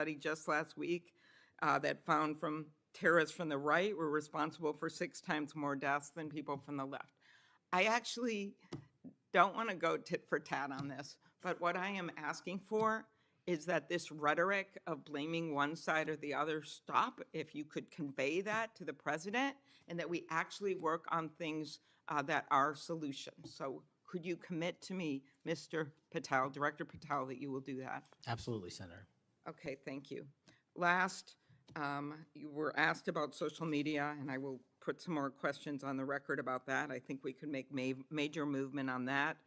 study just last week that found from terrorists from the right were responsible for 6 times more deaths than people from the left. I actually don't want to go tit for tat on this, but what I am asking for is that this rhetoric of blaming one side or the other stop. If you could convey that to the president, and that we actually work on things that are solutions. So could you commit to me, Mr. Patel, Director Patel, that you will do that? Absolutely, Senator. Okay, thank you. Last, you were asked about social media, and I will put some more questions on the record about that. I think we could make major movement on that.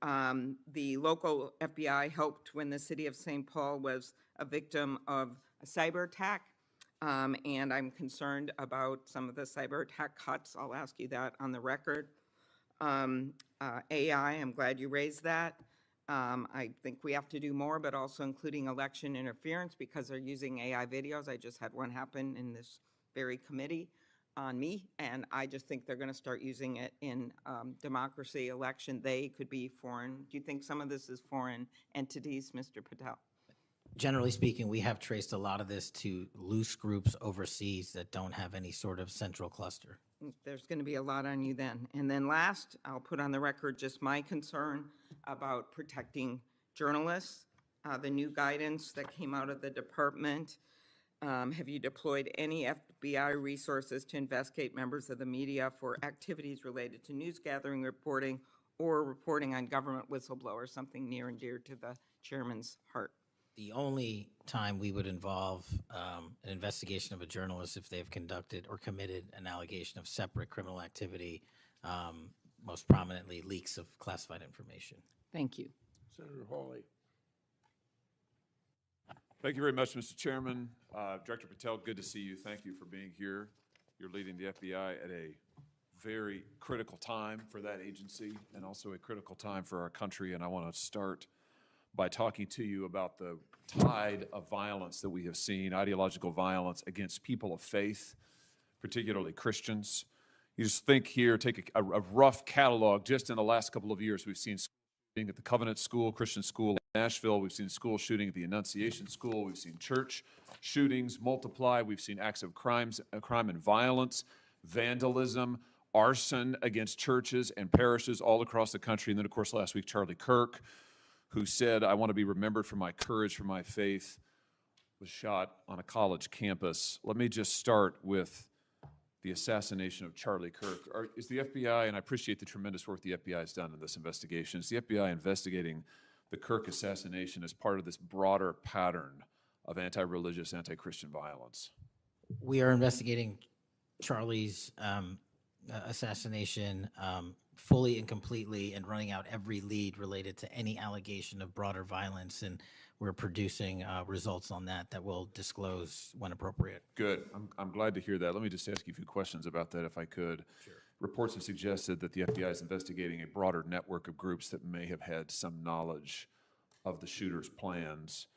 The local FBI helped when the city of St. Paul was a victim of a cyber attack, and I'm concerned about some of the cyber attack cuts. I'll ask you that on the record. AI, I'm glad you raised that. I think we have to do more, but also including election interference because they're using AI videos. I just had one happen in this very committee on me, and I just think they're going to start using it in democracy, election. They could be foreign. Do you think some of this is foreign entities, Mr. Patel? Generally speaking, we have traced a lot of this to loose groups overseas that don't have any sort of central cluster. There's going to be a lot on you then. And then last, I'll put on the record just my concern about protecting journalists. The new guidance that came out of the department. Have you deployed any FBI resources to investigate members of the media for activities related to news gathering, reporting, or reporting on government whistleblowers, something near and dear to the chairman's heart? The only time we would involve an investigation of a journalist if they've conducted or committed an allegation of separate criminal activity, most prominently leaks of classified information. Thank you. Senator Hawley. Thank you very much, Mr. Chairman. Director Patel, good to see you. Thank you for being here. You're leading the FBI at a very critical time for that agency and also a critical time for our country. And I want to start by talking to you about the tide of violence that we have seen, ideological violence against people of faith, particularly Christians. You just think here, take a rough catalog. Just in the last couple of years, we've seen shooting at the Covenant School, Christian school in Nashville. We've seen school shooting at the Annunciation School. We've seen church shootings multiply. We've seen acts of crime and violence, vandalism, arson against churches and parishes all across the country. And then, of course, last week, Charlie Kirk, who said, "I want to be remembered for my courage, for my faith," was shot on a college campus. Let me just start with the assassination of Charlie Kirk. Is the FBI, and I appreciate the tremendous work the FBI has done in this investigation, is the FBI investigating the Kirk assassination as part of this broader pattern of anti-religious, anti-Christian violence? We are investigating Charlie's assassination fully and completely and running out every lead related to any allegation of broader violence, and we're producing results on that we'll disclose when appropriate. Good. I'm glad to hear that. Let me just ask you a few questions about that if I could. Sure. Reports have suggested that the FBI is investigating a broader network of groups that may have had some knowledge of the shooter's plans.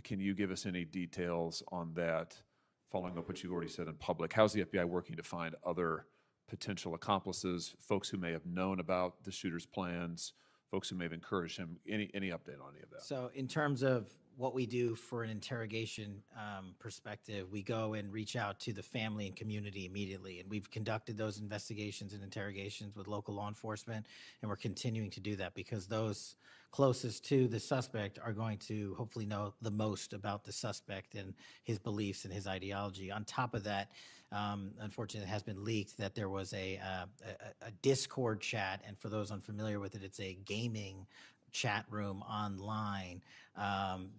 Can you give us any details on that, following up what you've already said in public? How's the FBI working to find other potential accomplices, folks who may have known about the shooter's plans, folks who may have encouraged him? Any update on any of that? So in terms of what we do for an interrogation perspective, we go and reach out to the family and community immediately. And we've conducted those investigations and interrogations with local law enforcement, and we're continuing to do that because those closest to the suspect are going to hopefully know the most about the suspect and his beliefs and his ideology. On top of that, unfortunately, it has been leaked that there was a Discord chat, and for those unfamiliar with it, it's a gaming chat room online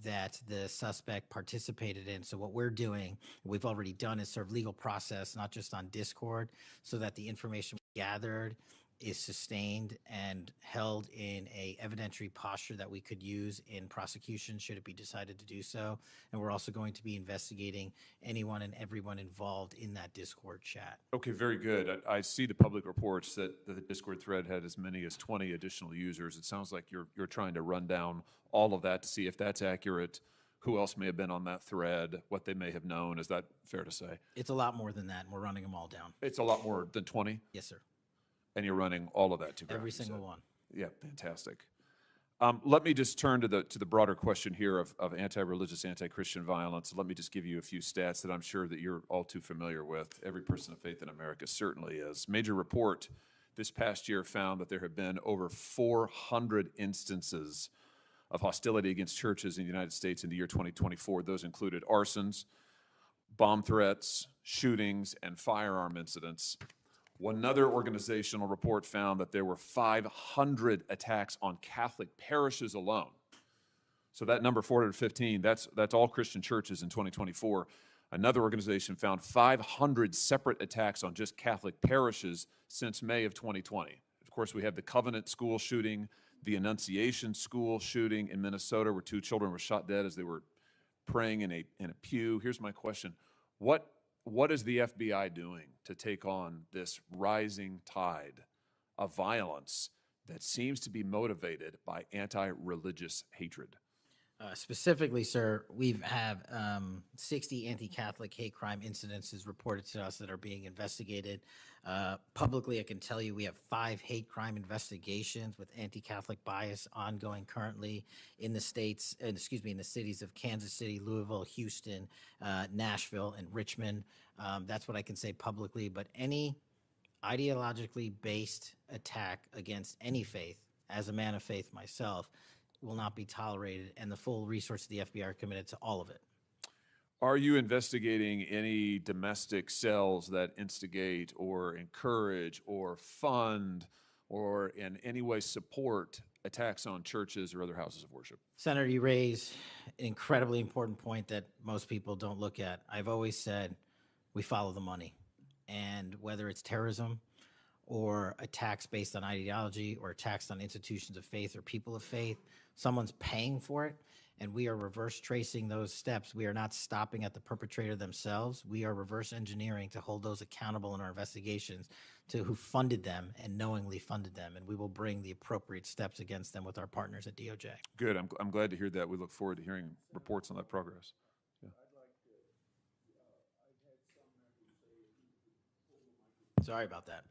that the suspect participated in. So what we're doing, we've already done, is serve legal process, not just on Discord, so that the information gathered is sustained and held in a evidentiary posture that we could use in prosecution should it be decided to do so. And we're also going to be investigating anyone and everyone involved in that Discord chat. Okay, very good. I see the public reports that the Discord thread had as many as 20 additional users. It sounds like you're trying to run down all of that to see if that's accurate, who else may have been on that thread, what they may have known. Is that fair to say? It's a lot more than that, and we're running them all down. It's a lot more than 20? Yes, sir. And you're running all of that to ground? Every single one. Yeah, fantastic. Let me just turn to the broader question here of anti-religious, anti-Christian violence. Let me just give you a few stats that I'm sure that you're all too familiar with. Every person of faith in America certainly is. Major report this past year found that there have been over 400 instances of hostility against churches in the United States in the year 2024. Those included arsons, bomb threats, shootings, and firearm incidents. Another organizational report found that there were 500 attacks on Catholic parishes alone. So that number, 415, that's all Christian churches in 2024. Another organization found 500 separate attacks on just Catholic parishes since May of 2020. Of course, we have the Covenant school shooting, the Annunciation school shooting in Minnesota, where 2 children were shot dead as they were praying in a pew. Here's my question. What is the FBI doing to take on this rising tide of violence that seems to be motivated by anti-religious hatred? Specifically, sir, we have 60 anti-Catholic hate crime incidences reported to us that are being investigated. Publicly, I can tell you we have 5 hate crime investigations with anti-Catholic bias ongoing currently in the states, in the cities of Kansas City, Louisville, Houston, Nashville, and Richmond. That's what I can say publicly, but any ideologically based attack against any faith, as a man of faith myself, will not be tolerated, and the full resources of the FBI are committed to all of it. Are you investigating any domestic cells that instigate or encourage or fund or in any way support attacks on churches or other houses of worship? Senator, you raise an incredibly important point that most people don't look at. I've always said we follow the money, and whether it's terrorism or attacks based on ideology or attacks on institutions of faith or people of faith, someone's paying for it, and we are reverse tracing those steps. We are not stopping at the perpetrator themselves. We are reverse engineering to hold those accountable in our investigations to who funded them and knowingly funded them, and we will bring the appropriate steps against them with our partners at DOJ. Good. I'm glad to hear that. We look forward to hearing reports on that progress. Yeah. Sorry about that.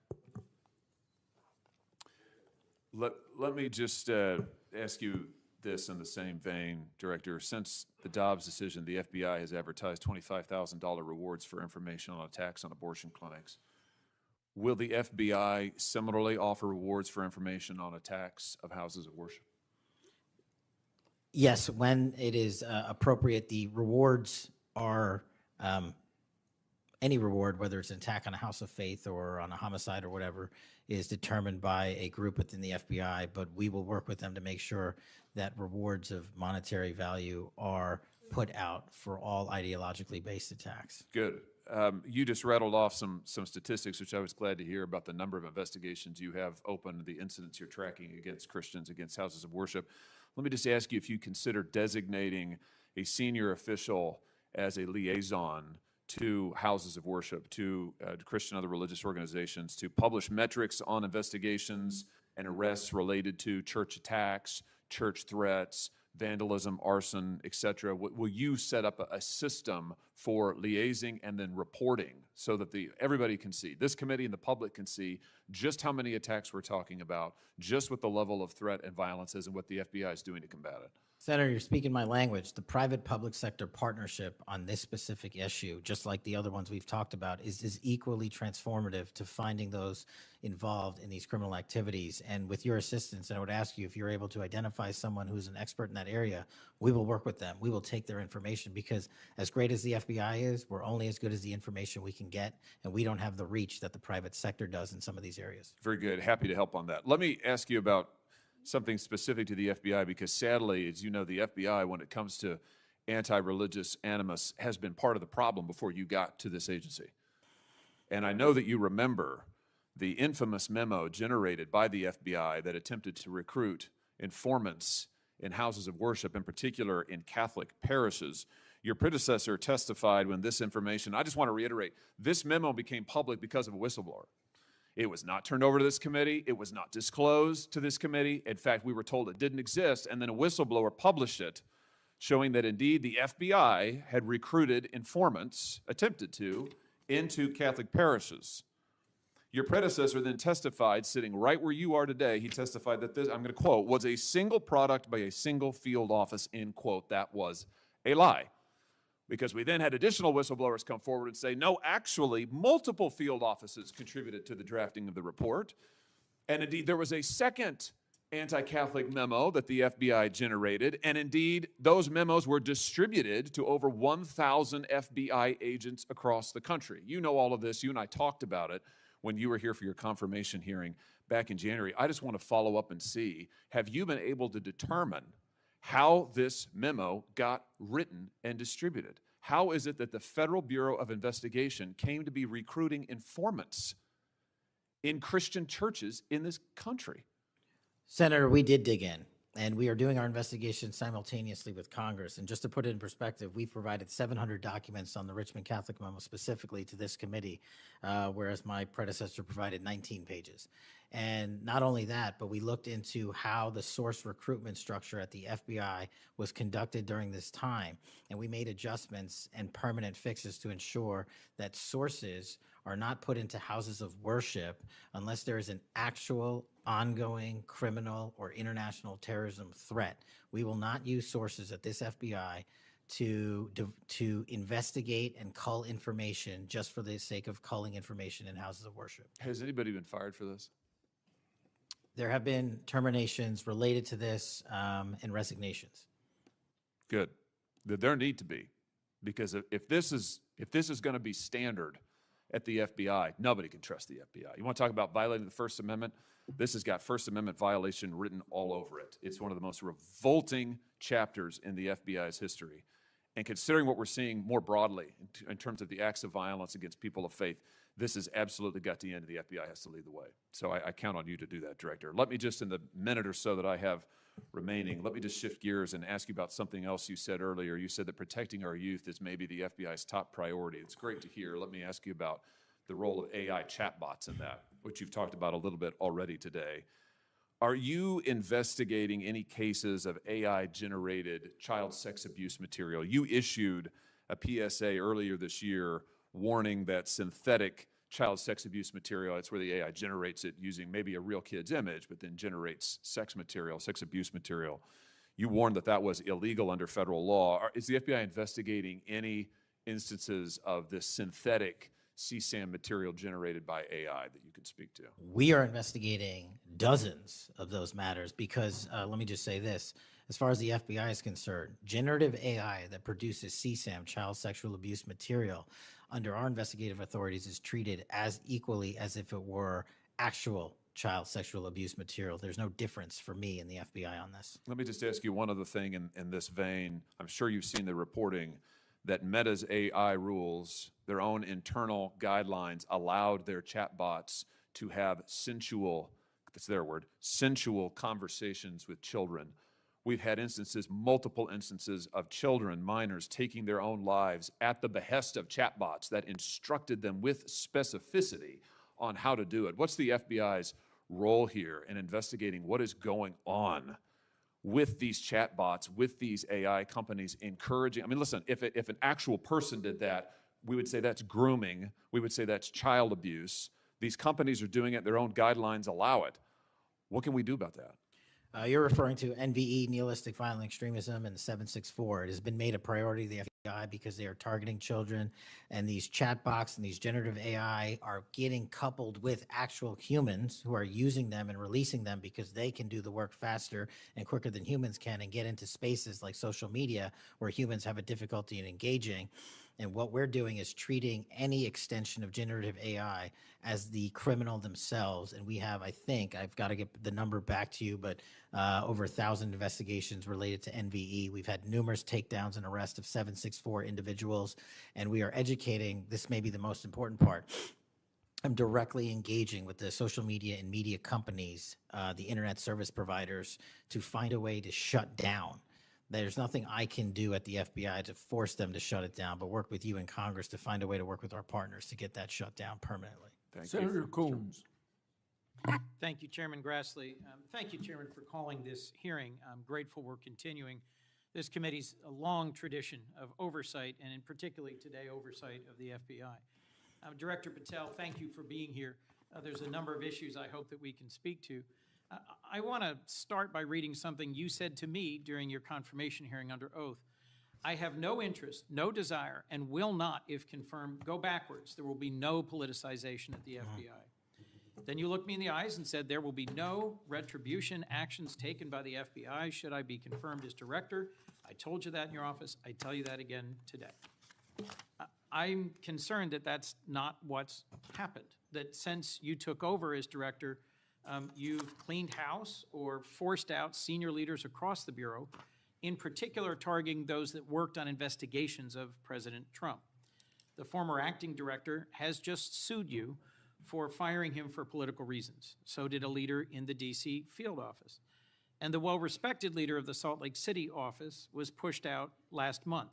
Let me just ask you this in the same vein, Director. Since the Dobbs decision, the FBI has advertised $25,000 rewards for information on attacks on abortion clinics. Will the FBI similarly offer rewards for information on attacks of houses of worship? Yes, when it is appropriate. The rewards are any reward, whether it's an attack on a house of faith or on a homicide or whatever, is determined by a group within the FBI, but we will work with them to make sure that rewards of monetary value are put out for all ideologically based attacks. Good. You just rattled off some statistics, which I was glad to hear, about the number of investigations you have open, the incidents you're tracking against Christians, against houses of worship. Let me just ask you if you consider designating a senior official as a liaison to houses of worship, to Christian and other religious organizations, to publish metrics on investigations and arrests related to church attacks, church threats, vandalism, arson, etc. Will you set up a system for liaising and then reporting so that everybody can see, this committee and the public can see just how many attacks we're talking about, just what the level of threat and violence is and what the FBI is doing to combat it? Senator, you're speaking my language. The private-public sector partnership on this specific issue, just like the other ones we've talked about, is equally transformative to finding those involved in these criminal activities. And with your assistance, I would ask you if you're able to identify someone who's an expert in that area, we will work with them. We will take their information, because as great as the FBI is, we're only as good as the information we can get, and we don't have the reach that the private sector does in some of these areas. Very good. Happy to help on that. Let me ask you about something specific to the FBI, because sadly, as you know, the FBI, when it comes to anti-religious animus, has been part of the problem before you got to this agency. And I know that you remember the infamous memo generated by the FBI that attempted to recruit informants in houses of worship, in particular in Catholic parishes. Your predecessor testified when this information, I just want to reiterate, this memo became public because of a whistleblower. It was not turned over to this committee. It was not disclosed to this committee. In fact, we were told it didn't exist, and then a whistleblower published it, showing that indeed the FBI had recruited informants, attempted to, into Catholic parishes. Your predecessor then testified, sitting right where you are today, he testified that this, I'm going to quote, was a single product by a single field office, end quote. That was a lie. Because we then had additional whistleblowers come forward and say, no, actually, multiple field offices contributed to the drafting of the report. And indeed, there was a second anti-Catholic memo that the FBI generated. And indeed, those memos were distributed to over 1,000 FBI agents across the country. You know all of this. You and I talked about it when you were here for your confirmation hearing back in January. I just want to follow up and see, have you been able to determine how this memo got written and distributed? How is it that the Federal Bureau of Investigation came to be recruiting informants in Christian churches in this country? Senator, we did dig in, and we are doing our investigation simultaneously with Congress. And just to put it in perspective, we've provided 700 documents on the Richmond Catholic memo specifically to this committee, whereas my predecessor provided 19 pages. And not only that, but we looked into how the source recruitment structure at the FBI was conducted during this time. And we made adjustments and permanent fixes to ensure that sources are not put into houses of worship unless there is an actual ongoing criminal or international terrorism threat. We will not use sources at this FBI to investigate and cull information just for the sake of culling information in houses of worship. Has anybody been fired for this? There have been terminations related to this and resignations. Good. There need to be, because if this is going to be standard at the FBI, nobody can trust the FBI. You want to talk about violating the First Amendment? This has got First Amendment violation written all over it. It's one of the most revolting chapters in the FBI's history. And considering what we're seeing more broadly in terms of the acts of violence against people of faith, this has absolutely got to end. The FBI has to lead the way. So I count on you to do that, Director. Let me just, in the minute or so that I have remaining, let me just shift gears and ask you about something else you said earlier. You said that protecting our youth is maybe the FBI's top priority. It's great to hear. Let me ask you about the role of AI chatbots in that, which you've talked about a little bit already today. Are you investigating any cases of AI-generated child sex abuse material? You issued a PSA earlier this year warning that synthetic child sex abuse material, it's where the AI generates it using maybe a real kid's image, but then generates sex material, sex abuse material. You warned that that was illegal under federal law. Is the FBI investigating any instances of this synthetic CSAM material generated by AI that you can speak to? We are investigating dozens of those matters because, let me just say this, as far as the FBI is concerned, generative AI that produces CSAM, child sexual abuse material, under our investigative authorities is treated as equally as if it were actual child sexual abuse material. There's no difference for me in the FBI on this. Let me just ask you one other thing in this vein. I'm sure you've seen the reporting that Meta's AI rules, their own internal guidelines, allowed their chatbots to have sensual, that's their word, sensual conversations with children. We've had instances, multiple instances of children, minors, taking their own lives at the behest of chatbots that instructed them with specificity on how to do it. What's the FBI's role here in investigating what is going on with these chatbots, with these AI companies encouraging? I mean, listen, if an actual person did that, we would say that's grooming. We would say that's child abuse. These companies are doing it. Their own guidelines allow it. What can we do about that? You're referring to NVE, nihilistic violent extremism, and the 764. It has been made a priority of the FBI because they are targeting children, and these chatbots and these generative AI are getting coupled with actual humans who are using them and releasing them because they can do the work faster and quicker than humans can and get into spaces like social media where humans have a difficulty in engaging. And what we're doing is treating any extension of generative AI as the criminal themselves. And we have, I think, I've got to get the number back to you, but over 1,000 investigations related to NVE. We've had numerous takedowns and arrests of 764 individuals. And we are educating, this may be the most important part. I'm directly engaging with the social media and media companies, the internet service providers, to find a way to shut down. There's nothing I can do at the FBI to force them to shut it down, but work with you in Congress to find a way to work with our partners to get that shut down permanently. Thank Senator you. Combs. Thank you, Chairman Grassley. Thank you, Chairman, for calling this hearing. I'm grateful we're continuing this committee's long tradition of oversight, and in particularly today, oversight of the FBI. Director Patel, thank you for being here. There's a number of issues I hope that we can speak to. I want to start by reading something you said to me during your confirmation hearing under oath. I have no interest, no desire, and will not, if confirmed, go backwards. There will be no politicization at the FBI. Then you looked me in the eyes and said there will be no retribution actions taken by the FBI should I be confirmed as director. I told you that in your office. I tell you that again today. I'm concerned that that's not what's happened, that since you took over as director, you've cleaned house or forced out senior leaders across the Bureau, in particular targeting those that worked on investigations of President Trump. The former acting director has just sued you for firing him for political reasons. So did a leader in the DC field office. And the well-respected leader of the Salt Lake City office was pushed out last month,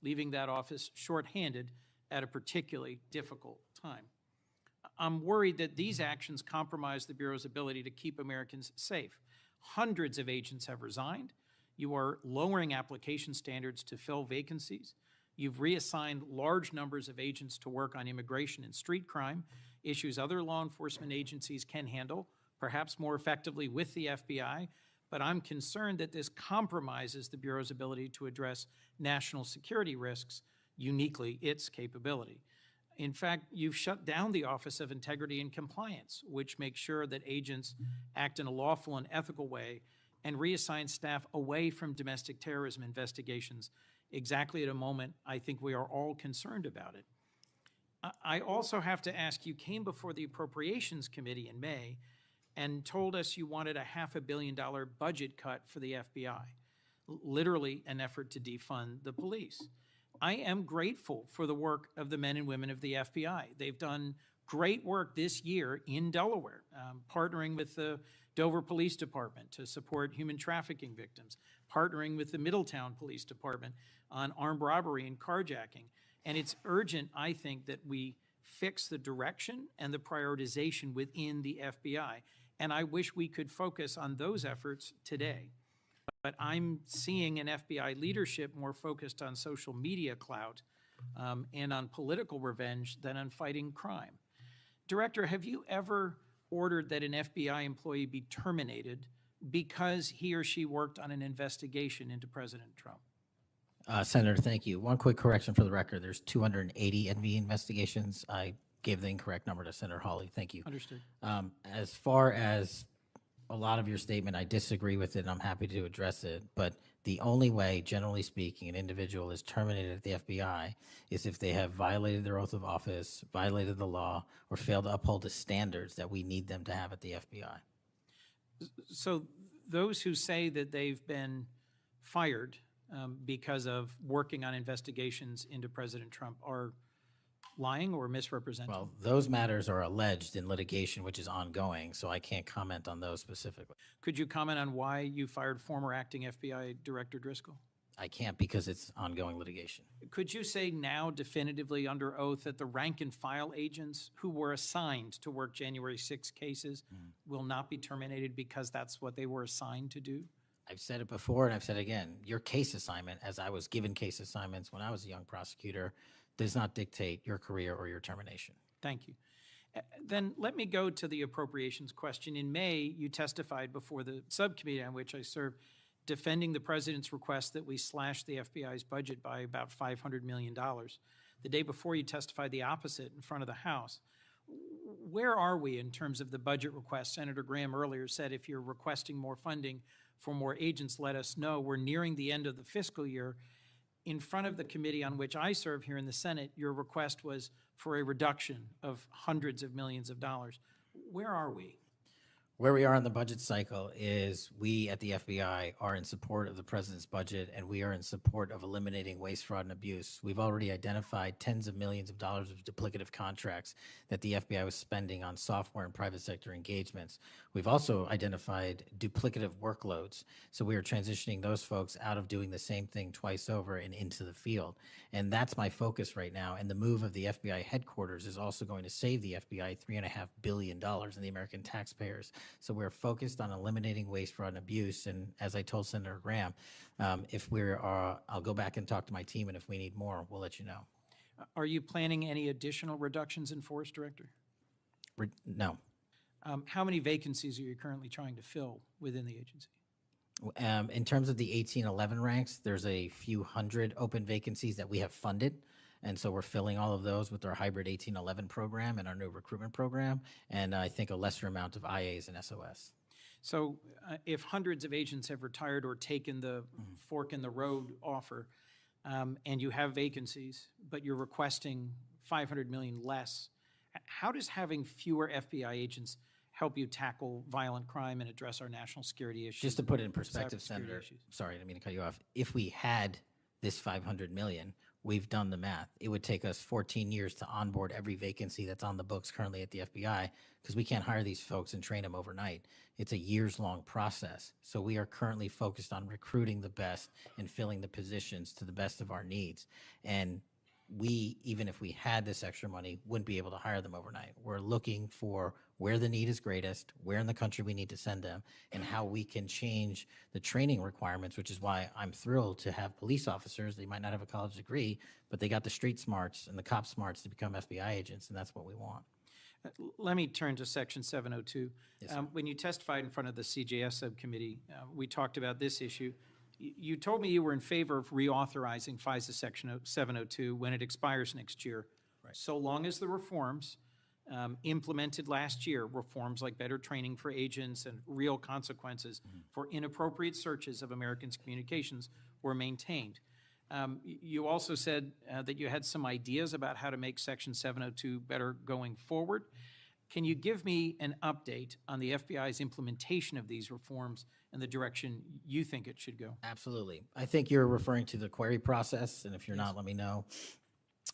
leaving that office shorthanded at a particularly difficult time. I'm worried that these actions compromise the Bureau's ability to keep Americans safe. Hundreds of agents have resigned. You are lowering application standards to fill vacancies. You've reassigned large numbers of agents to work on immigration and street crime, issues other law enforcement agencies can handle, perhaps more effectively with the FBI, but I'm concerned that this compromises the Bureau's ability to address national security risks, uniquely its capability. In fact, you've shut down the Office of Integrity and Compliance, which makes sure that agents act in a lawful and ethical way, and reassign staff away from domestic terrorism investigations exactly at a moment I think we are all concerned about it. I also have to ask, you came before the Appropriations Committee in May and told us you wanted a $500 million budget cut for the FBI, literally an effort to defund the police. I am grateful for the work of the men and women of the FBI. They've done great work this year in Delaware, partnering with the Dover Police Department to support human trafficking victims, partnering with the Middletown Police Department on armed robbery and carjacking. And it's urgent, I think, that we fix the direction and the prioritization within the FBI. And I wish we could focus on those efforts today. But I'm seeing an FBI leadership more focused on social media clout and on political revenge than on fighting crime. Director, have you ever ordered that an FBI employee be terminated because he or she worked on an investigation into President Trump? Senator, thank you. One quick correction for the record. There's 280 NV investigations. I gave the incorrect number to Senator Hawley. Thank you. Understood. As far as a lot of your statement, I disagree with it, and I'm happy to address it. But the only way, generally speaking, an individual is terminated at the FBI is if they have violated their oath of office, violated the law, or failed to uphold the standards that we need them to have at the FBI. So those who say that they've been fired because of working on investigations into President Trump are lying or misrepresenting? Well, those matters are alleged in litigation, which is ongoing, so I can't comment on those specifically. Could you comment on why you fired former acting FBI Director Driscoll? I can't because it's ongoing litigation. Could you say now definitively under oath that the rank and file agents who were assigned to work January 6 cases will not be terminated because that's what they were assigned to do? I've said it before and I've said it again. Your case assignment, as I was given case assignments when I was a young prosecutor, does not dictate your career or your termination. Thank you. Then let me go to the appropriations question. In May, you testified before the subcommittee on which I served, defending the president's request that we slash the FBI's budget by about $500 million. The day before, you testified the opposite in front of the House. Where are we in terms of the budget request? Senator Graham earlier said if you're requesting more funding for more agents, let us know. We're nearing the end of the fiscal year. In front of the committee on which I serve here in the Senate, your request was for a reduction of hundreds of millions of dollars. Where are we? Where we are in the budget cycle is we at the FBI are in support of the president's budget, and we are in support of eliminating waste, fraud, and abuse. We've already identified tens of millions of dollars of duplicative contracts that the FBI was spending on software and private sector engagements. We've also identified duplicative workloads. So we are transitioning those folks out of doing the same thing twice over and into the field. And that's my focus right now. And the move of the FBI headquarters is also going to save the FBI $3.5 billion in the American taxpayers. So we're focused on eliminating waste, fraud, and abuse. And as I told Senator Graham, if I'll go back and talk to my team, and if we need more, we'll let you know. Are you planning any additional reductions in force, Director? No. How many vacancies are you currently trying to fill within the agency? In terms of the 1811 ranks, there's a few hundred open vacancies that we have funded. And so we're filling all of those with our hybrid 1811 program and our new recruitment program. And I think a lesser amount of IAs and SOS. So if hundreds of agents have retired or taken the fork in the road offer, and you have vacancies, but you're requesting 500 million less, how does having fewer FBI agents help you tackle violent crime and address our national security issues? Just to put it in perspective, cybersecurity Senator, issues? sorry, I didn't mean to cut you off. If we had this 500 million, we've done the math. It would take us 14 years to onboard every vacancy that's on the books currently at the FBI, because we can't hire these folks and train them overnight. It's a years-long process. So we are currently focused on recruiting the best and filling the positions to the best of our needs. And we, even if we had this extra money, wouldn't be able to hire them overnight. We're looking for where the need is greatest, where in the country we need to send them, and how we can change the training requirements, which is why I'm thrilled to have police officers. They might not have a college degree, but they got the street smarts and the cop smarts to become FBI agents, and that's what we want. Let me turn to Section 702. Yes, sir. When you testified in front of the CJS subcommittee, we talked about this issue. You told me you were in favor of reauthorizing FISA Section 702 when it expires next year, Right. so long as the reforms implemented last year, reforms like better training for agents and real consequences for inappropriate searches of Americans' communications, were maintained. You also said that you had some ideas about how to make Section 702 better going forward. Can you give me an update on the FBI's implementation of these reforms and the direction you think it should go? Absolutely. I think you're referring to the query process, and if you're not, let me know.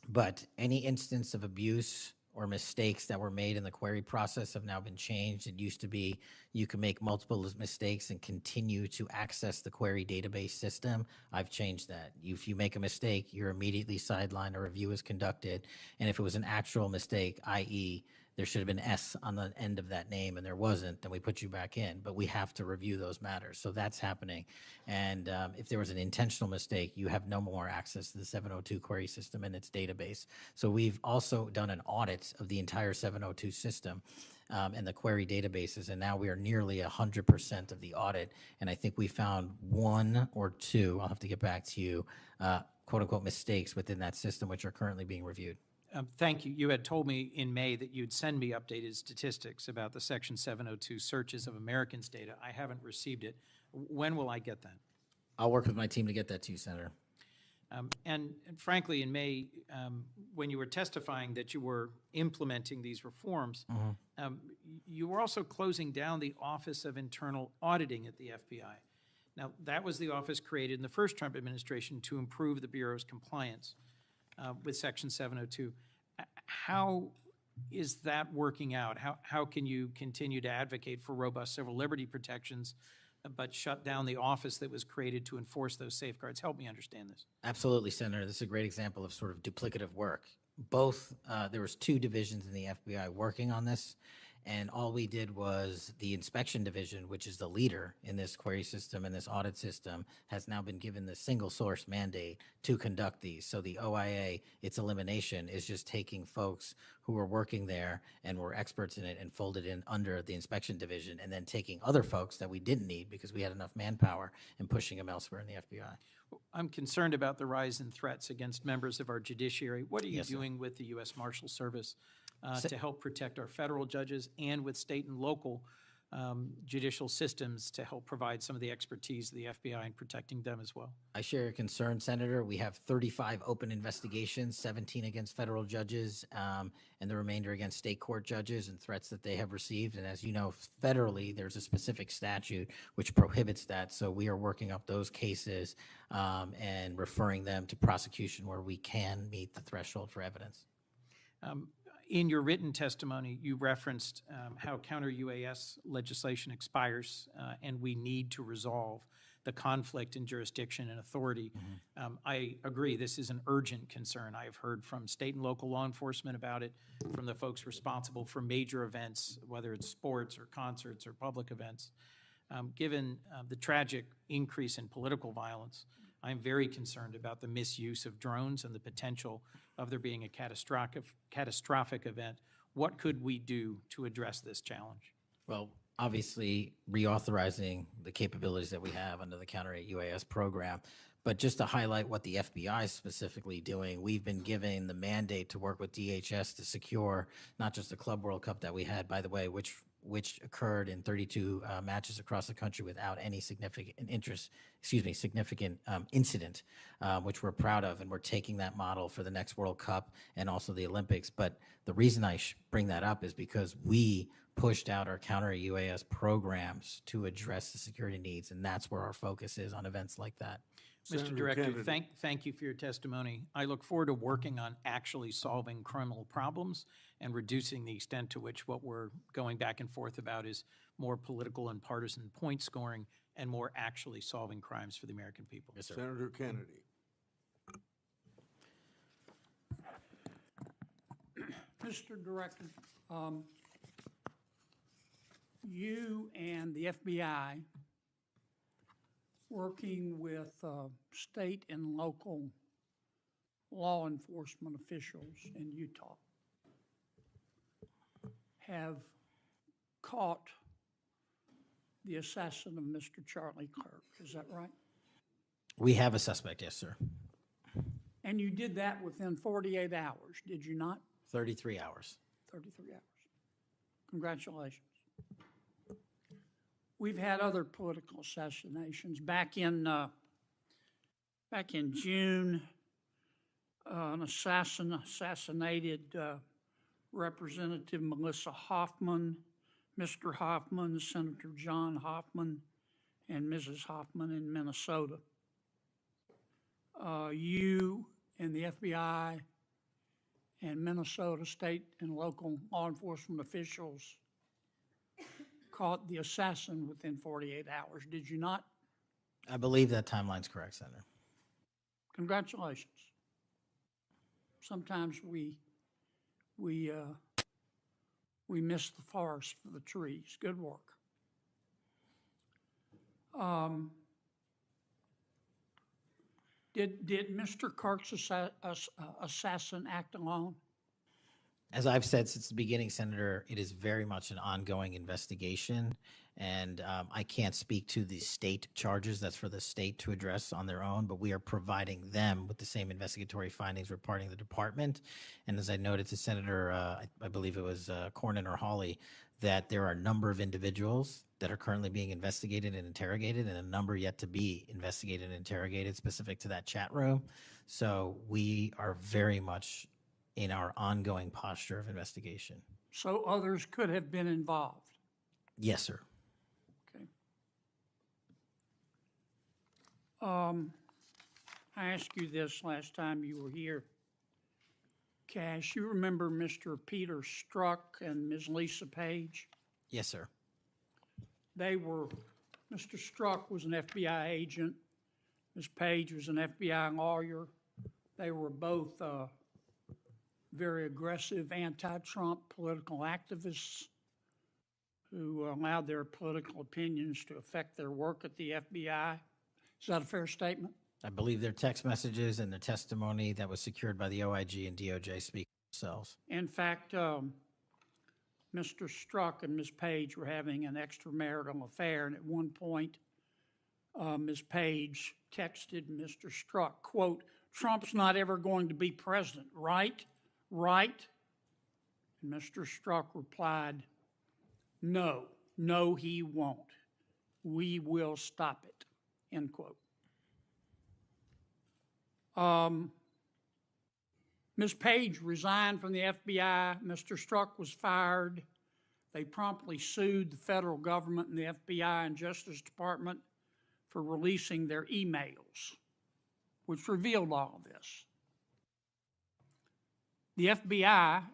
But any instance of abuse or mistakes that were made in the query process have now been changed. It used to be you can make multiple mistakes and continue to access the query database system. I've changed that. If you make a mistake, you're immediately sidelined, a review is conducted, and if it was an actual mistake, i.e., there should have been S on the end of that name and there wasn't, then we put you back in. But we have to review those matters. So that's happening. And if there was an intentional mistake, you have no more access to the 702 query system and its database. So we've also done an audit of the entire 702 system and the query databases. And now we are nearly 100% of the audit. And I think we found one or two, I'll have to get back to you, quote unquote mistakes within that system, which are currently being reviewed. Thank you. You had told me in May that you'd send me updated statistics about the Section 702 searches of Americans' data. I haven't received it. When will I get that? I'll work with my team to get that to you, Senator. And frankly, in May, when you were testifying that you were implementing these reforms, you were also closing down the Office of Internal Auditing at the FBI. Now, that was the office created in the first Trump administration to improve the Bureau's compliance with Section 702. How is that working out? How can you continue to advocate for robust civil liberty protections, but shut down the office that was created to enforce those safeguards? Help me understand this. Absolutely, Senator. This is a great example of sort of duplicative work. Both, there was two divisions in the FBI working on this, and all we did was the inspection division, which is the leader in this query system and this audit system, has now been given the single source mandate to conduct these. So the OIA, its elimination, is just taking folks who were working there and were experts in it and folded in under the inspection division, and then taking other folks that we didn't need because we had enough manpower and pushing them elsewhere in the FBI. I'm concerned about the rise in threats against members of our judiciary. What are you Yes, sir. doing with the U.S. Marshal Service to help protect our federal judges and with state and local judicial systems to help provide some of the expertise of the FBI in protecting them as well? I share your concern, Senator. We have 35 open investigations, 17 against federal judges, and the remainder against state court judges and threats that they have received. And as you know, federally, there's a specific statute which prohibits that. So we are working up those cases and referring them to prosecution where we can meet the threshold for evidence. In your written testimony, you referenced how counter-UAS legislation expires and we need to resolve the conflict in jurisdiction and authority. I agree, this is an urgent concern. I've heard from state and local law enforcement about it, from the folks responsible for major events, whether it's sports or concerts or public events. Given the tragic increase in political violence, I'm very concerned about the misuse of drones and the potential of there being a catastrophic event. What could we do to address this challenge? Well, obviously reauthorizing the capabilities that we have under the Counter UAS program. But just to highlight what the FBI is specifically doing, we've been given the mandate to work with DHS to secure not just the Club World Cup that we had, by the way, which occurred in 32 matches across the country without any significant incident, which we're proud of, and we're taking that model for the next World Cup and also the Olympics. But the reason I bring that up is because we pushed out our counter UAS programs to address the security needs, and that's where our focus is on events like that. Mr. Director, thank you for your testimony. I look forward to working on actually solving criminal problems and reducing the extent to which what we're going back and forth about is more political and partisan point scoring and more actually solving crimes for the American people. Yes, sir. Senator Kennedy. Mr. Director, you and the FBI, working with state and local law enforcement officials in Utah, have caught the assassin of Mr. Charlie Kirk. Is that right? We have a suspect, yes, sir. And you did that within 48 hours, did you not? 33 hours. 33 hours. Congratulations. We've had other political assassinations. Back in June, an assassinated Representative Melissa Hoffman, Mr. Hoffman, Senator John Hoffman, and Mrs. Hoffman in Minnesota. You and the FBI and Minnesota state and local law enforcement officials caught the assassin within 48 hours, did you not? I believe that timeline's correct, Senator. Congratulations. Sometimes we miss the forest for the trees. Good work. Did Mr. Kirk's assassin act alone? As I've said since the beginning, Senator, it is very much an ongoing investigation, and I can't speak to the state charges. That's for the state to address on their own, but we are providing them with the same investigatory findings reporting the department. And as I noted to Senator, I believe it was Cornyn or Hawley, that there are a number of individuals that are currently being investigated and interrogated, and a number yet to be investigated and interrogated specific to that chat room. So we are very much in our ongoing posture of investigation. So others could have been involved? Yes, sir. Okay. I asked you this last time you were here. Cash, you remember Mr. Peter Strzok and Ms. Lisa Page? Yes, sir. Mr. Strzok was an FBI agent. Ms. Page was an FBI lawyer. They were both very aggressive anti-Trump political activists who allowed their political opinions to affect their work at the FBI. Is that a fair statement? I believe their text messages and their testimony that was secured by the OIG and DOJ speak for themselves. In fact, Mr. Strzok and Ms. Page were having an extramarital affair, and at one point, Ms. Page texted Mr. Strzok, quote, "Trump's not ever going to be president, right? Right?" And Mr. Strzok replied, "No, he won't. We will stop it," end quote. Ms. Page resigned from the FBI. Mr. Strzok was fired. They promptly sued the federal government and the FBI and Justice Department for releasing their emails, which revealed all of this. The FBI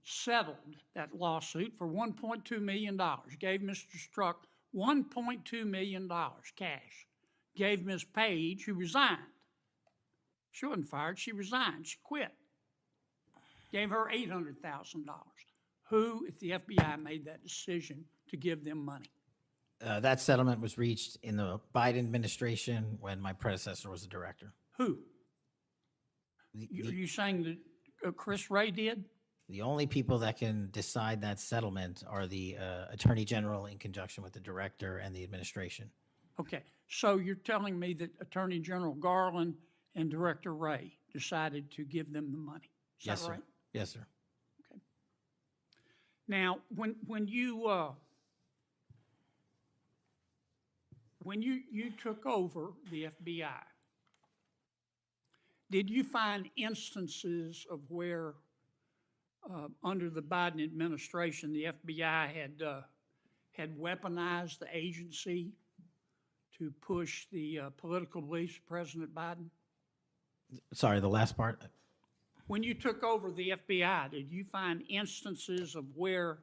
settled that lawsuit for $1.2 million, gave Mr. Strzok $1.2 million cash, gave Ms. Page, who resigned. She wasn't fired, she resigned, she quit. Gave her $800,000. Who, if the FBI made that decision to give them money? That settlement was reached in the Biden administration when my predecessor was the director. Who? Are you saying that Chris Wray did? The only people that can decide that settlement are the Attorney General in conjunction with the Director and the administration. Okay, so you're telling me that Attorney General Garland and Director Wray decided to give them the money? Is Yes, that sir. right? Yes, sir. Now, when you took over the FBI, did you find instances of where, under the Biden administration, the FBI had weaponized the agency to push the political beliefs of President Biden? Sorry, the last part. When you took over the FBI, did you find instances of where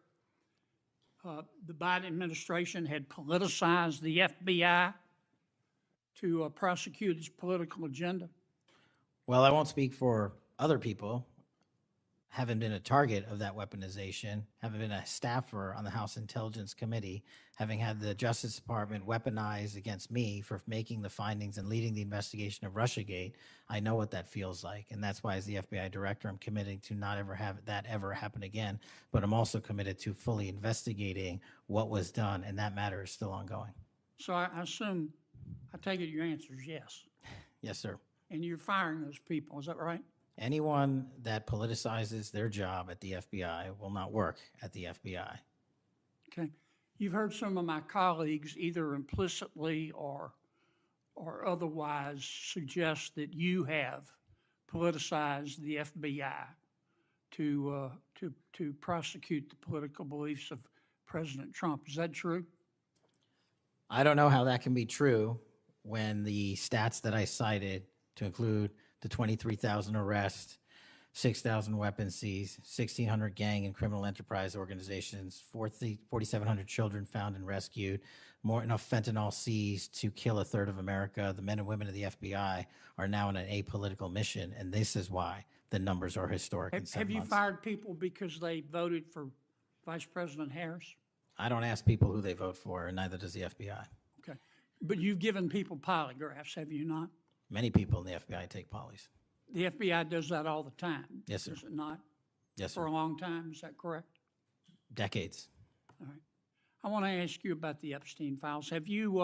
the Biden administration had politicized the FBI to prosecute its political agenda? Well, I won't speak for other people. Having been a target of that weaponization, having been a staffer on the House Intelligence Committee, having had the Justice Department weaponized against me for making the findings and leading the investigation of Russiagate, I know what that feels like. And that's why, as the FBI director, I'm committed to not ever have that ever happen again. But I'm also committed to fully investigating what was done, and that matter is still ongoing. So I assume, I take it your answer is yes. Yes, sir. And you're firing those people, is that right? Anyone that politicizes their job at the FBI will not work at the FBI. Okay. You've heard some of my colleagues either implicitly or otherwise suggest that you have politicized the FBI to prosecute the political beliefs of President Trump. Is that true? I don't know how that can be true when the stats that I cited, to include the 23,000 arrests, 6,000 weapons seized, 1,600 gang and criminal enterprise organizations, 4,700 children found and rescued, more enough fentanyl seized to kill a third of America. The men and women of the FBI are now on an apolitical mission, and this is why the numbers are historic in 7 Have you months. fired people because they voted for Vice President Harris? I don't ask people who they vote for, and neither does the FBI. Okay. But you've given people polygraphs, have you not? Many people in the FBI take polys. The FBI does that all the time. Yes, sir. Does it not? Yes, For sir. a long time, is that correct? Decades. All right. I want to ask you about the Epstein files. Have you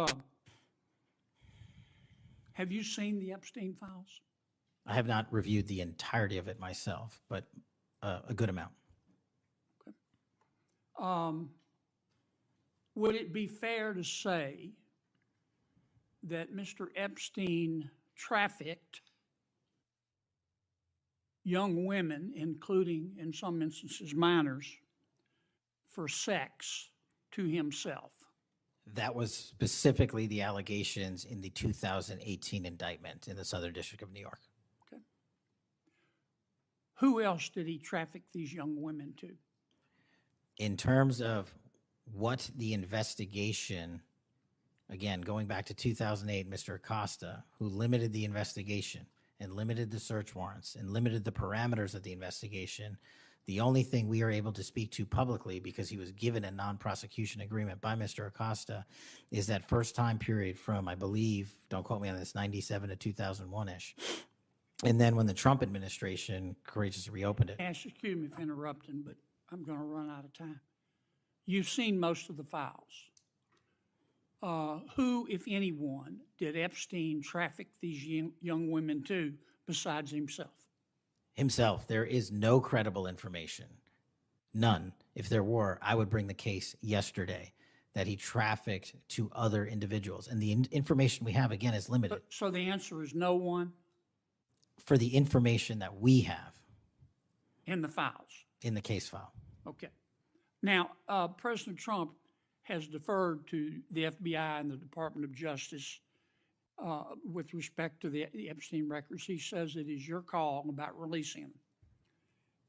seen the Epstein files? I have not reviewed the entirety of it myself, but a good amount. Would it be fair to say that Mr. Epstein trafficked young women, including, in some instances, minors, for sex to himself? That was specifically the allegations in the 2018 indictment in the Southern District of New York. Okay. Who else did he traffic these young women to? In terms of what the investigation, again, going back to 2008, Mr. Acosta, who limited the investigation and limited the search warrants and limited the parameters of the investigation, the only thing we are able to speak to publicly, because he was given a non-prosecution agreement by Mr. Acosta, is that first time period from, I believe, don't quote me on this, 97 to 2001-ish. And then when the Trump administration courageously reopened it. Excuse me for interrupting, but I'm going to run out of time. You've seen most of the files. Who, if anyone, did Epstein traffic these young women to besides himself? Himself. There is no credible information. None. If there were, I would bring the case yesterday that he trafficked to other individuals. And the information we have, again, is limited. So the answer is no one For the information that we have in the files? in the case file. Okay. Now, President Trump has deferred to the FBI and the Department of Justice with respect to the Epstein records. He says it is your call about releasing them.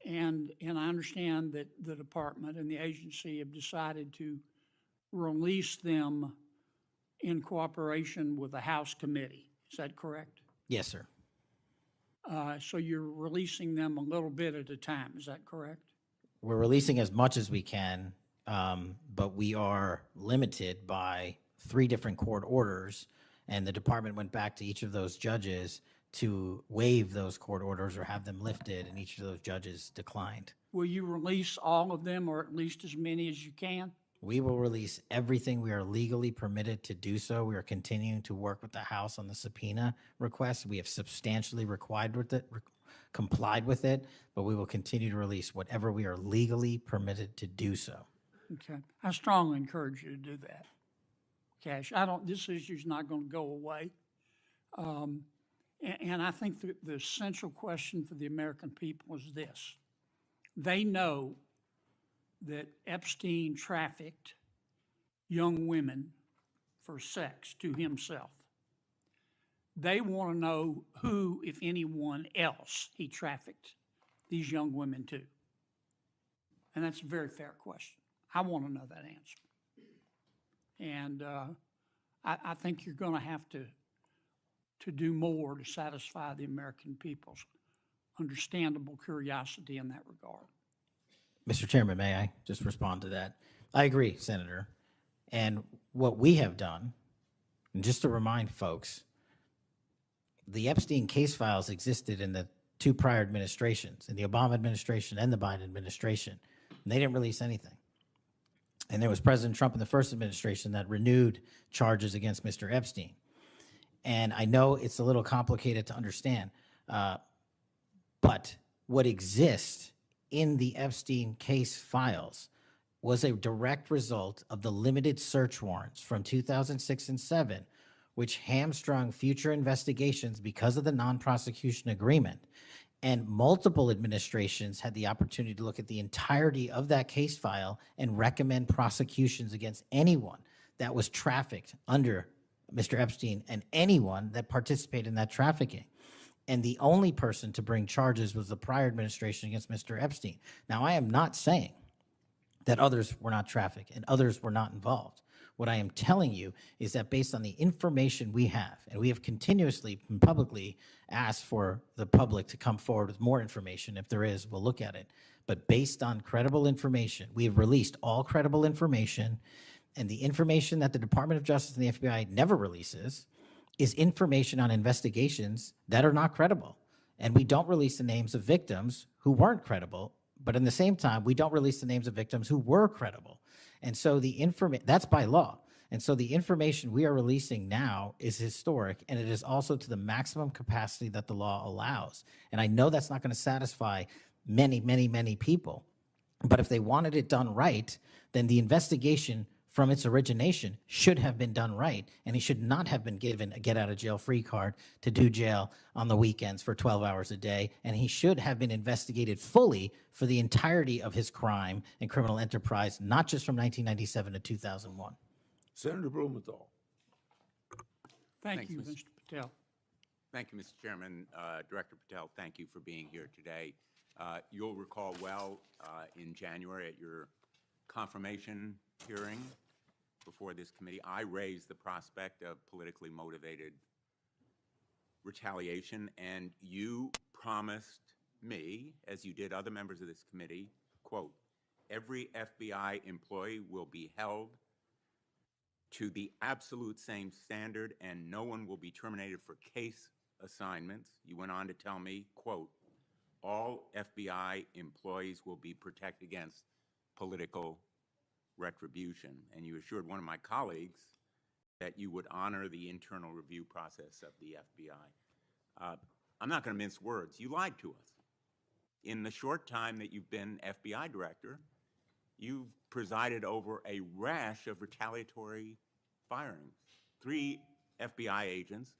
And I understand that the department and the agency have decided to release them in cooperation with the House committee. Is that correct? Yes, sir. So you're releasing them a little bit at a time. Is that correct? We're releasing as much as we can, but we are limited by 3 different court orders, and the department went back to each of those judges to waive those court orders or have them lifted, and each of those judges declined. Will you release all of them, or at least as many as you can? We will release everything we are legally permitted to do so. We are continuing to work with the House on the subpoena request. We have substantially complied with it, but we will continue to release whatever we are legally permitted to do so. Okay. I strongly encourage you to do that. Cash, this issue's not going to go away. And I think the essential question for the American people is this. They know that Epstein trafficked young women for sex to himself. They want to know who, if anyone else, he trafficked these young women to. And that's a very fair question. I want to know that answer. And I think you're going to have to do more to satisfy the American people's understandable curiosity in that regard. Mr. Chairman, may I just respond to that? I agree, Senator. And what we have done, and just to remind folks, the Epstein case files existed in the two prior administrations, in the Obama administration and the Biden administration. And they didn't release anything. And there was President Trump in the first administration that renewed charges against Mr. Epstein. And I know it's a little complicated to understand, but what exists in the Epstein case files was a direct result of the limited search warrants from 2006 and 7, which hamstrung future investigations because of the non-prosecution agreement. And multiple administrations had the opportunity to look at the entirety of that case file and recommend prosecutions against anyone that was trafficked under Mr. Epstein and anyone that participated in that trafficking. And the only person to bring charges was the prior administration against Mr. Epstein. Now, I am not saying that others were not trafficked and others were not involved. What I am telling you is that based on the information we have, and we have continuously and publicly asked for the public to come forward with more information. If there is, we'll look at it. But based on credible information, we have released all credible information, and the information that the Department of Justice and the FBI never releases is information on investigations that are not credible. And we don't release the names of victims who weren't credible, but in the same time, we don't release the names of victims who were credible. And so that's by law. And so the information we are releasing now is historic, and it is also to the maximum capacity that the law allows. And I know that's not going to satisfy many, many, many people. But if they wanted it done right, then the investigation from its origination should have been done right, and he should not have been given a get-out-of-jail-free card to do jail on the weekends for 12 hours a day, and he should have been investigated fully for the entirety of his crime and criminal enterprise, not just from 1997 to 2001. Senator Blumenthal. Thank you, Thanks, Mr. Patel. Thank you, Mr. Chairman. Director Patel, thank you for being here today. You'll recall well in January at your confirmation hearing before this committee, I raised the prospect of politically motivated retaliation, and you promised me, as you did other members of this committee, quote, every FBI employee will be held to the absolute same standard and no one will be terminated for case assignments. You went on to tell me, quote, all FBI employees will be protected against political retribution. And you assured one of my colleagues that you would honor the internal review process of the FBI. I'm not going to mince words. You lied to us. In the short time that you've been FBI director, you've presided over a rash of retaliatory firings. 3 FBI agents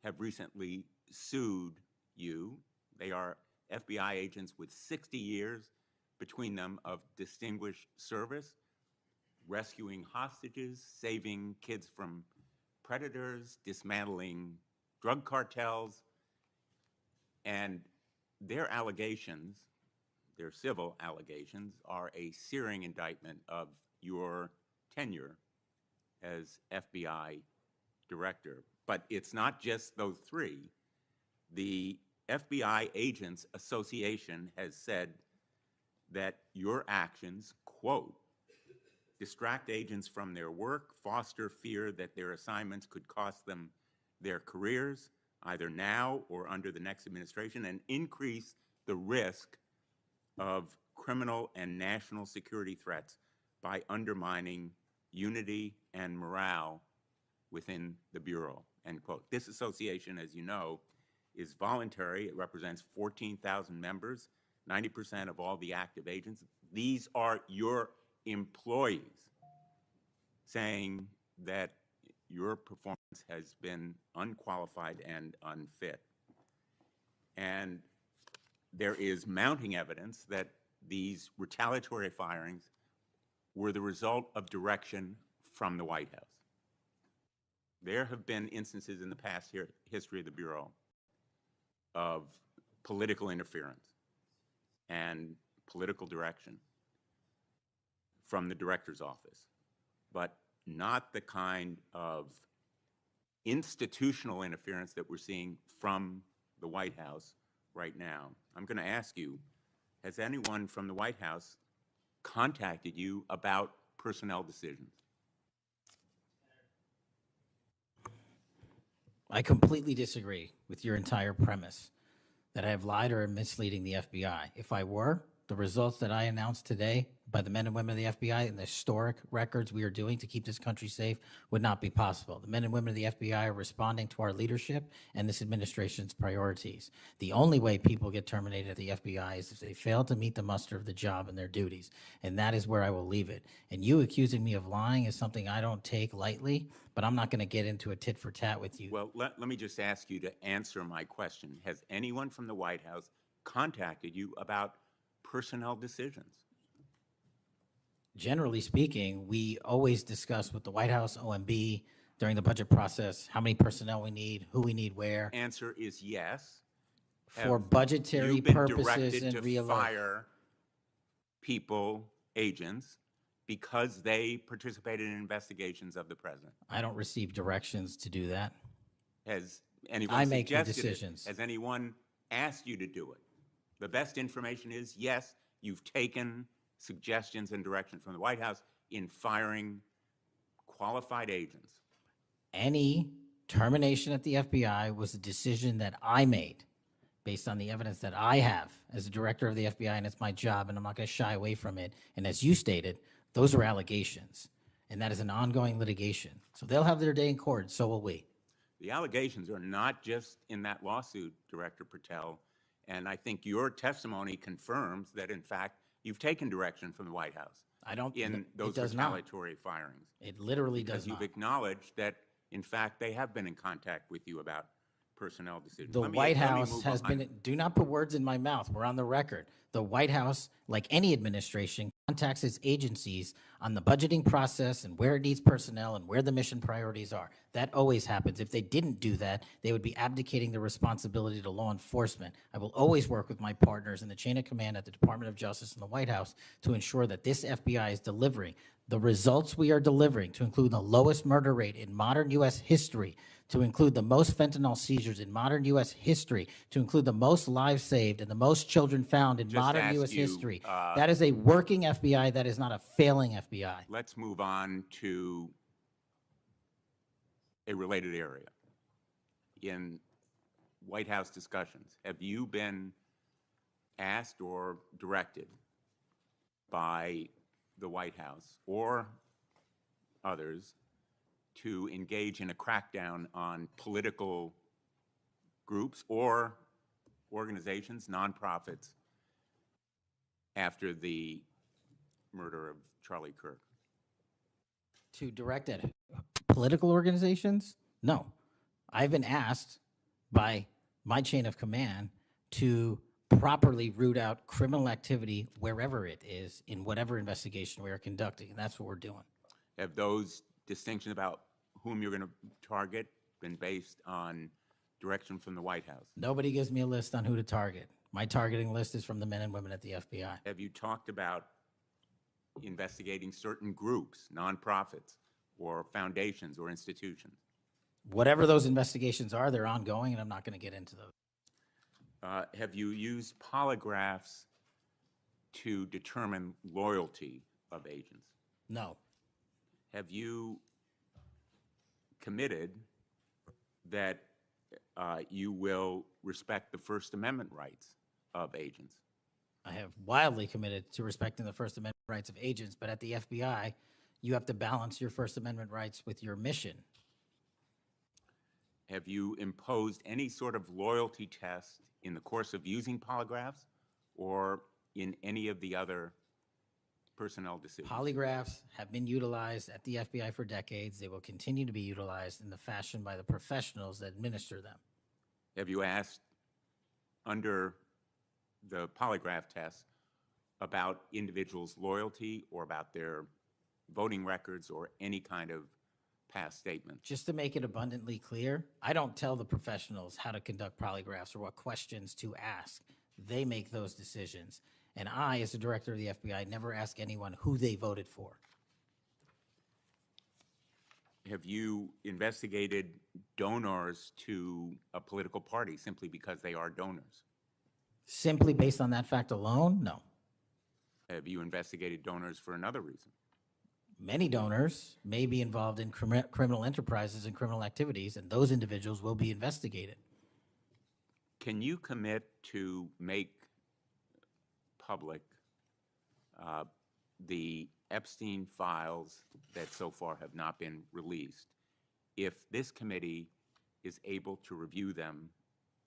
have recently sued you. They are FBI agents with 60 years between them of distinguished service, rescuing hostages, saving kids from predators, dismantling drug cartels, and their allegations, their civil allegations, are a searing indictment of your tenure as FBI director. But it's not just those 3. The FBI Agents Association has said that your actions, quote, distract agents from their work, foster fear that their assignments could cost them their careers, either now or under the next administration, and increase the risk of criminal and national security threats by undermining unity and morale within the Bureau, end quote. This association, as you know, is voluntary. It represents 14,000 members, 90% of all the active agents. These are your employees saying that your performance has been unqualified and unfit. And there is mounting evidence that these retaliatory firings were the result of direction from the White House. There have been instances in the past history of the Bureau of political interference and political direction from the director's office, but not the kind of institutional interference that we're seeing from the White House right now. I'm going to ask you, has anyone from the White House contacted you about personnel decisions? I completely disagree with your entire premise that I have lied or am misleading the FBI. If I were, the results that I announced today by the men and women of the FBI and the historic records we are doing to keep this country safe would not be possible. The men and women of the FBI are responding to our leadership and this administration's priorities. The only way people get terminated at the FBI is if they fail to meet the muster of the job and their duties, and that is where I will leave it. And you accusing me of lying is something I don't take lightly, but I'm not going to get into a tit for tat with you. Well, let me just ask you to answer my question. Has anyone from the White House contacted you about personnel decisions? Generally speaking, we always discuss with the White House, OMB, during the budget process, how many personnel we need, who we need where. Answer is yes. For Have budgetary you been purposes directed and to real fire people, agents, because they participated in investigations of the president? I don't receive directions to do that. Has anyone I make the suggested it? decisions. Has anyone asked you to do it? The best information is, yes, you've taken suggestions and direction from the White House in firing qualified agents. Any termination at the FBI was a decision that I made based on the evidence that I have as a director of the FBI, and it's my job, and I'm not going to shy away from it. And as you stated, those are allegations, and that is an ongoing litigation. So they'll have their day in court, so will we. The allegations are not just in that lawsuit, Director Patel, and I think your testimony confirms that, in fact, you've taken direction from the White House I don't. in those it does not. retaliatory firings. It literally Because does you've not. acknowledged that, in fact, they have been in contact with you about personnel decisions. The Let me White move House has on. been, do not put words in my mouth, we're on the record. The White House, like any administration, contacts its agencies on the budgeting process and where it needs personnel and where the mission priorities are. That always happens. If they didn't do that, they would be abdicating the responsibility to law enforcement. I will always work with my partners in the chain of command at the Department of Justice and the White House to ensure that this FBI is delivering the results we are delivering, to include the lowest murder rate in modern U.S. history, to include the most fentanyl seizures in modern U.S. history, to include the most lives saved and the most children found in Just modern ask U.S. you, history. That is a working FBI. That is not a failing FBI. Let's move on to a related area. In White House discussions, have you been asked or directed by the White House or others to engage in a crackdown on political groups or organizations, nonprofits, after the murder of Charlie Kirk? To direct at political organizations? No. I've been asked by my chain of command to properly root out criminal activity wherever it is in whatever investigation we are conducting, and that's what we're doing. Have those distinctions about whom you're going to target been based on direction from the White House? Nobody gives me a list on who to target. My targeting list is from the men and women at the FBI. Have you talked about investigating certain groups, nonprofits, or foundations or institutions? Whatever those investigations are, they're ongoing, and I'm not going to get into those. Have you used polygraphs to determine loyalty of agents? No. Have you committed that you will respect the First Amendment rights of agents. I have wildly committed to respecting the First Amendment rights of agents, but at the FBI, you have to balance your First Amendment rights with your mission. Have you imposed any sort of loyalty test in the course of using polygraphs or in any of the other personnel decisions? Polygraphs have been utilized at the FBI for decades. They will continue to be utilized in the fashion by the professionals that administer them. Have you asked under the polygraph test about individuals' loyalty or about their voting records or any kind of past statements? Just to make it abundantly clear, I don't tell the professionals how to conduct polygraphs or what questions to ask. They make those decisions. And I, as the director of the FBI, never ask anyone who they voted for. Have you investigated donors to a political party simply because they are donors? Simply based on that fact alone, no. Have you investigated donors for another reason? Many donors may be involved in criminal enterprises and criminal activities, and those individuals will be investigated. Can you commit to make public the Epstein files that so far have not been released if this committee is able to review them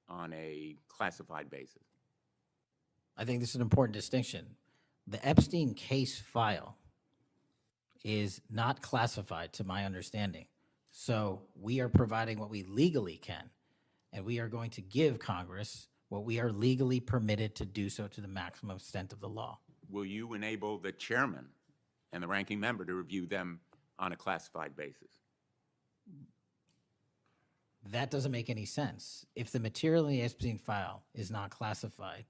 on a classified basis? I think this is an important distinction. The Epstein case file is not classified to my understanding. So we are providing what we legally can, and we are going to give Congress what we are legally permitted to do so to the maximum extent of the law. Will you enable the chairman and the ranking member to review them on a classified basis? That doesn't make any sense. If the material in the Epstein file is not classified,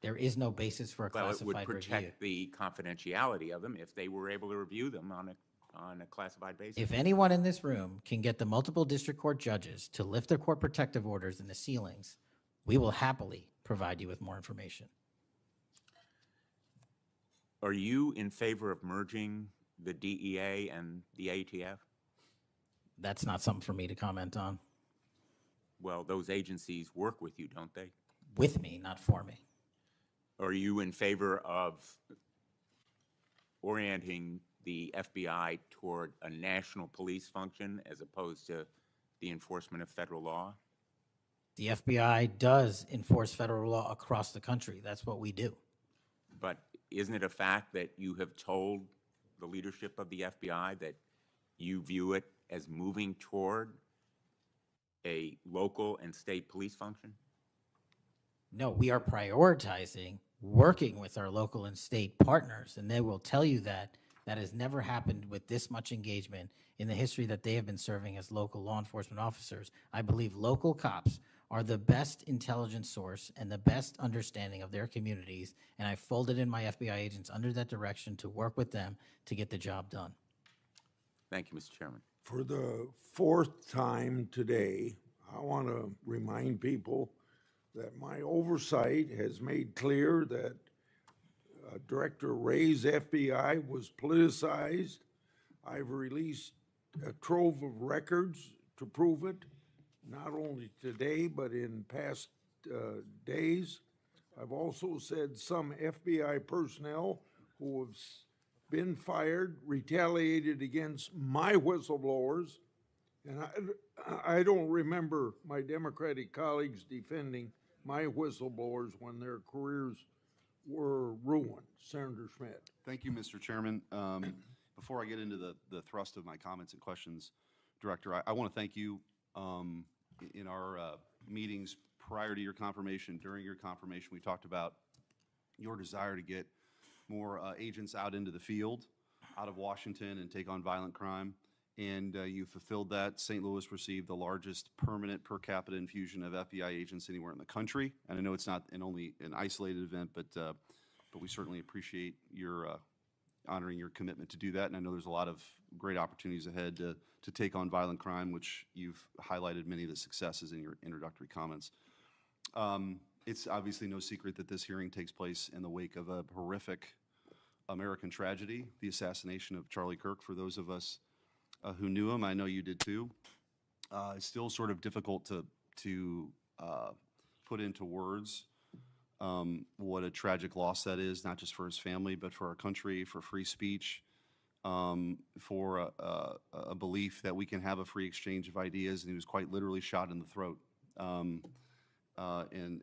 there is no basis for a Well, it would classified review. protect the confidentiality of them if they were able to review them on a classified basis. If anyone in this room can get the multiple district court judges to lift their court protective orders in the ceilings, we will happily provide you with more information. Are you in favor of merging the DEA and the ATF? That's not something for me to comment on. Well, those agencies work with you, don't they? With me, not for me. Are you in favor of orienting the FBI toward a national police function as opposed to the enforcement of federal law? The FBI does enforce federal law across the country. That's what we do. But isn't it a fact that you have told the leadership of the FBI that you view it as moving toward a local and state police function? No, we are prioritizing working with our local and state partners, and they will tell you that that has never happened with this much engagement in the history that they have been serving as local law enforcement officers. I believe local cops are the best intelligence source and the best understanding of their communities, and I folded in my FBI agents under that direction to work with them to get the job done. Thank you, Mr. Chairman. For the fourth time today, I want to remind people that my oversight has made clear that Director Ray's FBI was politicized. I've released a trove of records to prove it, not only today, but in past days. I've also said some FBI personnel who have been fired retaliated against my whistleblowers, and I don't remember my Democratic colleagues defending my whistleblowers when their careers were ruined. Senator Schmidt. Thank you, Mr. Chairman. Before I get into the thrust of my comments and questions, Director, I want to thank you. In our meetings prior to your confirmation, during your confirmation, we talked about your desire to get more agents out into the field, out of Washington, and take on violent crime. And you fulfilled that. St. Louis received the largest permanent per capita infusion of FBI agents anywhere in the country. And I know it's not only an isolated event, but we certainly appreciate your honoring your commitment to do that. And I know there's a lot of great opportunities ahead to take on violent crime, which you've highlighted many of the successes in your introductory comments. It's obviously no secret that this hearing takes place in the wake of a horrific American tragedy, the assassination of Charlie Kirk. For those of us who knew him, I know you did too. It's still sort of difficult to to put into words what a tragic loss that is, not just for his family, but for our country, for free speech, for a belief that we can have a free exchange of ideas. And he was quite literally shot in the throat in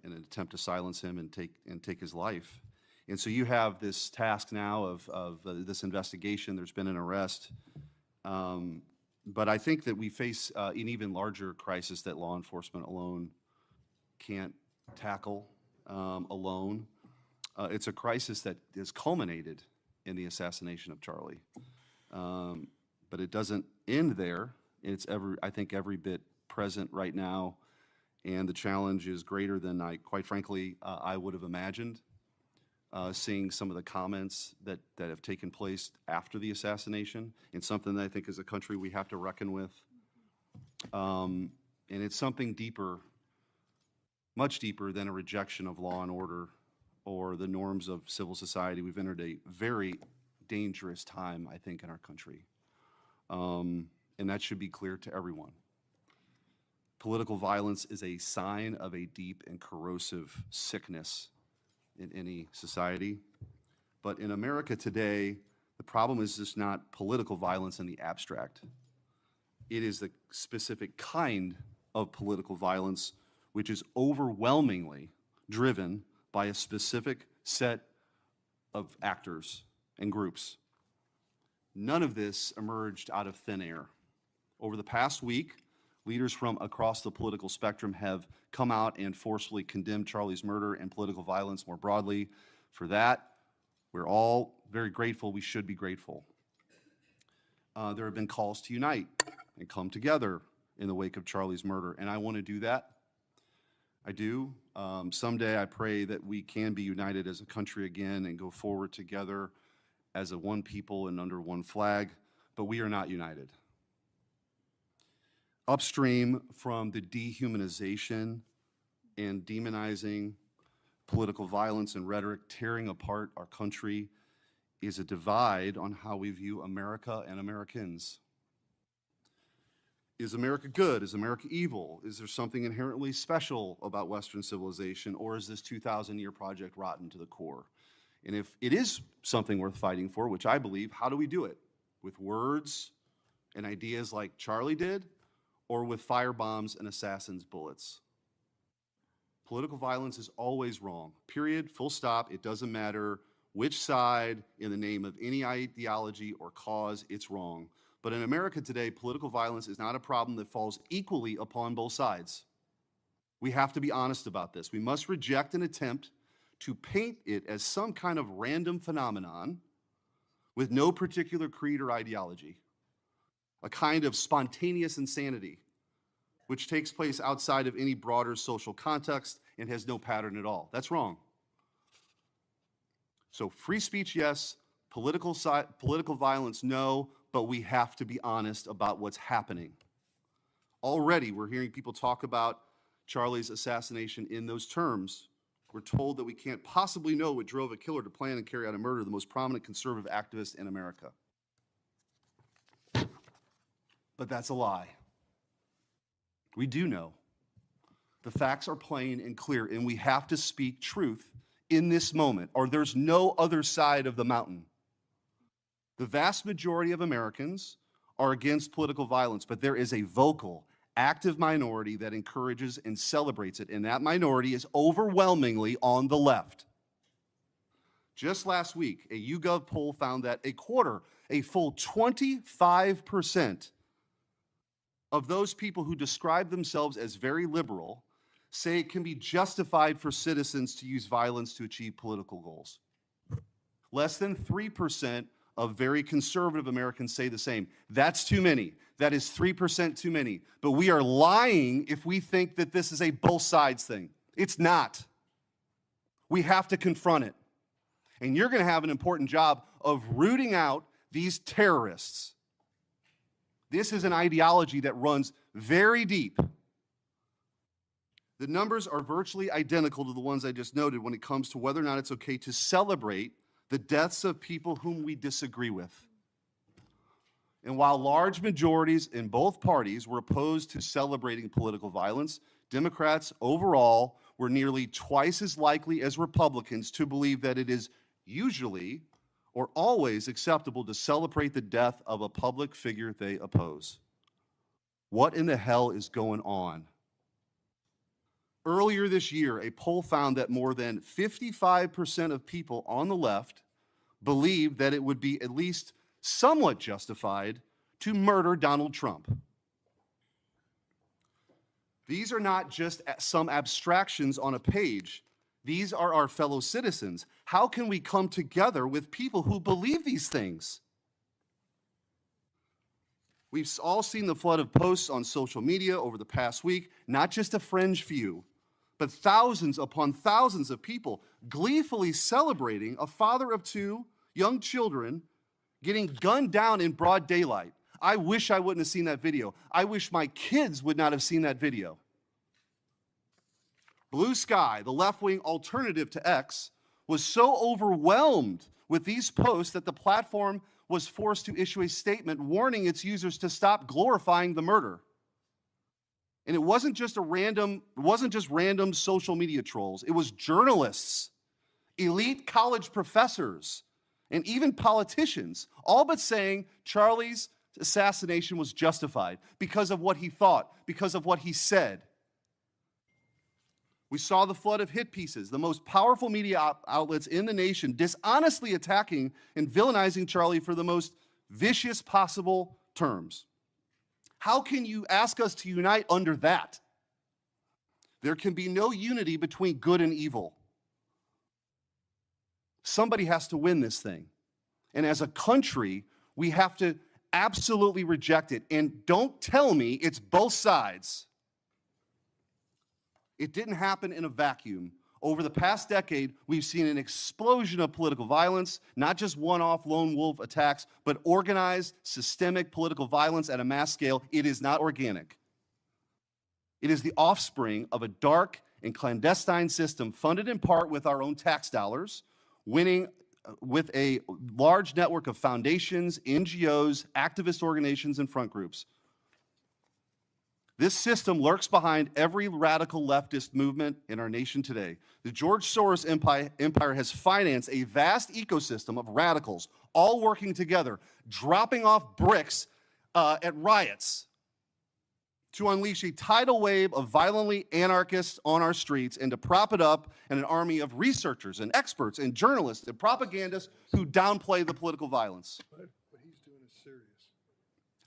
an attempt to silence him and take his life. And so you have this task now of this investigation. There's been an arrest. But I think that we face an even larger crisis that law enforcement alone can't tackle alone. It's a crisis that has culminated in the assassination of Charlie. But it doesn't end there. It's I think every bit present right now, and the challenge is greater than quite frankly, I would have imagined. Seeing some of the comments that have taken place after the assassination, and something that I think as a country we have to reckon with. And it's something deeper, much deeper than a rejection of law and order or the norms of civil society. We've entered a very dangerous time, I think, in our country. And that should be clear to everyone. Political violence is a sign of a deep and corrosive sickness in any society. But in America today, the problem is just not political violence in the abstract. It is the specific kind of political violence which is overwhelmingly driven by a specific set of actors and groups. None of this emerged out of thin air. Over the past week, leaders from across the political spectrum have come out and forcefully condemned Charlie's murder and political violence more broadly. For that, we're all very grateful. We should be grateful. There have been calls to unite and come together in the wake of Charlie's murder, and I want to do that. I do. Someday I pray that we can be united as a country again and go forward together as a one people and under one flag, but we are not united. Upstream from the dehumanization and demonizing political violence and rhetoric tearing apart our country is a divide on how we view America and Americans. Is America good? Is America evil? Is there something inherently special about Western civilization, or is this 2,000-year project rotten to the core? And if it is something worth fighting for, which I believe, how do we do it? With words and ideas like Charlie did, or with firebombs and assassins' bullets? Political violence is always wrong. Period, full stop. It doesn't matter which side, in the name of any ideology or cause, it's wrong. But in America today, political violence is not a problem that falls equally upon both sides. We have to be honest about this. We must reject an attempt to paint it as some kind of random phenomenon with no particular creed or ideology, a kind of spontaneous insanity which takes place outside of any broader social context and has no pattern at all. That's wrong. So free speech, yes. Political violence, no. But we have to be honest about what's happening. Already, we're hearing people talk about Charlie's assassination in those terms. We're told that we can't possibly know what drove a killer to plan and carry out a murder of the most prominent conservative activist in America. But that's a lie. We do know. The facts are plain and clear, and we have to speak truth in this moment, or there's no other side of the mountain. The vast majority of Americans are against political violence, but there is a vocal, active minority that encourages and celebrates it, and that minority is overwhelmingly on the left. Just last week, a YouGov poll found that a full 25% of those people who describe themselves as very liberal say it can be justified for citizens to use violence to achieve political goals. Less than 3% of very conservative Americans say the same. That's too many. That is 3% too many. But we are lying if we think that this is a both sides thing. It's not. We have to confront it. And you're going to have an important job of rooting out these terrorists. This is an ideology that runs very deep. The numbers are virtually identical to the ones I just noted when it comes to whether or not it's okay to celebrate the deaths of people whom we disagree with. And while large majorities in both parties were opposed to celebrating political violence, Democrats overall were nearly twice as likely as Republicans to believe that it is usually or always acceptable to celebrate the death of a public figure they oppose. What in the hell is going on? Earlier this year, a poll found that more than 55% of people on the left believed that it would be at least somewhat justified to murder Donald Trump. These are not just some abstractions on a page. These are our fellow citizens. How can we come together with people who believe these things? We've all seen the flood of posts on social media over the past week, not just a fringe few, but thousands upon thousands of people gleefully celebrating a father of two young children getting gunned down in broad daylight. I wish I wouldn't have seen that video. I wish my kids would not have seen that video. Blue Sky, the left-wing alternative to X, was so overwhelmed with these posts that the platform was forced to issue a statement warning its users to stop glorifying the murder. And it wasn't just random social media trolls. It was journalists, elite college professors, and even politicians, all but saying Charlie's assassination was justified because of what he thought, because of what he said. We saw the flood of hit pieces, the most powerful media outlets in the nation dishonestly attacking and villainizing Charlie for the most vicious possible terms. How can you ask us to unite under that? There can be no unity between good and evil. Somebody has to win this thing. And as a country, we have to absolutely reject it. And don't tell me it's both sides. It didn't happen in a vacuum. Over the past decade, we've seen an explosion of political violence, not just one-off lone wolf attacks, but organized, systemic political violence at a mass scale. It is not organic. It is the offspring of a dark and clandestine system funded in part with our own tax dollars, winning with a large network of foundations, NGOs, activist organizations, and front groups. This system lurks behind every radical leftist movement in our nation today. The George Soros empire has financed a vast ecosystem of radicals, all working together, dropping off bricks at riots to unleash a tidal wave of violently anarchists on our streets and to prop it up in an army of researchers and experts and journalists and propagandists who downplay the political violence. What he's doing is serious.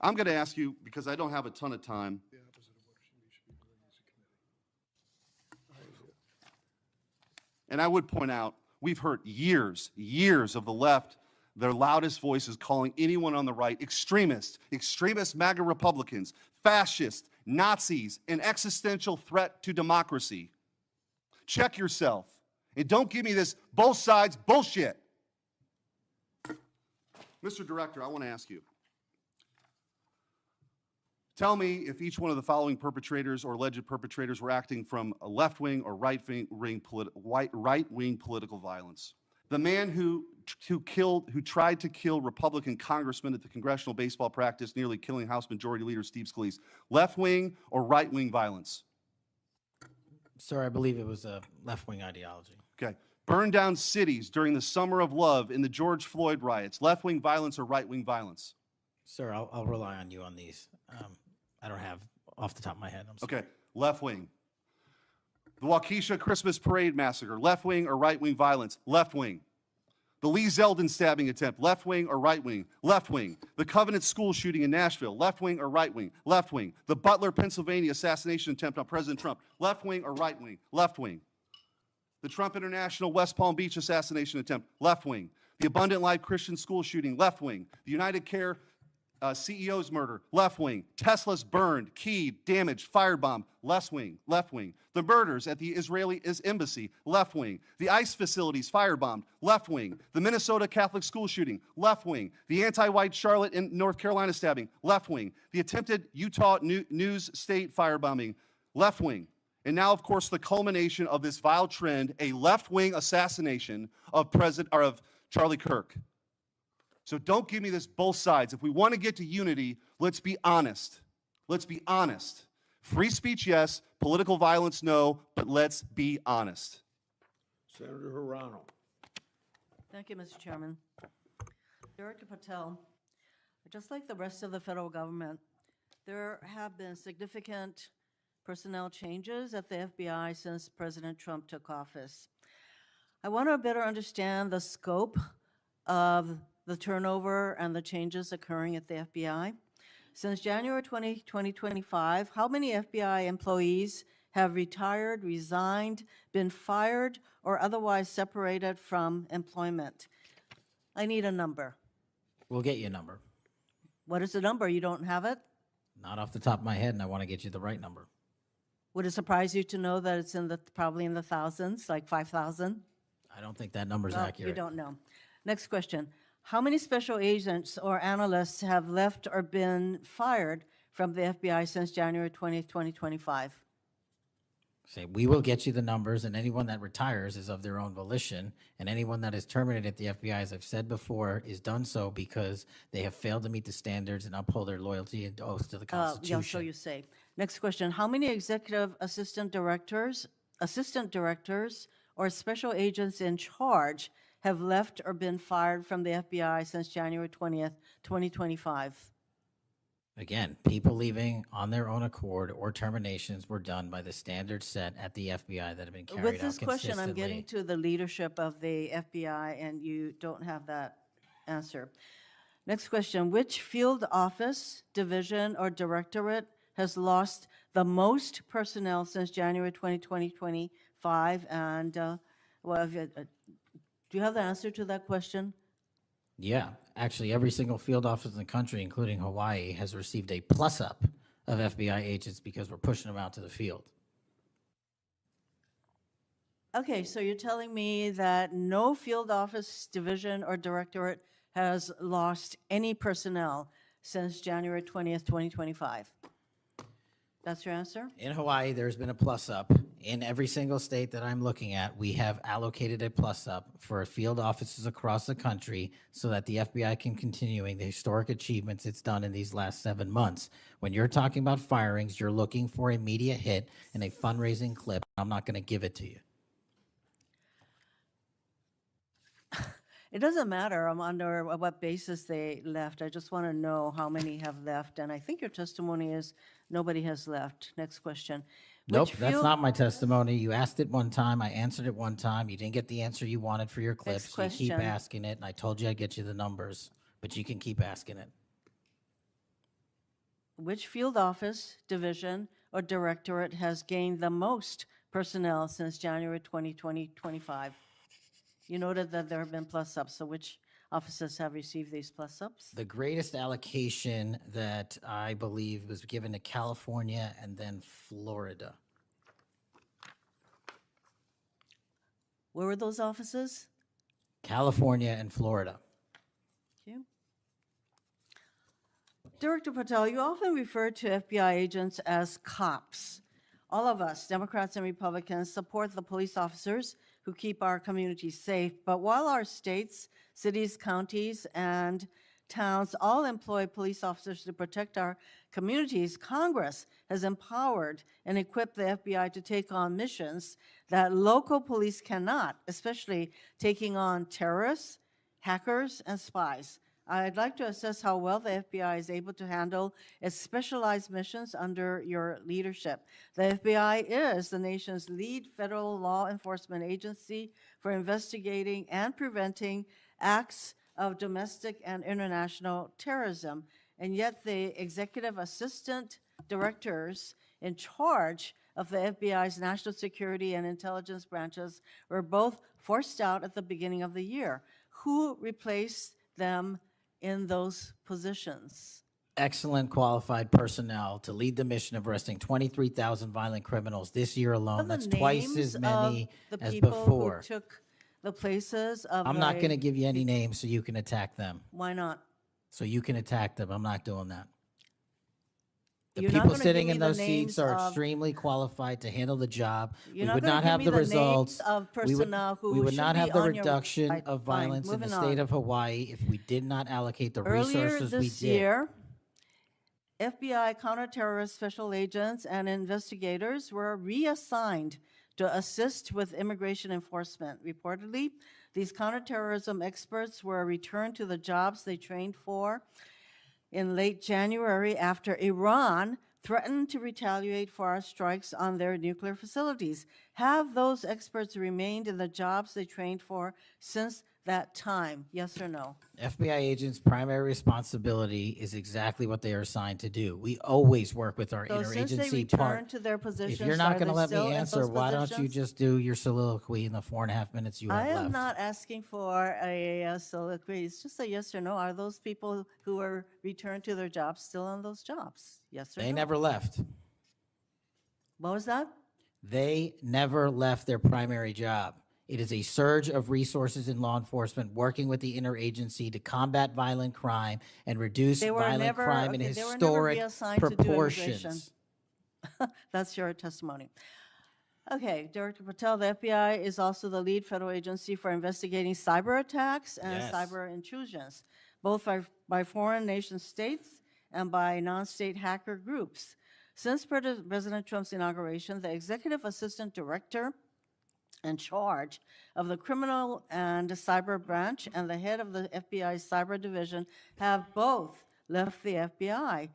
I'm going to ask you, because I don't have a ton of time, The opposite of what we should be doing as a committee. and I would point out, we've heard years of the left, their loudest voices calling anyone on the right extremist MAGA Republicans, fascist, Nazis, an existential threat to democracy. Check yourself. And don't give me this both sides bullshit. Mr. Director, I want to ask you. Tell me if each one of the following perpetrators or alleged perpetrators were acting from a left-wing or right-wing political violence. The man who tried to kill Republican congressman at the congressional baseball practice, nearly killing House Majority Leader Steve Scalise, left-wing or right-wing violence? Sir, I believe it was a left-wing ideology. Okay. Burned down cities during the Summer of Love in the George Floyd riots, left-wing violence or right-wing violence? Sir, I'll rely on you on these. I don't have off the top of my head. I'm sorry. Okay, left-wing. The Waukesha Christmas Parade massacre, left-wing or right-wing violence? Left-wing. The Lee Zeldin stabbing attempt, left-wing or right-wing? Left-wing. The Covenant school shooting in Nashville, left-wing or right-wing? Left-wing. The Butler, Pennsylvania assassination attempt on President Trump, left-wing or right-wing? Left-wing. The Trump International West Palm Beach assassination attempt, left-wing. The Abundant Life Christian school shooting, left-wing. The United Care CEO's murder, left-wing. Tesla's burned, keyed, damaged, firebombed, left-wing, left-wing. The murders at the Israeli embassy, left-wing. The ICE facilities firebombed, left-wing. The Minnesota Catholic school shooting, left-wing. The anti-white Charlotte and North Carolina stabbing, left-wing. The attempted Utah News State firebombing, left-wing. And now, of course, the culmination of this vile trend, a left-wing assassination of Charlie Kirk. So don't give me this both sides. If we want to get to unity, let's be honest. Let's be honest. Free speech, yes. Political violence, no. But let's be honest. Senator Hirano. Thank you, Mr. Chairman. Director Patel, just like the rest of the federal government, there have been significant personnel changes at the FBI since President Trump took office. I want to better understand the scope of the turnover and the changes occurring at the FBI. Since January 2025, how many FBI employees have retired, resigned, been fired, or otherwise separated from employment? I need a number. We'll get you a number. What is the number? You don't have it? Not off the top of my head, and I want to get you the right number. Would it surprise you to know that it's probably in the thousands, like 5,000? I don't think that number's No, accurate. you don't know. Next question. How many special agents or analysts have left or been fired from the FBI since January 20th, 2025? Say, we will get you the numbers, and anyone that retires is of their own volition, and anyone that is terminated at the FBI, as I've said before, is done so because they have failed to meet the standards and uphold their loyalty and oath to the Yeah, Constitution. so you say. Next question. How many executive assistant directors, or special agents in charge have left or been fired from the FBI since January 20th, 2025? Again, people leaving on their own accord or terminations were done by the standards set at the FBI that have been carried out With this question, I'm getting consistently. to the leadership of the FBI, and you don't have that answer. Next question. Which field office, division, or directorate has lost the most personnel since January 2025? And, do you have the answer to that question? Yeah, actually, every single field office in the country, including Hawaii, has received a plus-up of FBI agents because we're pushing them out to the field. Okay, so you're telling me that no field office, division, or directorate has lost any personnel since January 20th, 2025? That's your answer? In Hawaii, there's been a plus-up. In every single state that I'm looking at, we have allocated a plus-up for field offices across the country so that the FBI can continuing the historic achievements it's done in these last 7 months. When you're talking about firings, you're looking for a media hit and a fundraising clip. I'm not going to give it to you. It doesn't matter under what basis they left. I just want to know how many have left. And I think your testimony is nobody has left. Next question. Nope, Which that's field- not my testimony. You asked it one time, I answered it one time. You didn't get the answer you wanted for your clips. You keep question. asking it, and I told you I'd get you the numbers, but you can keep asking it. Which field office, division, or directorate has gained the most personnel since January 2025? You noted that there have been plus-ups, so which offices have received these plus-ups? The greatest allocation that I believe was given to California and then Florida. Where were those offices? California and Florida. Thank you. Director Patel, you often refer to FBI agents as cops. All of us, Democrats and Republicans, support the police officers who keep our communities safe. But while our states, cities, counties, and towns all employ police officers to protect our communities, Congress has empowered and equipped the FBI to take on missions that local police cannot, especially taking on terrorists, hackers, and spies. I'd like to assess how well the FBI is able to handle its specialized missions under your leadership. The FBI is the nation's lead federal law enforcement agency for investigating and preventing acts of domestic and international terrorism. And yet the executive assistant directors in charge of the FBI's national security and intelligence branches were both forced out at the beginning of the year. Who replaced them in those positions? Excellent qualified personnel to lead the mission of arresting 23,000 violent criminals this year alone. What are That's the twice names as many of the as people before. who took the places of I'm not the- going to give you any names so you can attack them. Why not? So you can attack them. I'm not doing that. The You're not people gonna sitting give in me the those seats names are of- extremely qualified to handle the job. You're We not would gonna not give have me the the names results. of We would- personnel who We would should not be have the on your reduction right, of fine, violence in the moving state on. of Hawaii if we did not allocate the Earlier resources we this did. year, FBI counterterrorist special agents and investigators were reassigned to assist with immigration enforcement. Reportedly, these counterterrorism experts were returned to the jobs they trained for in late January after Iran threatened to retaliate for our strikes on their nuclear facilities. Have those experts remained in the jobs they trained for since that time? Yes or no? FBI agents' primary responsibility is exactly what they are assigned to do. We always work with our So since they interagency returned part. to their positions, If you're not are going to they let me still in answer, those why don't you positions? just do your soliloquy in the 4.5 minutes you have I left? am not asking for a soliloquy. It's just a yes or no. Are those people who were returned to their jobs still on those jobs? Yes or no? They never left. What was that? They never left their primary job. It is a surge of resources in law enforcement working with the interagency to combat violent crime and reduce They were violent never- crime in okay, they were never historic reassigned to do immigration. proportions. That's your testimony. Okay, Director Patel, the FBI is also the lead federal agency for investigating cyber attacks and Yes. cyber intrusions, both by foreign nation states and by non-state hacker groups. Since President Trump's inauguration, the executive assistant director in charge of the criminal and cyber branch and the head of the FBI's cyber division have both left the FBI.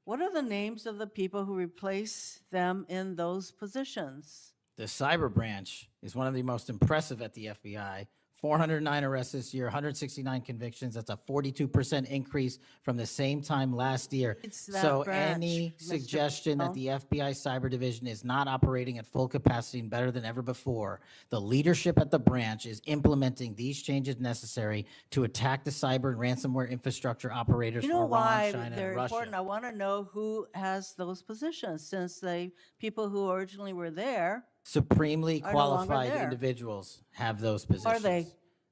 What are the names of the people who replace them in those positions? The cyber branch is one of the most impressive at the FBI. 409 arrests this year, 169 convictions. That's a 42% increase from the same time last year. It's that So branch, any Mr. suggestion that Patel. the FBI cyber division is not operating at full capacity and better than ever before, the leadership at the branch is implementing these changes necessary to attack the cyber and ransomware infrastructure operators You for know Iran, why China, they're and Russia. important? I want to know who has those positions, since the people who originally were there, Supremely are no longer qualified there. individuals have those positions. Are they?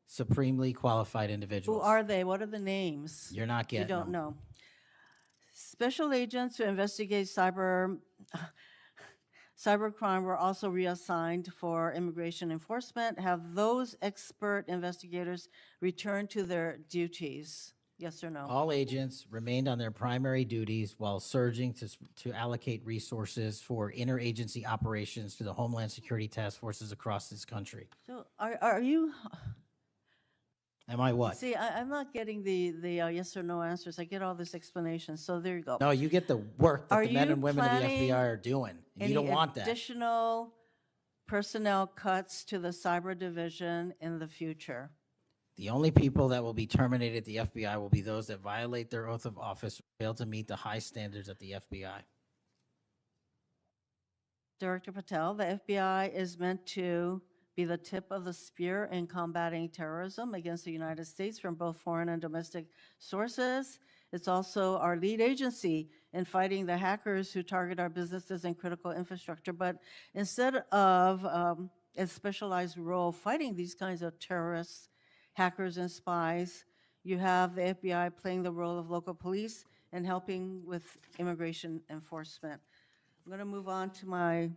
Supremely qualified who individuals. are they? What are the names? You're not You getting don't them. know. Special agents who investigate cybercrime were also reassigned for immigration enforcement. Have those expert investigators returned to their duties? Yes or no? All agents remained on their primary duties while surging to allocate resources for interagency operations to the Homeland Security task forces across this country. So are you, Am I what? see, I'm not getting the yes or no answers. I get all this explanation, so there you go. No, you get the work that Are the men you and women of the planning FBI are doing. And you don't want that. additional personnel cuts to the cyber division in the future? The only people that will be terminated at the FBI will be those that violate their oath of office or fail to meet the high standards at the FBI. Director Patel, the FBI is meant to be the tip of the spear in combating terrorism against the United States from both foreign and domestic sources. It's also our lead agency in fighting the hackers who target our businesses and critical infrastructure. But instead of a specialized role fighting these kinds of terrorists, hackers, and spies, you have the FBI playing the role of local police and helping with immigration enforcement. I'm going to move on to my,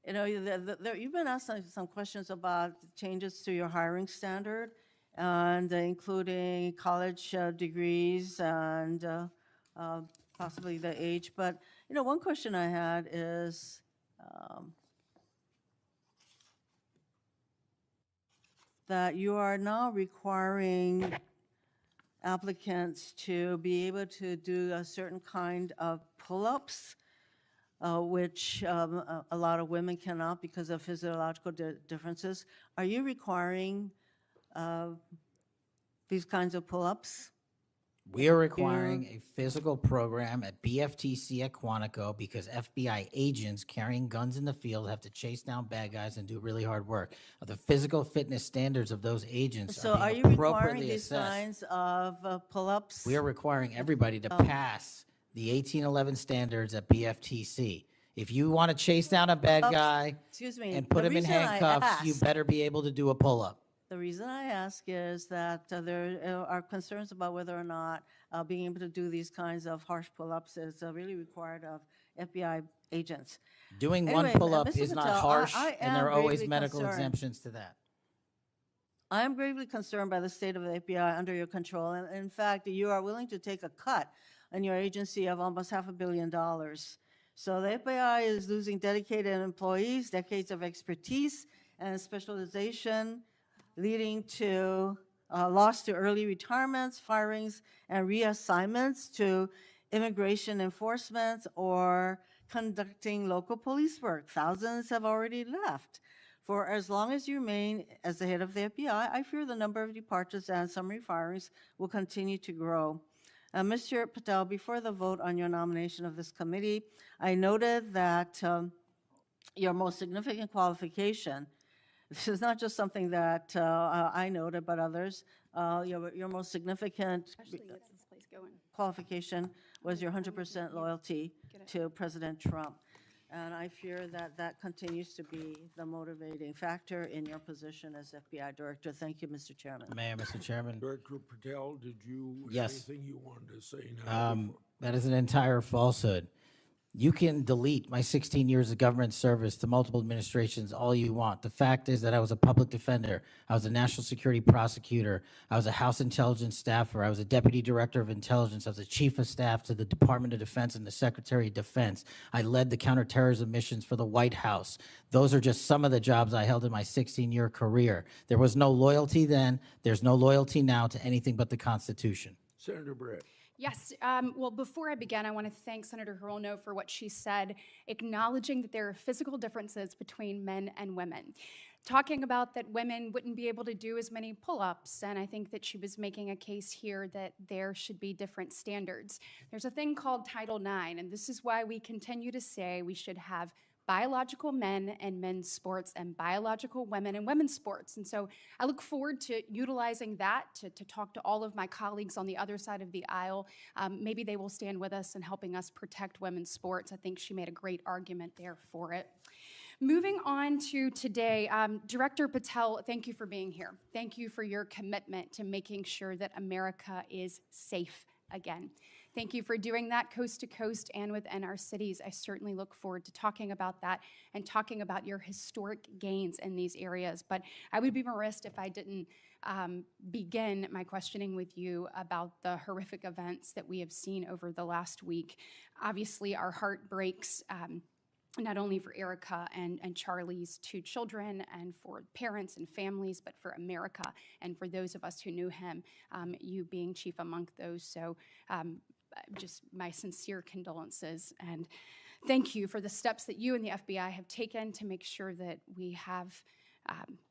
you know, you've been asked some questions about changes to your hiring standard, and including college degrees and possibly the age. But, you know, one question I had is, that you are now requiring applicants to be able to do a certain kind of pull-ups, which a lot of women cannot because of physiological differences. Are you requiring these kinds of pull-ups? We are requiring a physical program at BFTC at Quantico because FBI agents carrying guns in the field have to chase down bad guys and do really hard work. The physical fitness standards of those agents So are are being you requiring appropriately these assessed. kinds of pull-ups? We are requiring everybody to pass the 1811 standards at BFTC. If you want to chase down a bad guy Excuse me, and put the him in reason I handcuffs, you ask- better be able to do a pull-up. The reason I ask is that there are concerns about whether or not being able to do these kinds of harsh pull-ups is really required of FBI agents. Doing one Anyway, pull-up Mr. is not Patel, harsh, I and there are am always greatly medical concerned. exemptions to that. I am gravely concerned by the state of the FBI under your control, and in fact, you are willing to take a cut on your agency of almost $500 million. So the FBI is losing dedicated employees, decades of expertise and specialization, leading to loss to early retirements, firings, and reassignments to immigration enforcement or conducting local police work. Thousands have already left. For as long as you remain as the head of the FBI, I fear the number of departures and summary firings will continue to grow. Mr. Patel, before the vote on your nomination of this committee, I noted that your most significant qualification, this is not just something that I noted, but others, your most significant Actually, gets this place going. qualification was your 100% loyalty to President Trump. And I fear that that continues to be the motivating factor in your position as FBI Director. Thank you, Mr. Chairman. Mayor, Mr. Chairman. Director Patel, did you have Yes. anything you wanted to say now? That is an entire falsehood. You can delete my 16 years of government service to multiple administrations all you want. The fact is that I was a public defender. I was a national security prosecutor. I was a House intelligence staffer. I was a deputy director of intelligence. I was a chief of staff to the Department of Defense and the Secretary of Defense. I led the counterterrorism missions for the White House. Those are just some of the jobs I held in my 16-year career. There was no loyalty then. There's no loyalty now to anything but the Constitution. Senator Brett. Yes, well, before I begin, I want to thank Senator Hirono for what she said, acknowledging that there are physical differences between men and women. Talking about that women wouldn't be able to do as many pull-ups, and I think that she was making a case here that there should be different standards. There's a thing called Title IX, and this is why we continue to say we should have biological men and men's sports and biological women and women's sports. And so I look forward to utilizing that to talk to all of my colleagues on the other side of the aisle. Maybe they will stand with us in helping us protect women's sports. I think she made a great argument there for it. Moving on to today, Director Patel, thank you for being here. Thank you for your commitment to making sure that America is safe again. Thank you for doing that coast to coast and within our cities. I certainly look forward to talking about that and talking about your historic gains in these areas. But I would be remiss if I didn't begin my questioning with you about the horrific events that we have seen over the last week. Obviously, our heart breaks. Not only for Erica and Charlie's two children and for parents and families, but for America and for those of us who knew him, you being chief among those. So just my sincere condolences and thank you for the steps that you and the FBI have taken to make sure that we have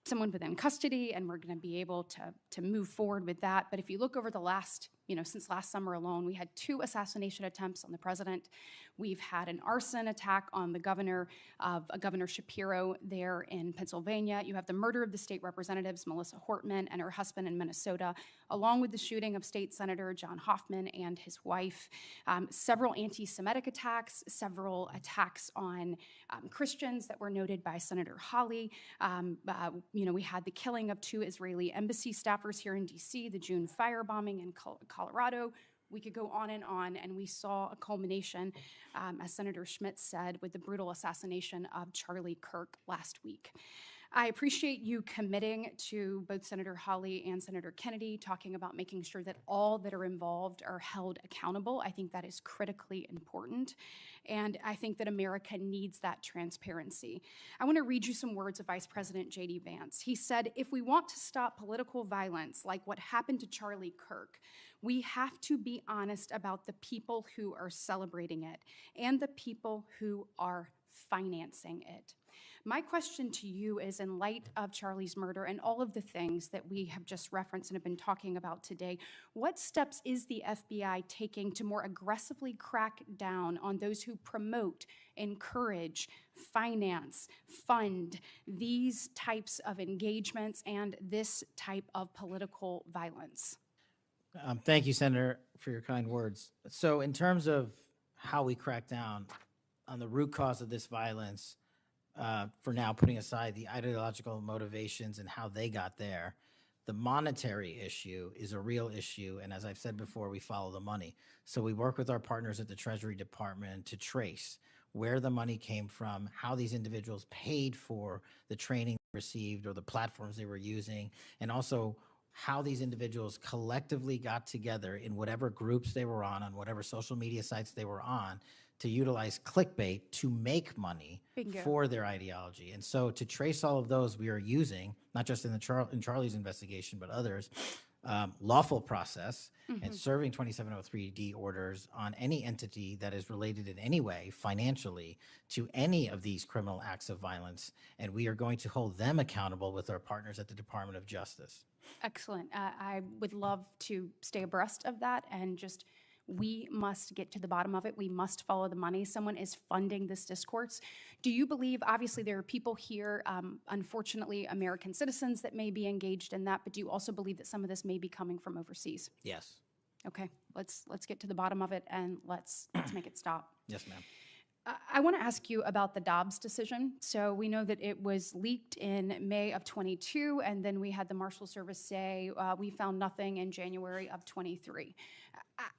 someone within custody, and we're going to be able to move forward with that. But if you look over the last, since last summer alone, we had 2 assassination attempts on the president. We've had an arson attack on the governor Shapiro there in Pennsylvania. You have the murder of the state representatives, Melissa Hortman and her husband in Minnesota, along with the shooting of State Senator John Hoffman and his wife. Several anti-Semitic attacks, several attacks on Christians that were noted by Senator Hawley. We had the killing of 2 Israeli embassy staffers here in D.C., the June firebombing in Colorado. We could go on, and we saw a culmination, as Senator Schmidt said, with the brutal assassination of Charlie Kirk last week. I appreciate you committing to both Senator Hawley and Senator Kennedy, talking about making sure that all that are involved are held accountable. I think that is critically important, and I think that America needs that transparency. I want to read you some words of Vice President J.D. Vance. He said, "If we want to stop political violence like what happened to Charlie Kirk, we have to be honest about the people who are celebrating it and the people who are financing it." My question to you is, in light of Charlie's murder and all of the things that we have just referenced and have been talking about today, what steps is the FBI taking to more aggressively crack down on those who promote, encourage, finance, fund these types of engagements and this type of political violence? Thank you, Senator, for your kind words. So in terms of how we crack down on the root cause of this violence, for now putting aside the ideological motivations and how they got there, the monetary issue is a real issue. And as I've said before, we follow the money. So we work with our partners at the Treasury Department to trace where the money came from, how these individuals paid for the training received or the platforms they were using, and also how these individuals collectively got together in whatever groups they were on whatever social media sites they were on, to utilize clickbait to make money Bingo. for their ideology. And so to trace all of those, we are using, not just in Charlie's investigation, but others, lawful process and serving 2703D orders on any entity that is related in any way financially to any of these criminal acts of violence. And we are going to hold them accountable with our partners at the Department of Justice. Excellent. I would love to stay abreast of that, and just, we must get to the bottom of it. We must follow the money. Someone is funding this discourse. Do you believe, obviously there are people here, unfortunately American citizens, that may be engaged in that, but do you also believe that some of this may be coming from overseas? Yes. Okay, let's get to the bottom of it, and let's make it stop. Yes, ma'am. I want to ask you about the Dobbs decision. So we know that it was leaked in May of 22, and then we had the Marshal Service say we found nothing in January of 23.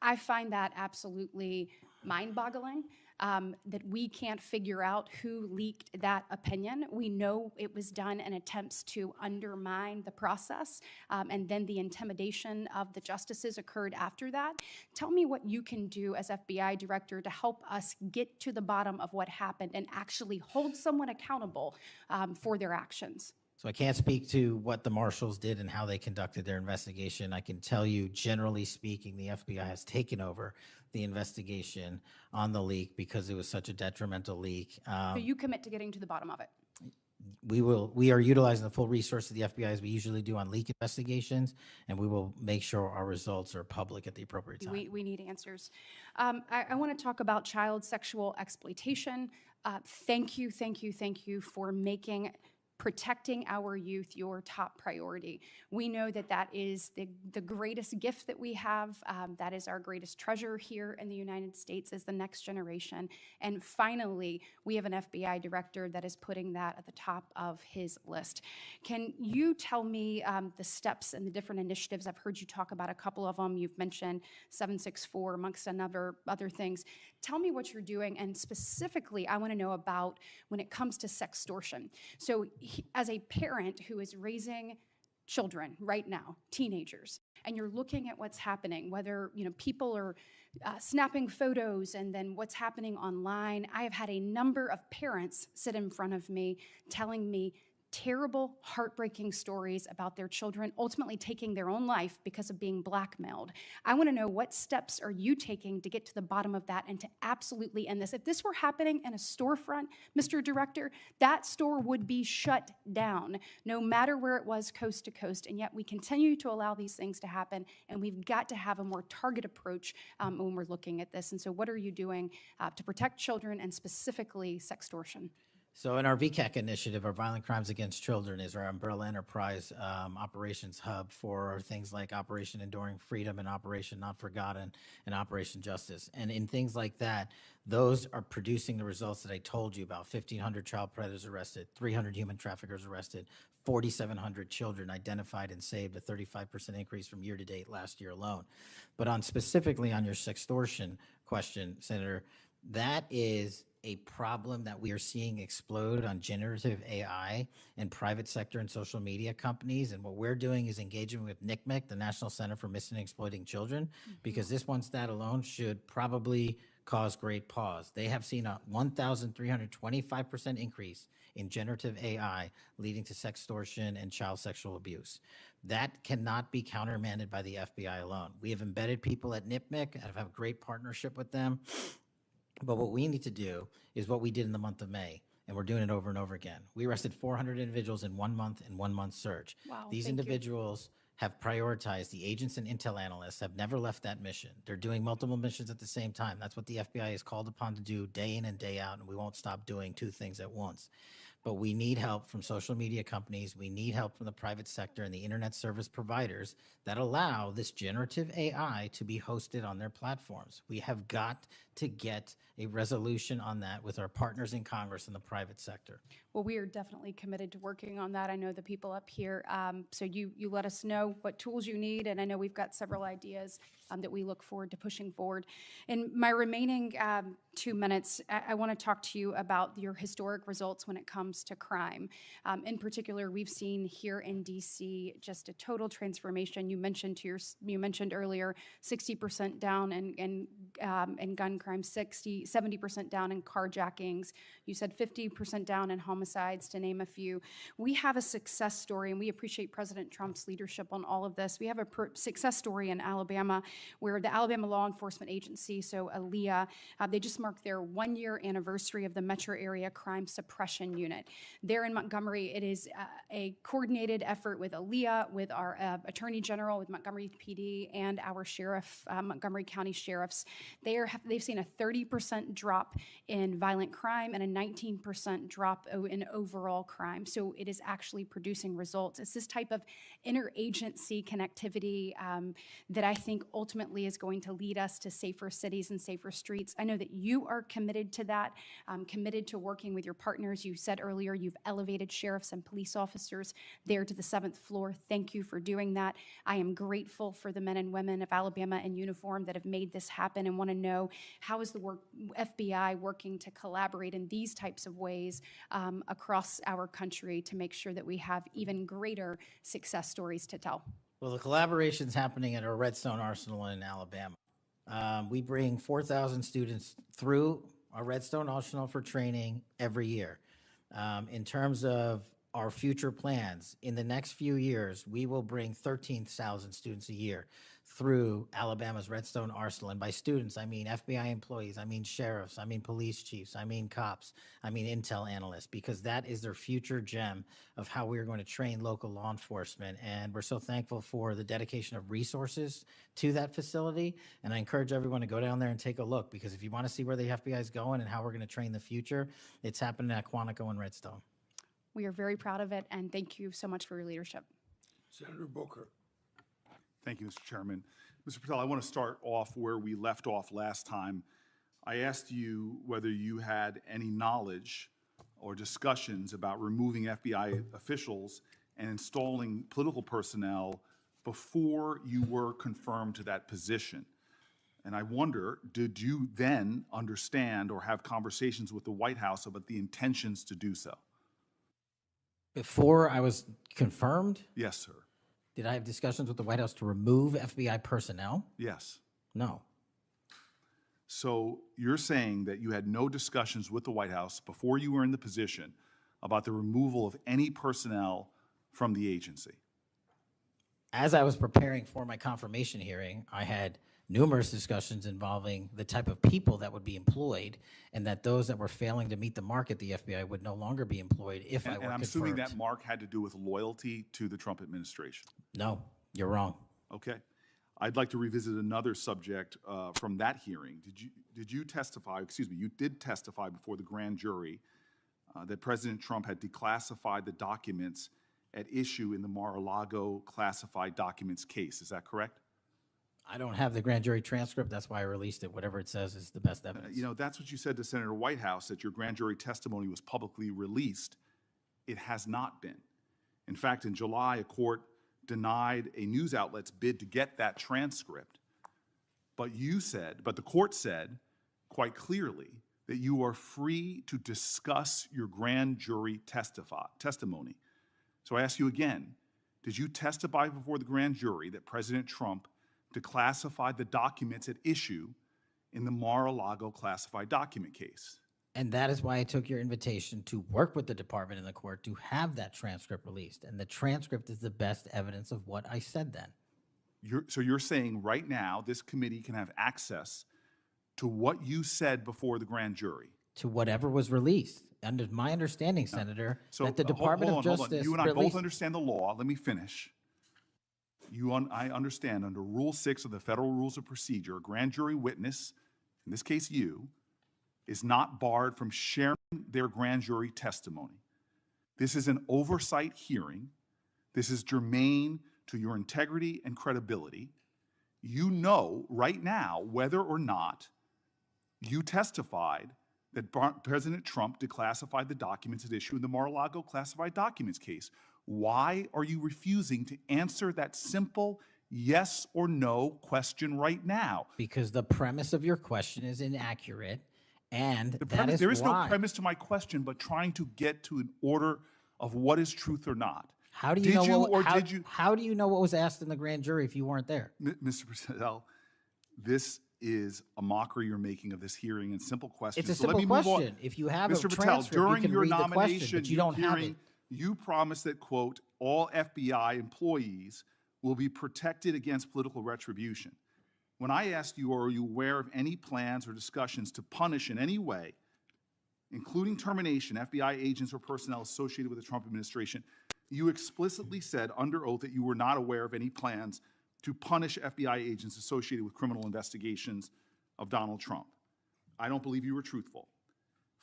I find that absolutely mind-boggling, that we can't figure out who leaked that opinion. We know it was done in attempts to undermine the process, and then the intimidation of the justices occurred after that. Tell me what you can do as FBI director to help us get to the bottom of what happened and actually hold someone accountable for their actions. So I can't speak to what the marshals did and how they conducted their investigation. I can tell you, generally speaking, the FBI has taken over the investigation on the leak because it was such a detrimental leak. So you commit to getting to the bottom of it. We are utilizing the full resource of the FBI as we usually do on leak investigations, and we will make sure our results are public at the appropriate time. We need answers. I want to talk about child sexual exploitation. Thank you for making protecting our youth your top priority. We know that that is the greatest gift that we have. That is our greatest treasure here in the United States, is the next generation. And finally, we have an FBI director that is putting that at the top of his list. Can you tell me the steps and the different initiatives? I've heard you talk about a couple of them. You've mentioned 764 amongst other things. Tell me what you're doing, and specifically, I want to know about when it comes to sextortion. So as a parent who is raising children right now, teenagers, and you're looking at what's happening, whether people are snapping photos and then what's happening online, I have had a number of parents sit in front of me telling me terrible, heartbreaking stories about their children ultimately taking their own life because of being blackmailed. I want to know, what steps are you taking to get to the bottom of that and to absolutely end this? If this were happening in a storefront, Mr. Director, that store would be shut down, no matter where it was, coast to coast, and yet we continue to allow these things to happen, and we've got to have a more targeted approach when we're looking at this. And so what are you doing to protect children, and specifically sextortion? So in our VCAC initiative, our Violent Crimes Against Children is our umbrella enterprise operations hub for things like Operation Enduring Freedom and Operation Not Forgotten and Operation Justice. And in things like that, those are producing the results that I told you about. 1,500 child predators arrested, 300 human traffickers arrested, 4,700 children identified and saved, a 35% increase from year to date last year alone. But specifically on your sextortion question, Senator, that is a problem that we are seeing explode on generative AI in private sector and social media companies. And what we're doing is engaging with NCMEC, the National Center for Missing and Exploiting Children, because this one stat alone should probably cause great pause. They have seen a 1,325% increase in generative AI leading to sextortion and child sexual abuse. That cannot be countermanded by the FBI alone. We have embedded people at NCMEC and have a great partnership with them. But what we need to do is what we did in the month of May, and we're doing it over and over again. We arrested 400 individuals in 1 month, in 1 month search. Wow, These thank you. individuals have prioritized, the agents and intel analysts have never left that mission. They're doing multiple missions at the same time. That's what the FBI is called upon to do day in and day out, and we won't stop doing two things at once. But we need help from social media companies. We need help from the private sector and the internet service providers that allow this generative AI to be hosted on their platforms. We have got to get a resolution on that with our partners in Congress and the private sector. Well, we are definitely committed to working on that. I know the people up here, so you let us know what tools you need, and I know we've got several ideas that we look forward to pushing forward. In my remaining 2 minutes, I want to talk to you about your historic results when it comes to crime. In particular, we've seen here in DC just a total transformation. You mentioned earlier 60% down in gun crime, 70% down in carjackings. You said 50% down in homicides, to name a few. We have a success story, and we appreciate President Trump's leadership on all of this. We have a success story in Alabama where the Alabama Law Enforcement Agency, so ALEA, they just marked their 1-year anniversary of the Metro Area Crime Suppression Unit. There in Montgomery, it is a coordinated effort with ALEA, with our Attorney General, with Montgomery PD, and our sheriff, Montgomery County sheriffs. They've seen a 30% drop in violent crime and a 19% drop in overall crime. So it is actually producing results. It's this type of interagency connectivity that I think ultimately is going to lead us to safer cities and safer streets. I know that you are committed to that, committed to working with your partners. You said earlier you've elevated sheriffs and police officers there to the 7th floor. Thank you for doing that. I am grateful for the men and women of Alabama in uniform that have made this happen, and want to know, how is the FBI working to collaborate in these types of ways across our country to make sure that we have even greater success stories to tell? Well, the collaboration's happening at our Redstone Arsenal in Alabama. We bring 4,000 students through our Redstone Arsenal for training every year. In terms of our future plans, in the next few years, we will bring 13,000 students a year through Alabama's Redstone Arsenal. And by students, I mean FBI employees, I mean sheriffs, I mean police chiefs, I mean cops, I mean intel analysts, because that is their future gem of how we're going to train local law enforcement. And we're so thankful for the dedication of resources to that facility. And I encourage everyone to go down there and take a look, because if you want to see where the FBI is going and how we're going to train the future, it's happening at Quantico and Redstone. We are very proud of it, and thank you so much for your leadership. Senator Booker. Thank you, Mr. Chairman. Mr. Patel, I want to start off where we left off last time. I asked you whether you had any knowledge or discussions about removing FBI officials and installing political personnel before you were confirmed to that position. And I wonder, did you then understand or have conversations with the White House about the intentions to do so? Before I was confirmed, Yes, sir. did I have discussions with the White House to remove FBI personnel? Yes. No. So you're saying that you had no discussions with the White House before you were in the position about the removal of any personnel from the agency? As I was preparing for my confirmation hearing, I had numerous discussions involving the type of people that would be employed, and that those that were failing to meet the mark at the FBI would no longer be employed if I were And I'm confirmed. assuming that mark had to do with loyalty to the Trump administration. No, you're wrong. Okay. I'd like to revisit another subject from that hearing. Did you testify, excuse me, you did testify before the grand jury that President Trump had declassified the documents at issue in the Mar-a-Lago classified documents case. Is that correct? I don't have the grand jury transcript. That's why I released it. Whatever it says is the best evidence. You know, that's what you said to Senator Whitehouse, that your grand jury testimony was publicly released. It has not been. In fact, in July, a court denied a news outlet's bid to get that transcript. But the court said quite clearly that you are free to discuss your grand jury testimony. So I ask you again, did you testify before the grand jury that President Trump declassified the documents at issue in the Mar-a-Lago classified document case? And that is why I took your invitation to work with the department and the court to have that transcript released. And the transcript is the best evidence of what I said then. So you're saying right now this committee can have access to what you said before the grand jury? To whatever was released. Under my understanding, Senator, that the Department of Justice You and I released... both understand the law. Let me finish. I understand under Rule 6 of the Federal Rules of Procedure, a grand jury witness, in this case you, is not barred from sharing their grand jury testimony. This is an oversight hearing. This is germane to your integrity and credibility. You know right now whether or not you testified that President Trump declassified the documents at issue in the Mar-a-Lago classified documents case. Why are you refusing to answer that simple yes or no question right now. Because the premise of your question is inaccurate, and The that premise, is there is why. no premise to my question, but trying to get to an order of what is truth or not. How do you Did know you what, or how, did you, how do you know what was asked in the grand jury if you weren't there? Mr. Patel, this is a mockery you're making of this hearing and simple questions. It's a So let simple me move on. question. If you have a Mr. Patel, transcript, you during can your read the question, nomination, but you your don't have hearing, it. you promised that, quote, all FBI employees will be protected against political retribution. When I asked you, are you aware of any plans or discussions to punish in any way, including termination, FBI agents or personnel associated with the Trump administration, you explicitly said under oath that you were not aware of any plans to punish FBI agents associated with criminal investigations of Donald Trump. I don't believe you were truthful.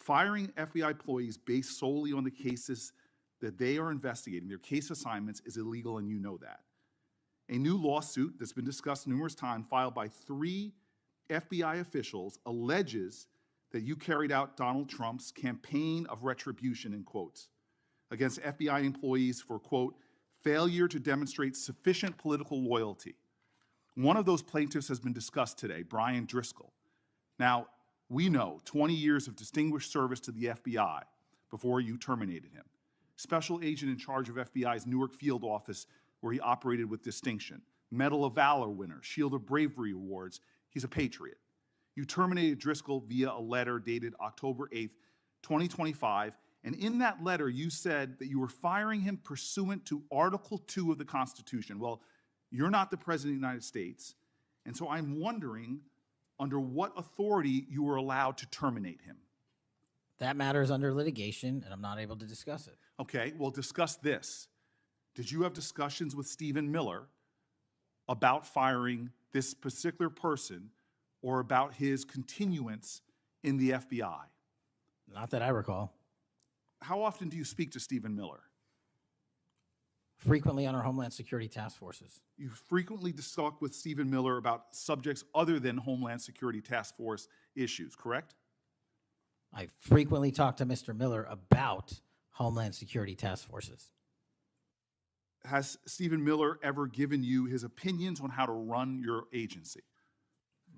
Firing FBI employees based solely on the cases that they are investigating, their case assignments, is illegal, and you know that. A new lawsuit that's been discussed numerous times, filed by 3 FBI officials, alleges that you carried out Donald Trump's campaign of retribution, in quotes, against FBI employees for, quote, failure to demonstrate sufficient political loyalty. One of those plaintiffs has been discussed today, Brian Driscoll. Now, we know 20 years of distinguished service to the FBI before you terminated him. Special agent in charge of FBI's Newark field office, where he operated with distinction. Medal of Valor winner, Shield of Bravery awards. He's a patriot. You terminated Driscoll via a letter dated October 8th, 2025, and in that letter you said that you were firing him pursuant to Article 2 of the Constitution. Well, you're not the President of the United States, and so I'm wondering under what authority you were allowed to terminate him. That matter is under litigation, and I'm not able to discuss it. Okay, well, discuss this. Did you have discussions with Stephen Miller about firing this particular person or about his continuance in the FBI? Not that I recall. How often do you speak to Stephen Miller? Frequently on our Homeland Security task forces. You frequently talk with Stephen Miller about subjects other than Homeland Security task force issues, correct? I frequently talk to Mr. Miller about Homeland Security task forces. Has Stephen Miller ever given you his opinions on how to run your agency?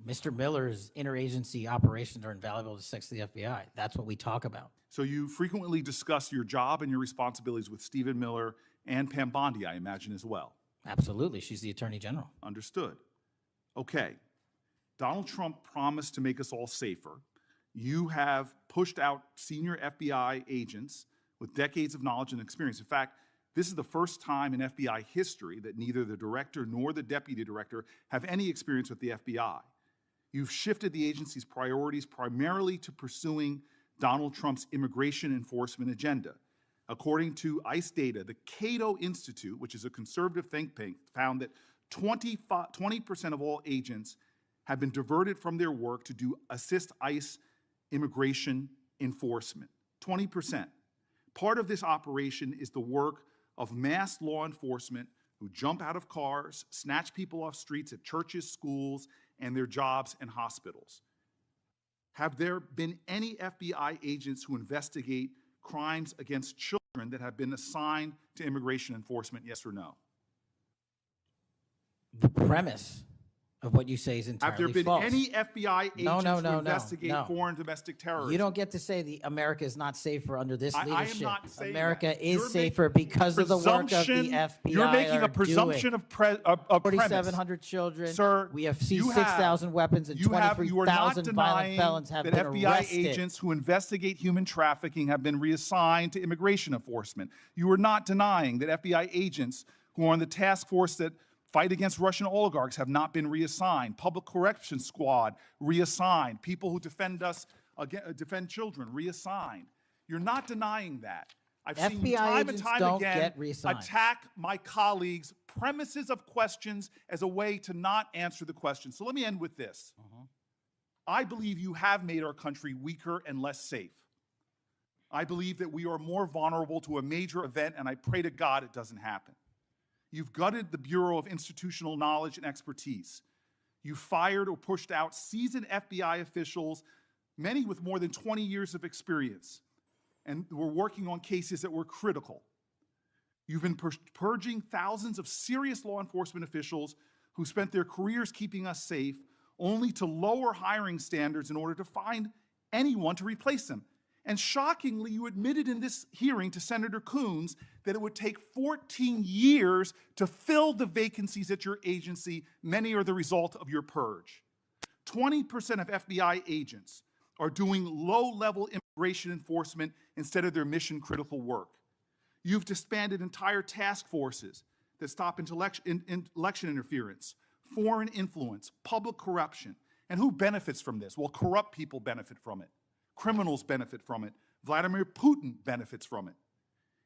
Mr. Miller's interagency operations are invaluable to success of the FBI. That's what we talk about. So you frequently discuss your job and your responsibilities with Stephen Miller and Pam Bondi, I imagine, as well. Absolutely. She's the Attorney General. Understood. Okay. Donald Trump promised to make us all safer. You have pushed out senior FBI agents with decades of knowledge and experience. In fact, this is the first time in FBI history that neither the director nor the deputy director have any experience with the FBI. You've shifted the agency's priorities primarily to pursuing Donald Trump's immigration enforcement agenda. According to ICE data, the Cato Institute, which is a conservative think tank, found that 20% of all agents have been diverted from their work to assist ICE immigration enforcement. 20%. Part of this operation is the work of mass law enforcement who jump out of cars, snatch people off streets at churches, schools, and their jobs and hospitals. Have there been any FBI agents who investigate crimes against children that have been assigned to immigration enforcement, yes or no? The premise of what you say is entirely Have there been false. any FBI agents who investigate no. foreign domestic terrorism? You don't get to say the America is not safer under this I am leadership. not saying America that. is You're safer making because of the work of the FBI. You're making a presumption of premise. 4,700 children. Sir, we have you seized 6,000 weapons and you are not 23,000 violent denying felons have that been FBI arrested. agents who investigate human trafficking have been reassigned to immigration enforcement. You are not denying that FBI agents who are on the task force that fight against Russian oligarchs have not been reassigned. Public Corrections Squad reassigned. People who defend us, defend children reassigned. You're not denying that. I've seen you FBI time and agents time don't again get reassigned. attack my colleagues' premises of questions as a way to not answer the question. So let me end with this. I believe you have made our country weaker and less safe. I believe that we are more vulnerable to a major event, and I pray to God it doesn't happen. You've gutted the Bureau of Institutional Knowledge and Expertise. You fired or pushed out seasoned FBI officials, many with more than 20 years of experience, and were working on cases that were critical. You've been purging thousands of serious law enforcement officials who spent their careers keeping us safe, only to lower hiring standards in order to find anyone to replace them. And shockingly, you admitted in this hearing to Senator Coons that it would take 14 years to fill the vacancies at your agency. Many are the result of your purge. 20% of FBI agents are doing low-level immigration enforcement instead of their mission-critical work. You've disbanded entire task forces that stop election interference, foreign influence, public corruption. And who benefits from this? Well, corrupt people benefit from it. Criminals benefit from it. Vladimir Putin benefits from it.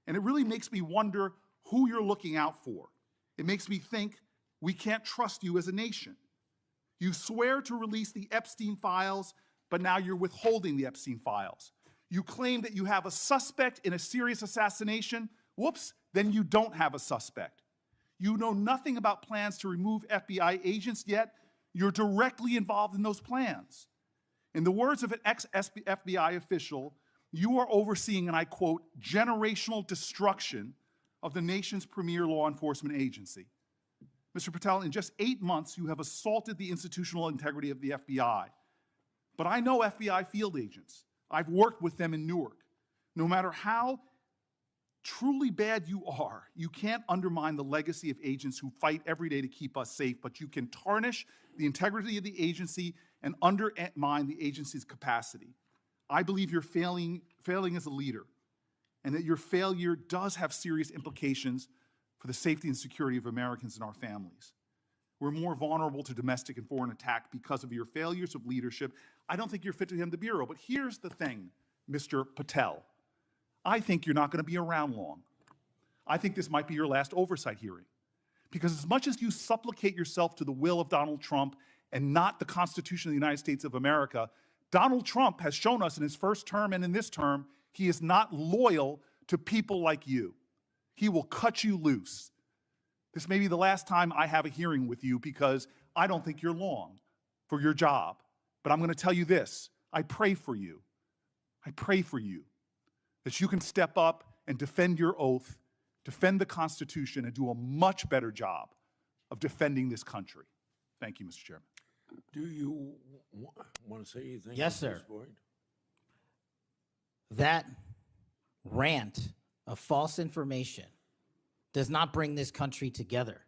And it really makes me wonder who you're looking out for. It makes me think we can't trust you as a nation. You swear to release the Epstein files, but now you're withholding the Epstein files. You claim that you have a suspect in a serious assassination. Whoops, then you don't have a suspect. You know nothing about plans to remove FBI agents, yet you're directly involved in those plans. In the words of an ex-FBI official, you are overseeing, and I quote, generational destruction of the nation's premier law enforcement agency. Mr. Patel, in just 8 months, you have assaulted the institutional integrity of the FBI. But I know FBI field agents. I've worked with them in Newark. No matter how truly bad you are, you can't undermine the legacy of agents who fight every day to keep us safe, but you can tarnish the integrity of the agency and undermine the agency's capacity. I believe you're failing as a leader, and that your failure does have serious implications for the safety and security of Americans and our families. We're more vulnerable to domestic and foreign attack because of your failures of leadership. I don't think you're fit to hand the bureau, but here's the thing, Mr. Patel. I think you're not going to be around long. I think this might be your last oversight hearing. Because as much as you supplicate yourself to the will of Donald Trump and not the Constitution of the United States of America, Donald Trump has shown us in his first term and in this term, he is not loyal to people like you. He will cut you loose. This may be the last time I have a hearing with you because I don't think you're long for your job. But I'm going to tell you this, I pray for you. I pray for you that you can step up and defend your oath, defend the Constitution, and do a much better job of defending this country. Thank you, Mr. Chairman. Do you want to say anything? Yes, at this sir. point? That rant of false information does not bring this country together.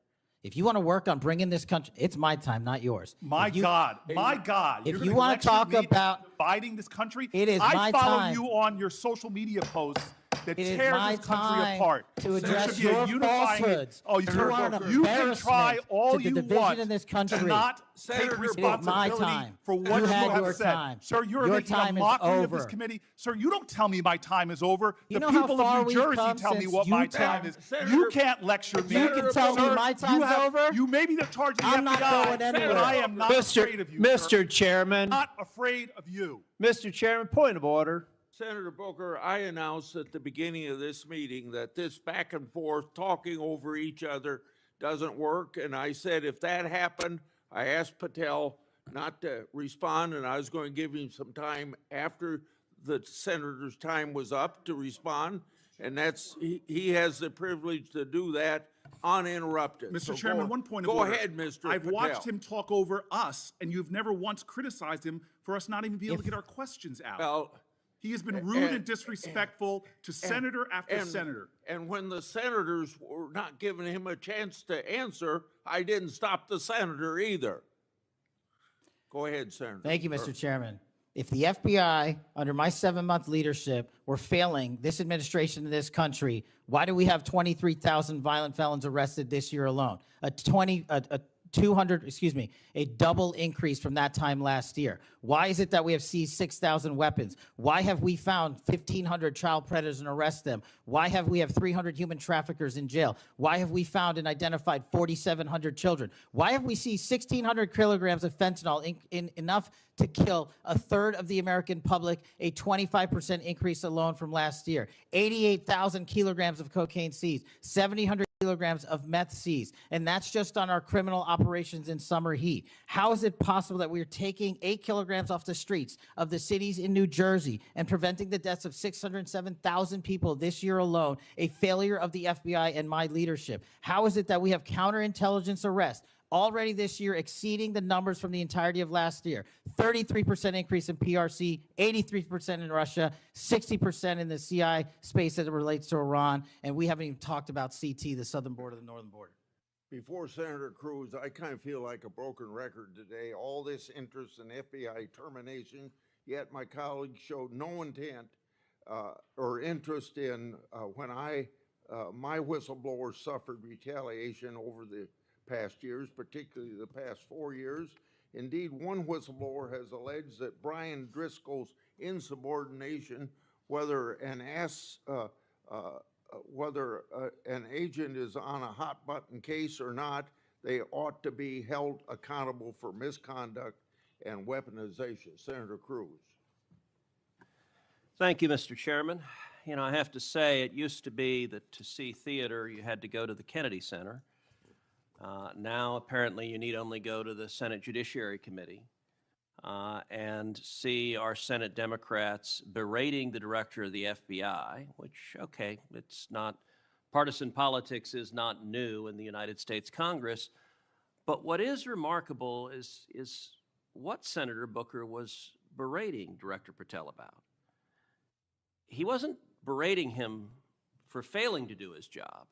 If you want to work on bringing this country, it's my time, not yours. My God. If You're you gonna want to talk lecture me about dividing this country, it is I my follow time. you on your social media posts that It is tear my this country time apart. to There address should be a your unifying- falsehoods. Oh, You are an you can embarrassment try all to the you division want in this to country. not Senator, take it is my responsibility time. for what You you had have your said. time. Sir, you're Your making a time is mockery of this over. committee. Sir, you don't tell me my time is over. You The know how people far of New we've Jersey come tell me since what you my tell- time is. Senator- You can't lecture me. You can tell me Sir, my time's over? You may be the charge of the I'm not FBI, going anywhere. but I am not afraid of you, sir. Mr. Chairman, Not afraid of you. Mr. Chairman, point of order. Senator Booker, I announced at the beginning of this meeting that this back and forth, talking over each other, doesn't work. And I said if that happened, I asked Patel not to respond, and I was going to give him some time after the senator's time was up to respond. And he has the privilege to do that uninterrupted. Mr. So Chairman, go- one point of Go order. ahead, Mr. I've Patel. watched him talk over us, and you've never once criticized him for us not even being able to get our questions out. Well, He has been rude and disrespectful to senator after senator. And when the senators were not giving him a chance to answer, I didn't stop the senator either. Go ahead, Senator. Thank you, Mr. Chairman. If the FBI, under my 7-month leadership, were failing this administration in this country, why do we have 23,000 violent felons arrested this year alone? A double increase from that time last year. Why is it that we have seized 6,000 weapons? Why have we found 1,500 child predators and arrested them? Why have we have 300 human traffickers in jail? Why have we found and identified 4,700 children? Why have we seized 1,600 kilograms of fentanyl, enough to kill a third of the American public, a 25% increase alone from last year? 88,000 kilograms of cocaine seized, 7,000 kilograms of meth seized, and that's just on our criminal operations in summer heat. How is it possible that we're taking 8 kilograms off the streets of the cities in New Jersey and preventing the deaths of 607,000 people this year alone, a failure of the FBI and my leadership? How is it that we have counterintelligence arrests, already this year exceeding the numbers from the entirety of last year. 33% increase in PRC, 83% in Russia, 60% in the CI space as it relates to Iran, and we haven't even talked about CT, the southern border, the northern border. Before Senator Cruz, I kind of feel like a broken record today. All this interest in FBI termination, yet my colleagues showed no intent or interest in when my whistleblowers suffered retaliation over the past years, particularly the past 4 years. Indeed, one whistleblower has alleged that Brian Driscoll's insubordination, whether an agent is on a hot button case or not, they ought to be held accountable for misconduct and weaponization. Senator Cruz. Thank you, Mr. Chairman. You know, I have to say, it used to be that to see theater, you had to go to the Kennedy Center. Now, apparently, you need only go to the Senate Judiciary Committee and see our Senate Democrats berating the director of the FBI, which, okay, it's not, partisan politics is not new in the United States Congress. But what is remarkable is what Senator Booker was berating Director Patel about. He wasn't berating him for failing to do his job,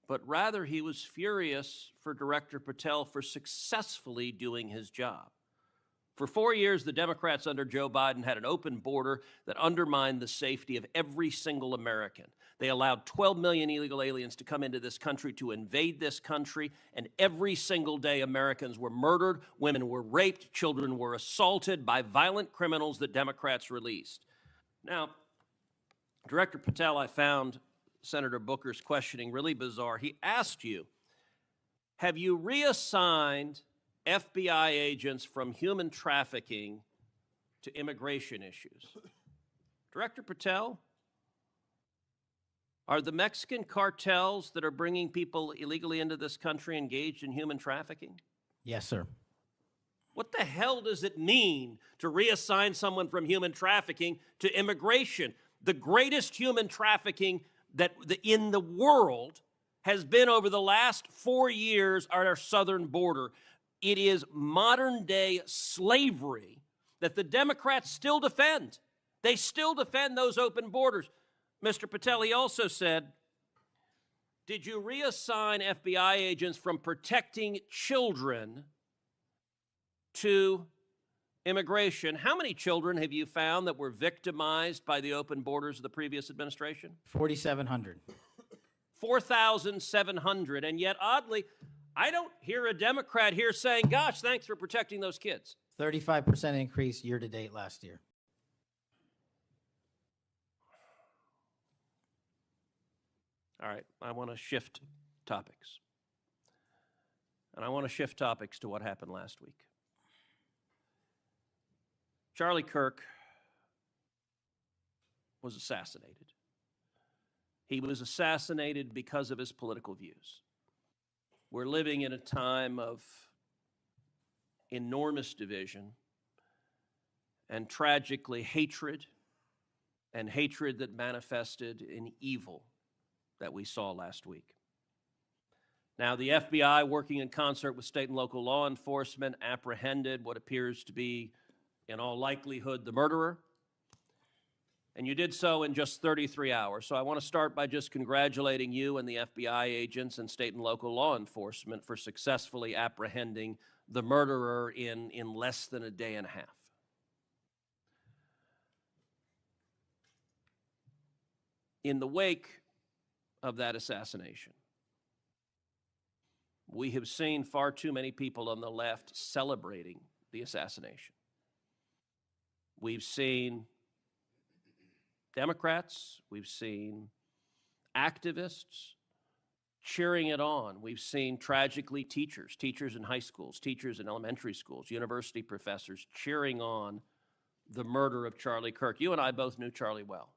but rather he was furious for Director Patel for successfully doing his job. For 4 years, the Democrats under Joe Biden had an open border that undermined the safety of every single American. They allowed 12 million illegal aliens to come into this country to invade this country, and every single day Americans were murdered, women were raped, children were assaulted by violent criminals that Democrats released. Now, Director Patel, I found Senator Booker's questioning really bizarre. He asked you, have you reassigned FBI agents from human trafficking to immigration issues? Director Patel, are the Mexican cartels that are bringing people illegally into this country engaged in human trafficking? Yes, sir. What the hell does it mean to reassign someone from human trafficking to immigration? The greatest human trafficking in the world has been over the last 4 years at our southern border. It is modern-day slavery that the Democrats still defend. They still defend those open borders. Mr. Patel, he also said, did you reassign FBI agents from protecting children to immigration? How many children have you found that were victimized by the open borders of the previous administration? 4,700. 4,700. And yet, oddly, I don't hear a Democrat here saying, gosh, thanks for protecting those kids. 35% increase year to date last year. All right, I want to shift topics. And I want to shift topics to what happened last week. Charlie Kirk was assassinated. He was assassinated because of his political views. We're living in a time of enormous division and tragically hatred, and hatred that manifested in evil that we saw last week. Now, the FBI, working in concert with state and local law enforcement, apprehended what appears to be, in all likelihood, the murderer. And you did so in just 33 hours. So I want to start by just congratulating you and the FBI agents and state and local law enforcement for successfully apprehending the murderer in less than a day and a half. In the wake of that assassination, we have seen far too many people on the left celebrating the assassination. We've seen Democrats, we've seen activists cheering it on. We've seen, tragically, teachers in high schools, teachers in elementary schools, university professors cheering on the murder of Charlie Kirk. You and I both knew Charlie well.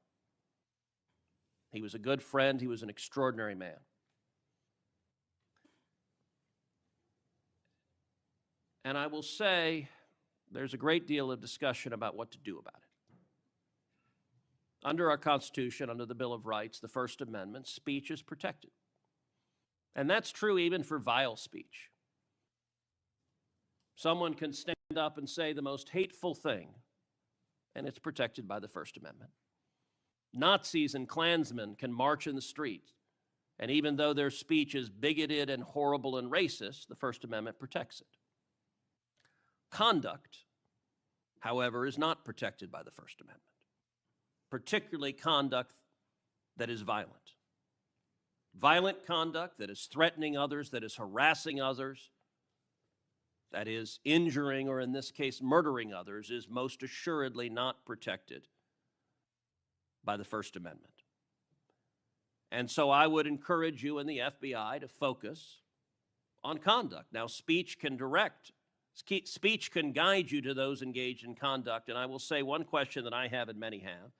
He was a good friend. He was an extraordinary man. And I will say there's a great deal of discussion about what to do about it. Under our Constitution, under the Bill of Rights, the First Amendment, speech is protected. And that's true even for vile speech. Someone can stand up and say the most hateful thing, and it's protected by the First Amendment. Nazis and Klansmen can march in the streets, and even though their speech is bigoted and horrible and racist, the First Amendment protects it. Conduct, however, is not protected by the First Amendment, particularly conduct that is violent. Violent conduct that is threatening others, that is harassing others, that is injuring, or in this case, murdering others, is most assuredly not protected by the First Amendment. And so I would encourage you in the FBI to focus on conduct. Now, speech can guide you to those engaged in conduct. And I will say one question that I have and many have,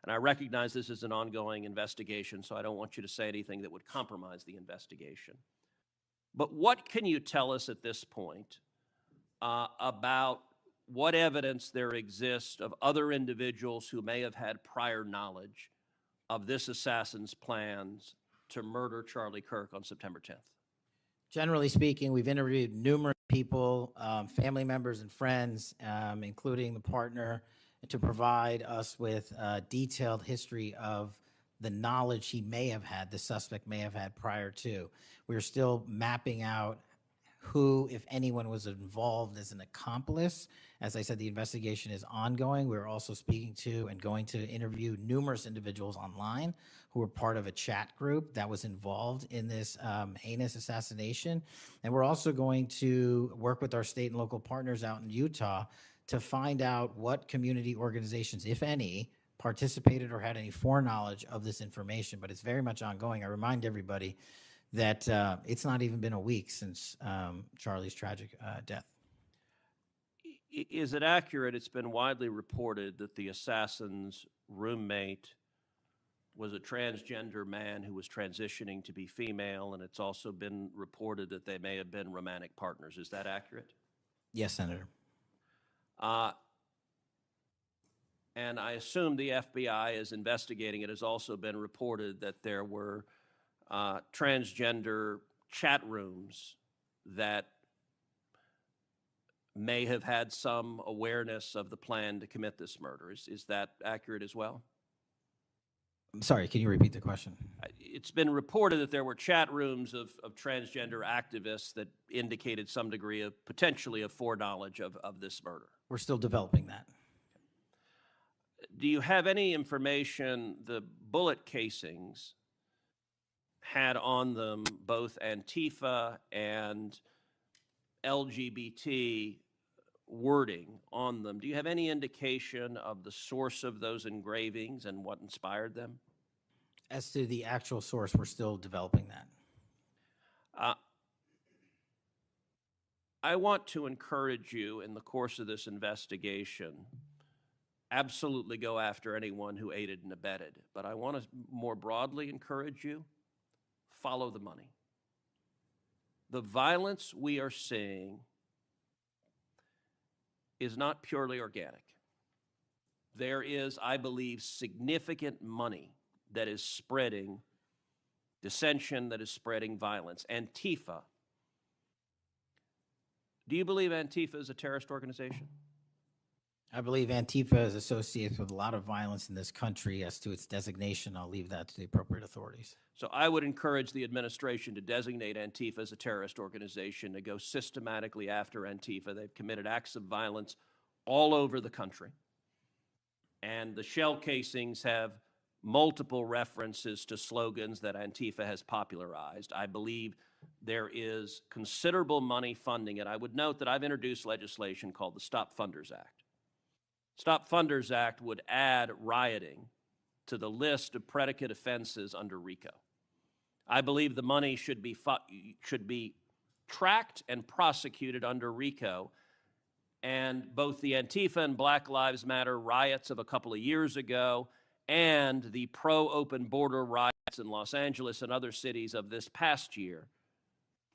and I recognize this is an ongoing investigation, so I don't want you to say anything that would compromise the investigation. But what can you tell us at this point about what evidence there exists of other individuals who may have had prior knowledge of this assassin's plans to murder Charlie Kirk on September 10th? Generally speaking, we've interviewed numerous people, family members and friends, including the partner, to provide us with a detailed history of the knowledge he may have had, the suspect may have had prior to. We're still mapping out who, if anyone, was involved as an accomplice. As I said, the investigation is ongoing. We're also speaking to and going to interview numerous individuals online who were part of a chat group that was involved in this heinous assassination. And we're also going to work with our state and local partners out in Utah to find out what community organizations, if any, participated or had any foreknowledge of this information. But it's very much ongoing. I remind everybody that it's not even been a week since Charlie's tragic death. Is it accurate, it's been widely reported that the assassin's roommate was a transgender man who was transitioning to be female, and it's also been reported that they may have been romantic partners. Is that accurate? Yes, Senator. And I assume the FBI is investigating. It has also been reported that there were transgender chat rooms that may have had some awareness of the plan to commit this murder. Is that accurate as well? I'm sorry, can you repeat the question? It's been reported that there were chat rooms of transgender activists that indicated some degree of potentially of foreknowledge of this murder. We're still developing that. Do you have any information, the bullet casings had on them both Antifa and LGBT wording on them? Do you have any indication of the source of those engravings and what inspired them? As to the actual source, we're still developing that. I want to encourage you in the course of this investigation, absolutely go after anyone who aided and abetted. But I want to more broadly encourage you, follow the money. The violence we are seeing is not purely organic. There is, I believe, significant money that is spreading dissension, that is spreading violence. Antifa. Do you believe Antifa is a terrorist organization? I believe Antifa is associated with a lot of violence in this country. As to its designation, I'll leave that to the appropriate authorities. So I would encourage the administration to designate Antifa as a terrorist organization, to go systematically after Antifa. They've committed acts of violence all over the country. And the shell casings have multiple references to slogans that Antifa has popularized. I believe there is considerable money funding it. I would note that I've introduced legislation called the Stop Funders Act. Stop Funders Act would add rioting to the list of predicate offenses under RICO. I believe the money should be tracked and prosecuted under RICO. And both the Antifa and Black Lives Matter riots of a couple of years ago and the pro-open border riots in Los Angeles and other cities of this past year,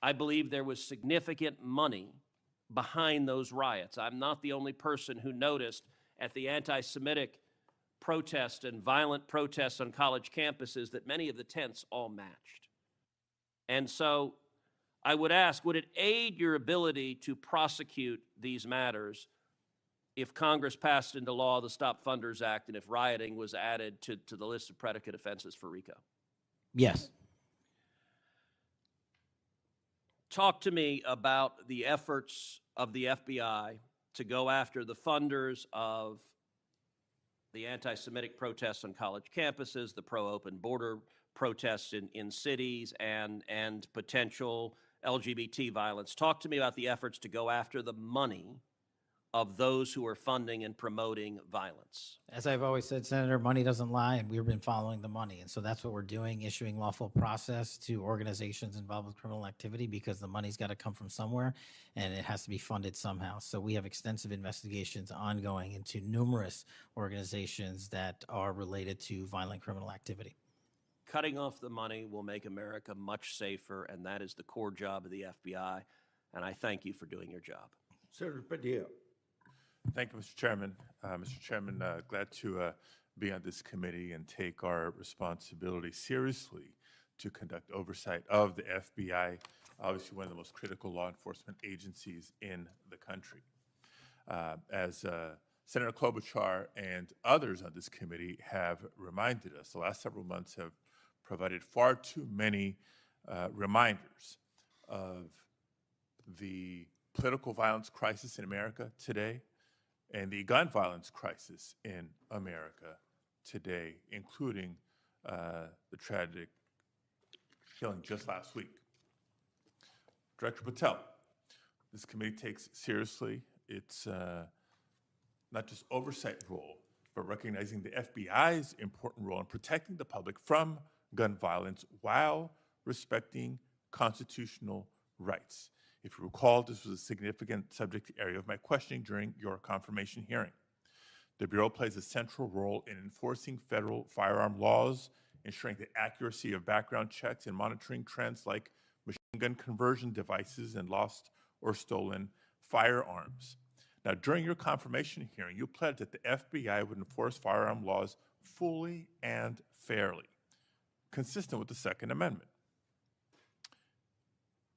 I believe there was significant money behind those riots. I'm not the only person who noticed at the anti-Semitic protests and violent protests on college campuses that many of the tents all matched. And so I would ask, would it aid your ability to prosecute these matters if Congress passed into law the Stop Funders Act and if rioting was added to the list of predicate offenses for RICO? Yes. Talk to me about the efforts of the FBI to go after the funders of the anti-Semitic protests on college campuses, the pro-open border protests in cities, and potential LGBT violence. Talk to me about the efforts to go after the money of those who are funding and promoting violence. As I've always said, Senator, money doesn't lie, and we've been following the money. And so that's what we're doing, issuing lawful process to organizations involved with criminal activity, because the money's got to come from somewhere and it has to be funded somehow. So we have extensive investigations ongoing into numerous organizations that are related to violent criminal activity. Cutting off the money will make America much safer, and that is the core job of the FBI. And I thank you for doing your job. Senator Padilla. Thank you, Mr. Chairman. Mr. Chairman, glad to be on this committee and take our responsibility seriously to conduct oversight of the FBI, obviously one of the most critical law enforcement agencies in the country. As Senator Klobuchar and others on this committee have reminded us, the last several months have provided far too many reminders of the political violence crisis in America today, and the gun violence crisis in America today, including the tragic killing just last week. Director Patel, this committee takes seriously its not just oversight role, but recognizing the FBI's important role in protecting the public from gun violence while respecting constitutional rights. If you recall, this was a significant subject area of my questioning during your confirmation hearing. The Bureau plays a central role in enforcing federal firearm laws, ensuring the accuracy of background checks, and monitoring trends like machine gun conversion devices and lost or stolen firearms. Now, during your confirmation hearing, you pledged that the FBI would enforce firearm laws fully and fairly, consistent with the Second Amendment.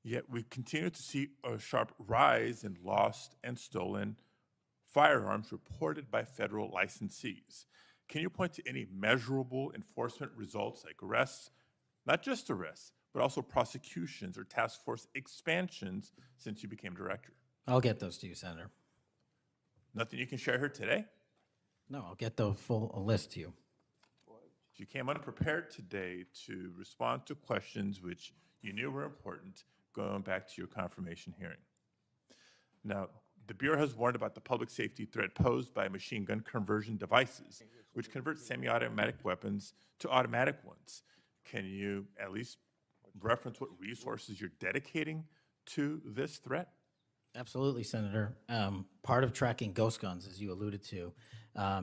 Yet we continue to see a sharp rise in lost and stolen firearms reported by federal licensees. Can you point to any measurable enforcement results like arrests, not just arrests, but also prosecutions or task force expansions since you became director? I'll get those to you, Senator. Nothing you can share here today? No, I'll get the full list to you. You came unprepared today to respond to questions which you knew were important, going back to your confirmation hearing. Now, the Bureau has warned about the public safety threat posed by machine gun conversion devices, which convert semi-automatic weapons to automatic ones. Can you at least reference what resources you're dedicating to this threat? Absolutely, Senator. Part of tracking ghost guns, as you alluded to,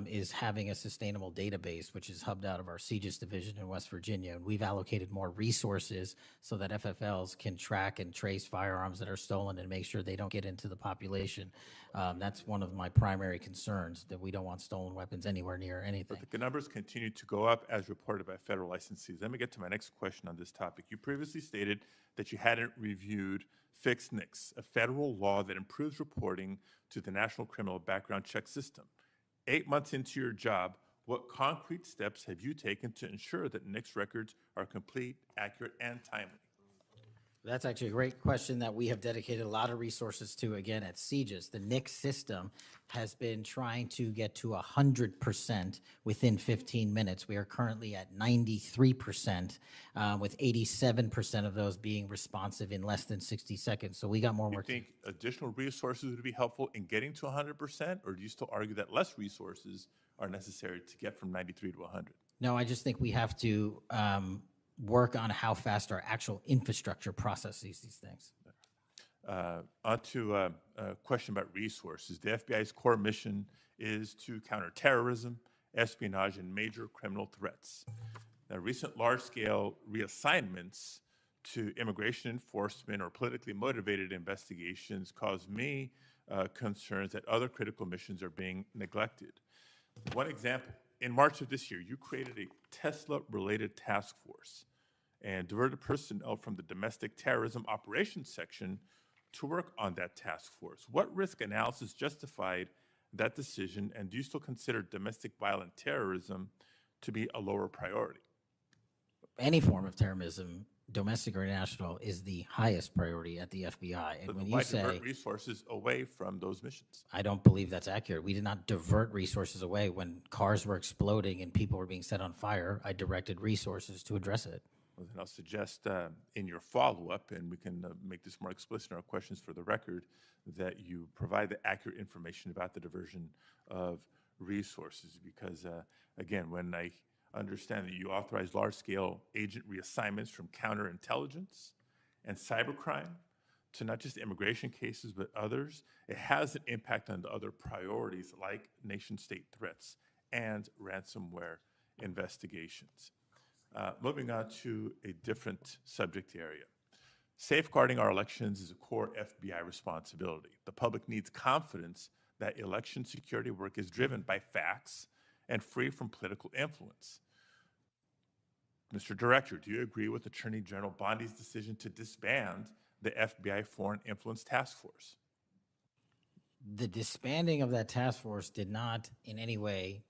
is having a sustainable database, which is hubbed out of our CJIS division in West Virginia. And we've allocated more resources so that FFLs can track and trace firearms that are stolen and make sure they don't get into the population. That's one of my primary concerns, that we don't want stolen weapons anywhere near anything. But the numbers continue to go up as reported by federal licensees. Let me get to my next question on this topic. You previously stated that you hadn't reviewed FISA, a federal law that improves reporting to the National Criminal Background Check System. 8 months into your job, what concrete steps have you taken to ensure that NICS records are complete, accurate, and timely? That's actually a great question that we have dedicated a lot of resources to. Again, at CJIS, the NICS system has been trying to get to 100% within 15 minutes. We are currently at 93%, with 87% of those being responsive in less than 60 seconds. So we got more work. Do you think additional resources would be helpful in getting to 100%, or do you still argue that less resources are necessary to get from 93 to 100? No, I just think we have to work on how fast our actual infrastructure processes these things. On to a question about resources. The FBI's core mission is to counter terrorism, espionage, and major criminal threats. Now, recent large-scale reassignments to immigration enforcement or politically motivated investigations cause me concerns that other critical missions are being neglected. One example, in March of this year, you created a Tesla-related task force. and diverted personnel from the Domestic Terrorism Operations Section to work on that task force. What risk analysis justified that decision, and do you still consider domestic violent terrorism to be a lower priority? Any form of terrorism, domestic or international, is the highest priority at the FBI. And But when why you say, divert resources away from those missions? I don't believe that's accurate. We did not divert resources away. When cars were exploding and people were being set on fire, I directed resources to address it. Well, then I'll suggest in your follow-up, and we can make this more explicit in our questions for the record, that you provide the accurate information about the diversion of resources. Because, again, when I understand that you authorize large-scale agent reassignments from counterintelligence and cybercrime to not just immigration cases, but others, it has an impact on the other priorities like nation-state threats and ransomware investigations. Moving on to a different subject area. Safeguarding our elections is a core FBI responsibility. The public needs confidence that election security work is driven by facts and free from political influence. Mr. Director, do you agree with Attorney General Bondi's decision to disband the FBI Foreign Influence Task Force? The disbanding of that task force did not in any way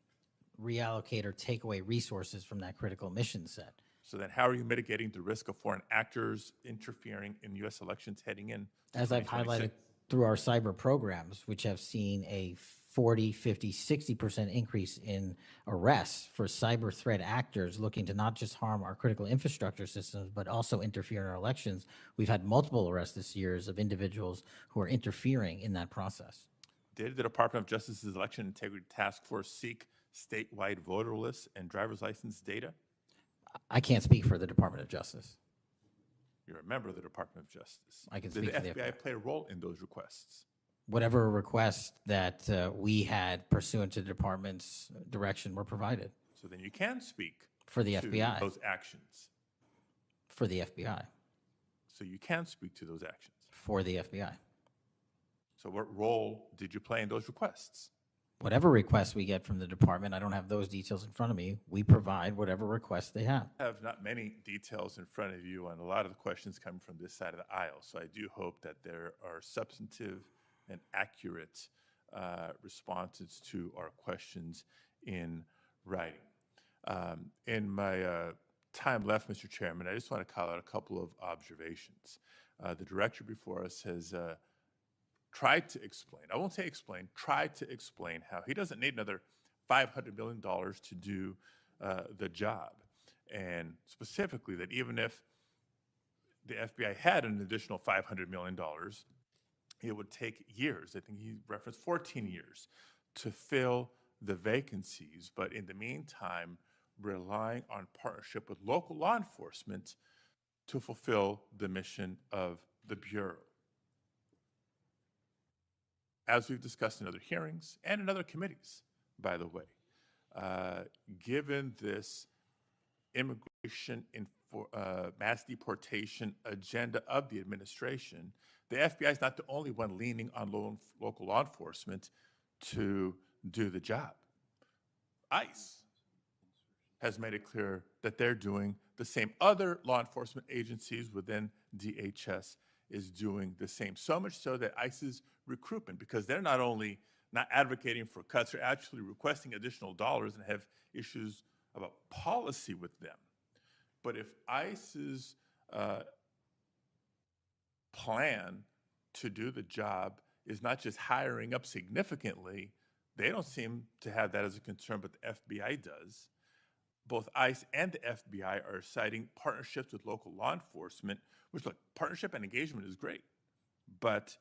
reallocate or take away resources from that critical mission set. So then how are you mitigating the risk of foreign actors interfering in U.S. elections heading in? As I've highlighted through our cyber programs, which have seen a 40, 50, 60% increase in arrests for cyber threat actors looking to not just harm our critical infrastructure systems, but also interfere in our elections. We've had multiple arrests this year of individuals who are interfering in that process. Did the Department of Justice's Election Integrity Task Force seek statewide voter lists and driver's license data? I can't speak for the Department of Justice. You're a member of the Department of Justice. I can speak for the Did the FBI play a role in those requests? Whatever requests that we had pursuant to the department's direction were provided. So then you can speak for the to FBI. Those actions. For the FBI. So you can speak to those actions. For the FBI. So what role did you play in those requests? Whatever requests we get from the department, I don't have those details in front of me. We provide whatever requests they have. I have not many details in front of you on a lot of the questions coming from this side of the aisle. So I do hope that there are substantive and accurate responses to our questions in writing. In my time left, Mr. Chairman, I just want to call out a couple of observations. The director before us has tried to explain, I won't say explain, tried to explain how he doesn't need another $500 million to do the job. And specifically that even if the FBI had an additional $500 million, it would take years. I think he referenced 14 years to fill the vacancies. But in the meantime, relying on partnership with local law enforcement to fulfill the mission of the Bureau. As we've discussed in other hearings and in other committees, by the way, given this immigration mass deportation agenda of the administration, the FBI is not the only one leaning on local law enforcement to do the job. ICE has made it clear that they're doing the same. Other law enforcement agencies within DHS is doing the same. So much so that ICE's recruitment, because they're not only not advocating for cuts, they're actually requesting additional dollars and have issues about policy with them. But if ICE's plan to do the job is not just hiring up significantly, they don't seem to have that as a concern, but the FBI does. Both ICE and the FBI are citing partnerships with local law enforcement, which, look, partnership and engagement is great. But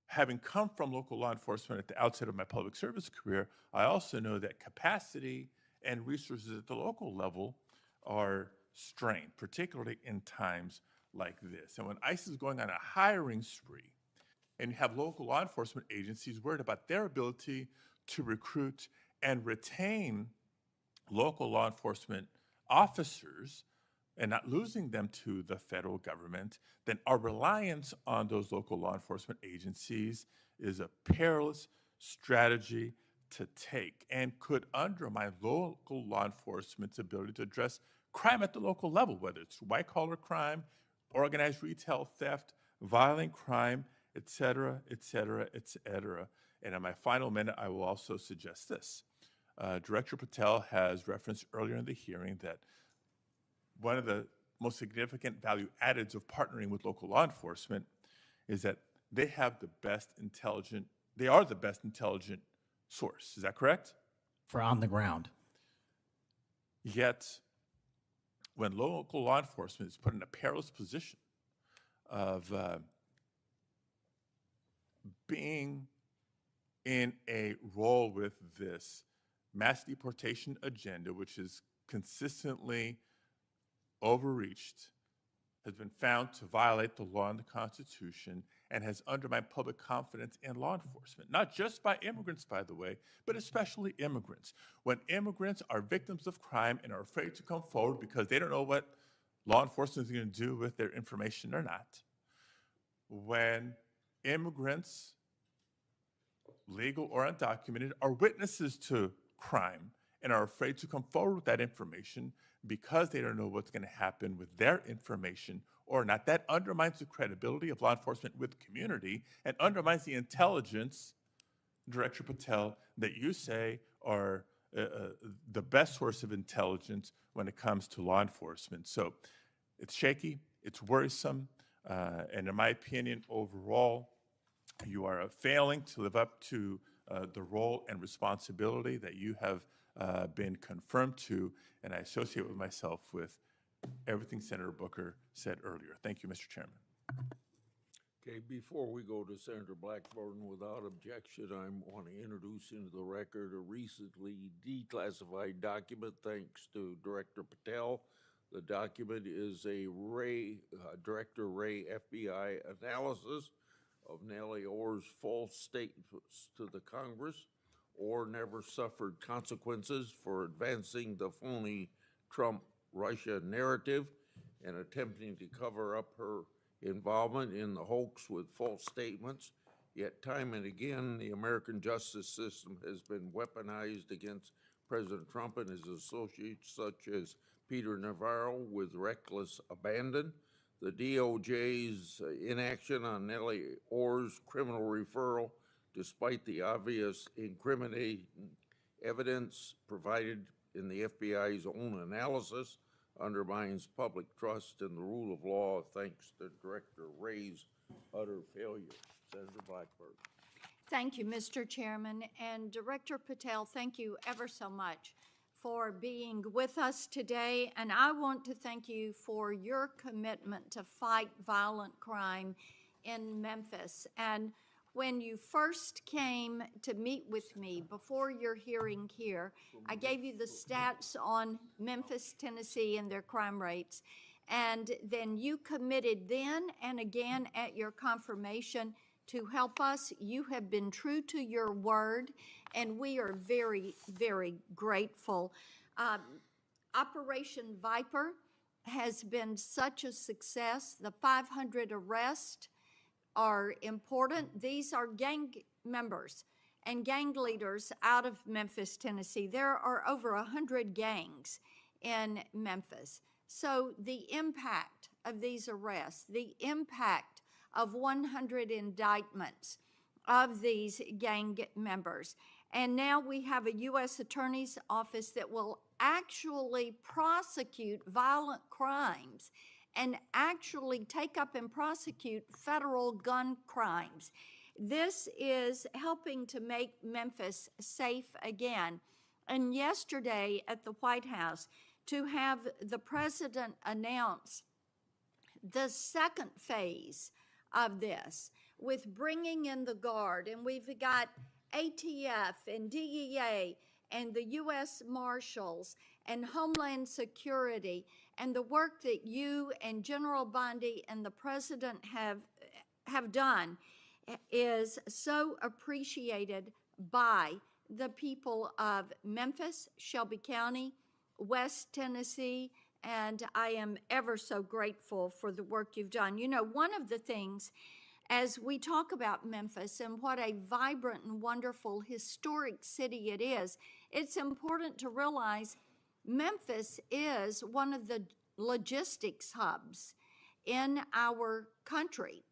having come from local law enforcement at the outset of my public service career, I also know that capacity and resources at the local level are strained, particularly in times like this. And when ICE is going on a hiring spree, and you have local law enforcement agencies worried about their ability to recruit and retain local law enforcement officers and not losing them to the federal government, then our reliance on those local law enforcement agencies is a perilous strategy to take and could undermine local law enforcement's ability to address crime at the local level, whether it's white-collar crime, organized retail theft, violent crime, et cetera, et cetera, et cetera. And in my final minute, I will also suggest this. Director Patel has referenced earlier in the hearing that one of the most significant value addeds of partnering with local law enforcement is that they are the best intelligent source. Is that correct? For on the ground. Yet, when local law enforcement is put in a perilous position of being in a role with this mass deportation agenda, which is consistently overreached, has been found to violate the law and the Constitution, and has undermined public confidence in law enforcement, not just by immigrants, by the way, but especially immigrants. When immigrants are victims of crime and are afraid to come forward because they don't know what law enforcement is going to do with their information or not, when immigrants, legal or undocumented, are witnesses to crime and are afraid to come forward with that information because they don't know what's going to happen with their information or not, that undermines the credibility of law enforcement with the community and undermines the intelligence, Director Patel, that you say are the best source of intelligence when it comes to law enforcement. So it's shaky, it's worrisome, and in my opinion, overall, you are failing to live up to the role and responsibility that you have been confirmed to, and I associate with myself with everything Senator Booker said earlier. Thank you, Mr. Chairman. Okay, before we go to Senator Blackburn, without objection, I want to introduce into the record a recently declassified document thanks to Director Patel. The document is a Director Wray FBI analysis of Nellie Orr's false statements to the Congress. Orr never suffered consequences for advancing the phony Trump-Russia narrative and attempting to cover up her involvement in the hoax with false statements. Yet time and again, the American justice system has been weaponized against President Trump and his associates, such as Peter Navarro, with reckless abandon. The DOJ's inaction on Nellie Orr's criminal referral, despite the obvious incriminating evidence provided in the FBI's own analysis, undermines public trust in the rule of law thanks to Director Wray's utter failure. Senator Blackburn. Thank you, Mr. Chairman. And Director Patel, thank you ever so much for being with us today. And I want to thank you for your commitment to fight violent crime in Memphis. And when you first came to meet with me before your hearing here, I gave you the stats on Memphis, Tennessee, and their crime rates. And then you committed then and again at your confirmation to help us. You have been true to your word, and we are very, very grateful. Operation Viper has been such a success. The 500 arrests are important. These are gang members and gang leaders out of Memphis, Tennessee. There are over 100 gangs in Memphis. So the impact of these arrests, the impact of 100 indictments of these gang members. And now we have a U.S. Attorney's Office that will actually prosecute violent crimes and actually take up and prosecute federal gun crimes. This is helping to make Memphis safe again. And yesterday at the White House, to have the president announce the second phase of this with bringing in the Guard, and we've got ATF and DEA and the U.S. Marshals and Homeland Security, and the work that you and General Bondi and the President have done is so appreciated by the people of Memphis, Shelby County, West Tennessee, and I am ever so grateful for the work you've done. You know, one of the things as we talk about Memphis and what a vibrant and wonderful historic city it is, it's important to realize Memphis is one of the logistics hubs in our country.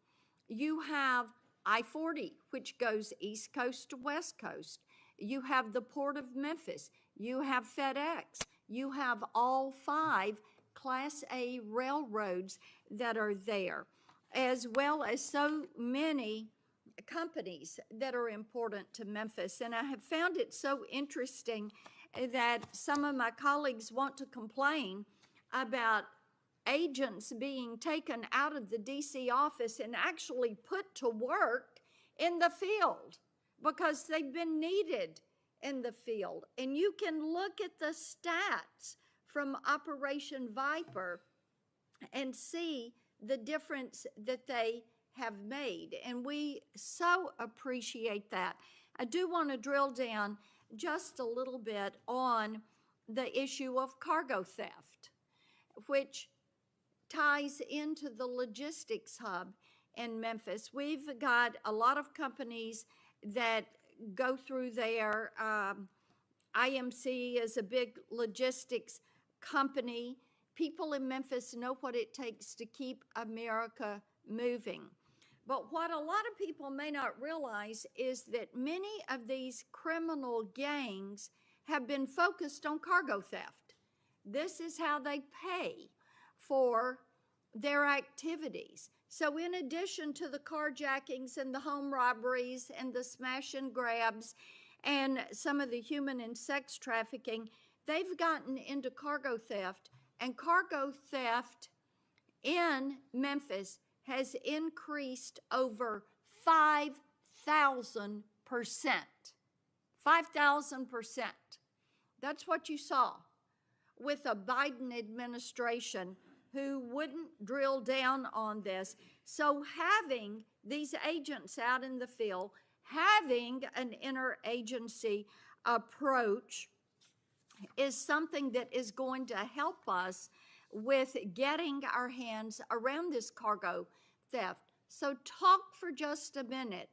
You have I-40, which goes East Coast to West Coast. You have the Port of Memphis. You have FedEx. You have all 5 Class A railroads that are there, as well as so many companies that are important to Memphis. And I have found it so interesting that some of my colleagues want to complain about agents being taken out of the DC office and actually put to work in the field because they've been needed in the field. And you can look at the stats from Operation Viper and see the difference that they have made. And we so appreciate that. I do want to drill down just a little bit on the issue of cargo theft, which ties into the logistics hub in Memphis. We've got a lot of companies that go through there. IMC is a big logistics company. People in Memphis know what it takes to keep America moving. But what a lot of people may not realize is that many of these criminal gangs have been focused on cargo theft. This is how they pay for their activities. So in addition to the carjackings and the home robberies and the smash and grabs and some of the human and sex trafficking, they've gotten into cargo theft, and cargo theft in Memphis has increased over 5,000%. 5,000%. That's what you saw with a Biden administration who wouldn't drill down on this. So having these agents out in the field, having an interagency approach is something that is going to help us with getting our hands around this cargo theft. So talk for just a minute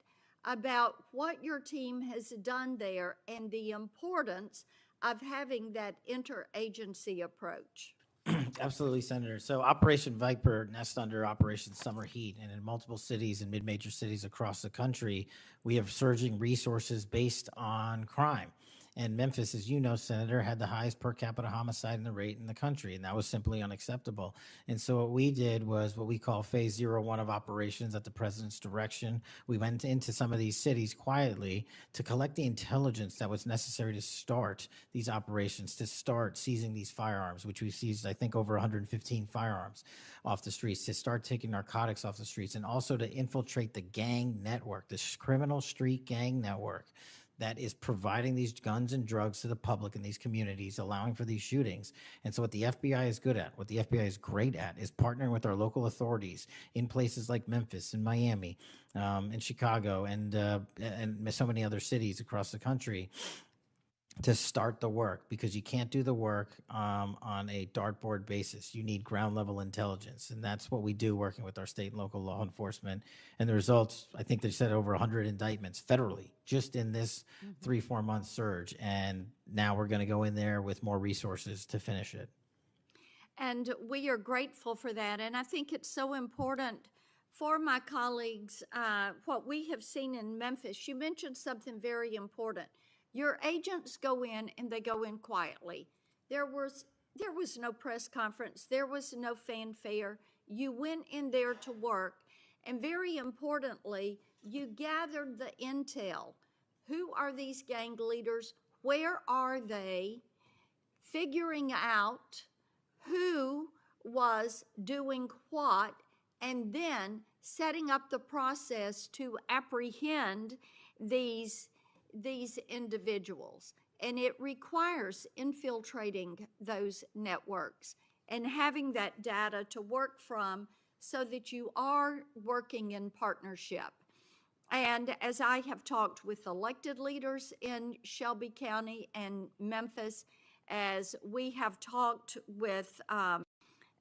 about what your team has done there and the importance of having that interagency approach. Absolutely, Senator. So Operation Viper nests under Operation Summer Heat, and in multiple cities and mid-major cities across the country, we have surging resources based on crime. And Memphis, as you know, Senator, had the highest per capita homicide rate in the country, and that was simply unacceptable. And so what we did was what we call Phase 01 of operations at the president's direction. We went into some of these cities quietly to collect the intelligence that was necessary to start these operations, to start seizing these firearms, which we've seized, I think, over 115 firearms off the streets, to start taking narcotics off the streets, and also to infiltrate the gang network, this criminal street gang network that is providing these guns and drugs to the public in these communities, allowing for these shootings. And so what the FBI is good at, what the FBI is great at, is partnering with our local authorities in places like Memphis and Miami and Chicago and so many other cities across the country to start the work, because you can't do the work on a dartboard basis. You need ground level intelligence, and that's what we do working with our state and local law enforcement. And the results, I think they said over 100 indictments federally just in this 3-4 month surge, and now we're going to go in there with more resources to finish it. And we are grateful for that, and I think it's so important for my colleagues, what we have seen in Memphis. You mentioned something very important. Your agents go in and they go in quietly. There was no press conference. There was no fanfare. You went in there to work. And very importantly, you gathered the intel. Who are these gang leaders? Where are they? Figuring out who was doing what, and then setting up the process to apprehend these individuals. And it requires infiltrating those networks and having that data to work from so that you are working in partnership. And as I have talked with elected leaders in Shelby County and Memphis, as we have talked with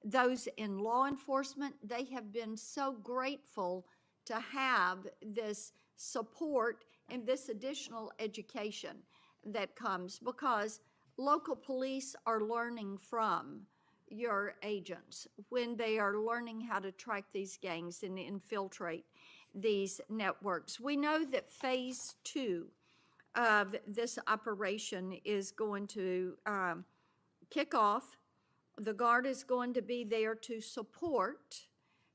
those in law enforcement, they have been so grateful to have this support and this additional education that comes, because local police are learning from your agents when they are learning how to track these gangs and infiltrate these networks. We know that phase 2 of this operation is going to kick off. The Guard is going to be there to support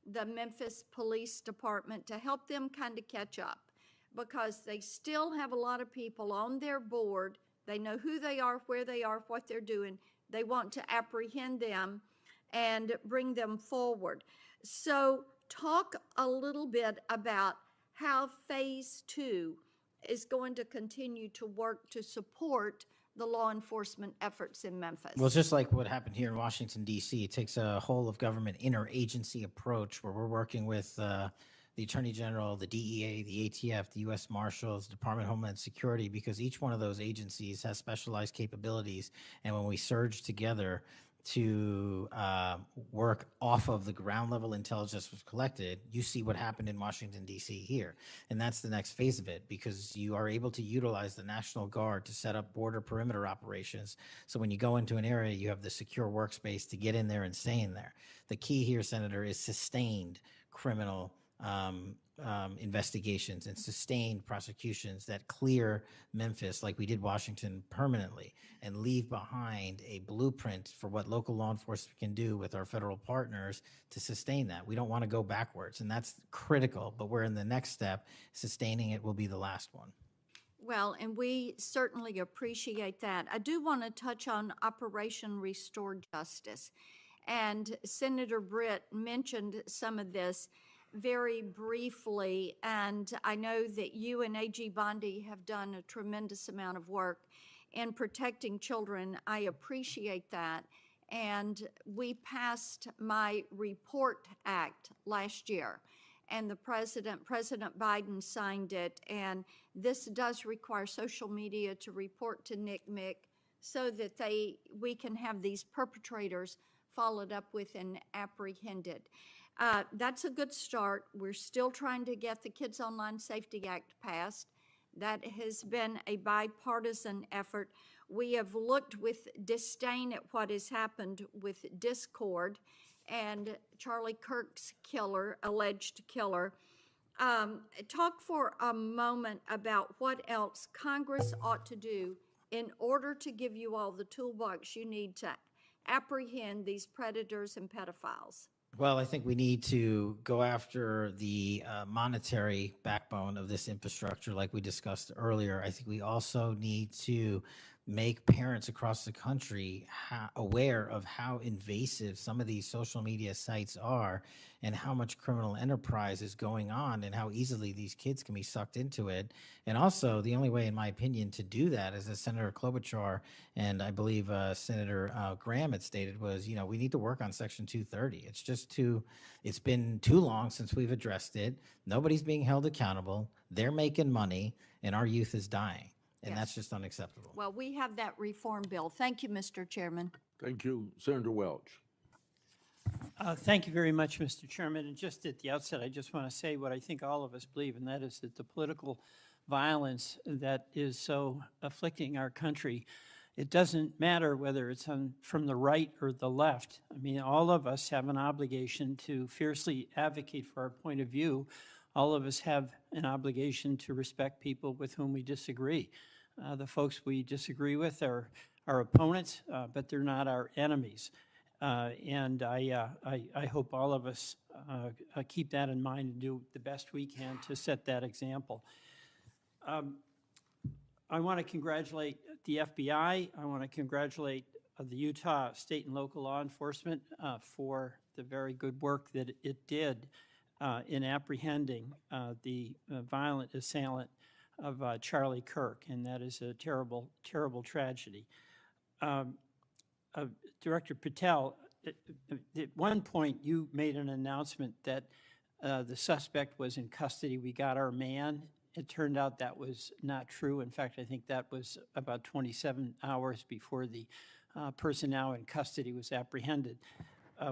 the Memphis Police Department to help them kind of catch up, because they still have a lot of people on their board. They know who they are, where they are, what they're doing. They want to apprehend them and bring them forward. So talk a little bit about how phase 2 is going to continue to work to support the law enforcement efforts in Memphis. Well, it's just like what happened here in Washington, D.C. It takes a whole of government interagency approach where we're working with the Attorney General, the DEA, the ATF, the U.S. Marshals, Department of Homeland Security, because each one of those agencies has specialized capabilities. And when we surge together to work off of the ground level intelligence was collected, you see what happened in Washington, D.C. here. And that's the next phase of it, because you are able to utilize the National Guard to set up border perimeter operations. So when you go into an area, you have the secure workspace to get in there and stay in there. The key here, Senator, is sustained criminal investigations and sustained prosecutions that clear Memphis, like we did Washington, permanently, and leave behind a blueprint for what local law enforcement can do with our federal partners to sustain that. We don't want to go backwards, and that's critical, but we're in the next step. Sustaining it will be the last one. Well, and we certainly appreciate that. I do want to touch on Operation Restore Justice. And Senator Britt mentioned some of this very briefly, and I know that you and A.G. Bondi have done a tremendous amount of work in protecting children. I appreciate that. And we passed my Report Act last year, and President Biden signed it, and this does require social media to report to NCMEC so that we can have these perpetrators followed up with and apprehended. That's a good start. We're still trying to get the Kids Online Safety Act passed. That has been a bipartisan effort. We have looked with disdain at what has happened with Discord and Charlie Kirk's alleged killer. Talk for a moment about what else Congress ought to do in order to give you all the toolbox you need to apprehend these predators and pedophiles. Well, I think we need to go after the monetary backbone of this infrastructure like we discussed earlier. I think we also need to make parents across the country aware of how invasive some of these social media sites are and how much criminal enterprise is going on and how easily these kids can be sucked into it. And also, the only way, in my opinion, to do that, as Senator Klobuchar and I believe Senator Graham had stated, was, we need to work on Section 230. It's been too long since we've addressed it. Nobody's being held accountable. They're making money, and our youth is dying. And Yes. that's just unacceptable. Well, we have that reform bill. Thank you, Mr. Chairman. Thank you. Senator Welch. Thank you very much, Mr. Chairman. And just at the outset, I just want to say what I think all of us believe, and that is that the political violence that is so afflicting our country, it doesn't matter whether it's from the right or the left. I mean, all of us have an obligation to fiercely advocate for our point of view. All of us have an obligation to respect people with whom we disagree. The folks we disagree with are our opponents, but they're not our enemies. And I hope all of us keep that in mind and do the best we can to set that example. I want to congratulate the FBI. I want to congratulate the Utah state and local law enforcement for the very good work that it did in apprehending the violent assailant of Charlie Kirk, and that is a terrible, terrible tragedy. Director Patel, at one point you made an announcement that the suspect was in custody. We got our man. It turned out that was not true. In fact, I think that was about 27 hours before the person now in custody was apprehended.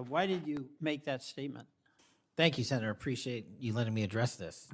Why did you make that statement? Thank you, Senator. Appreciate you letting me address this.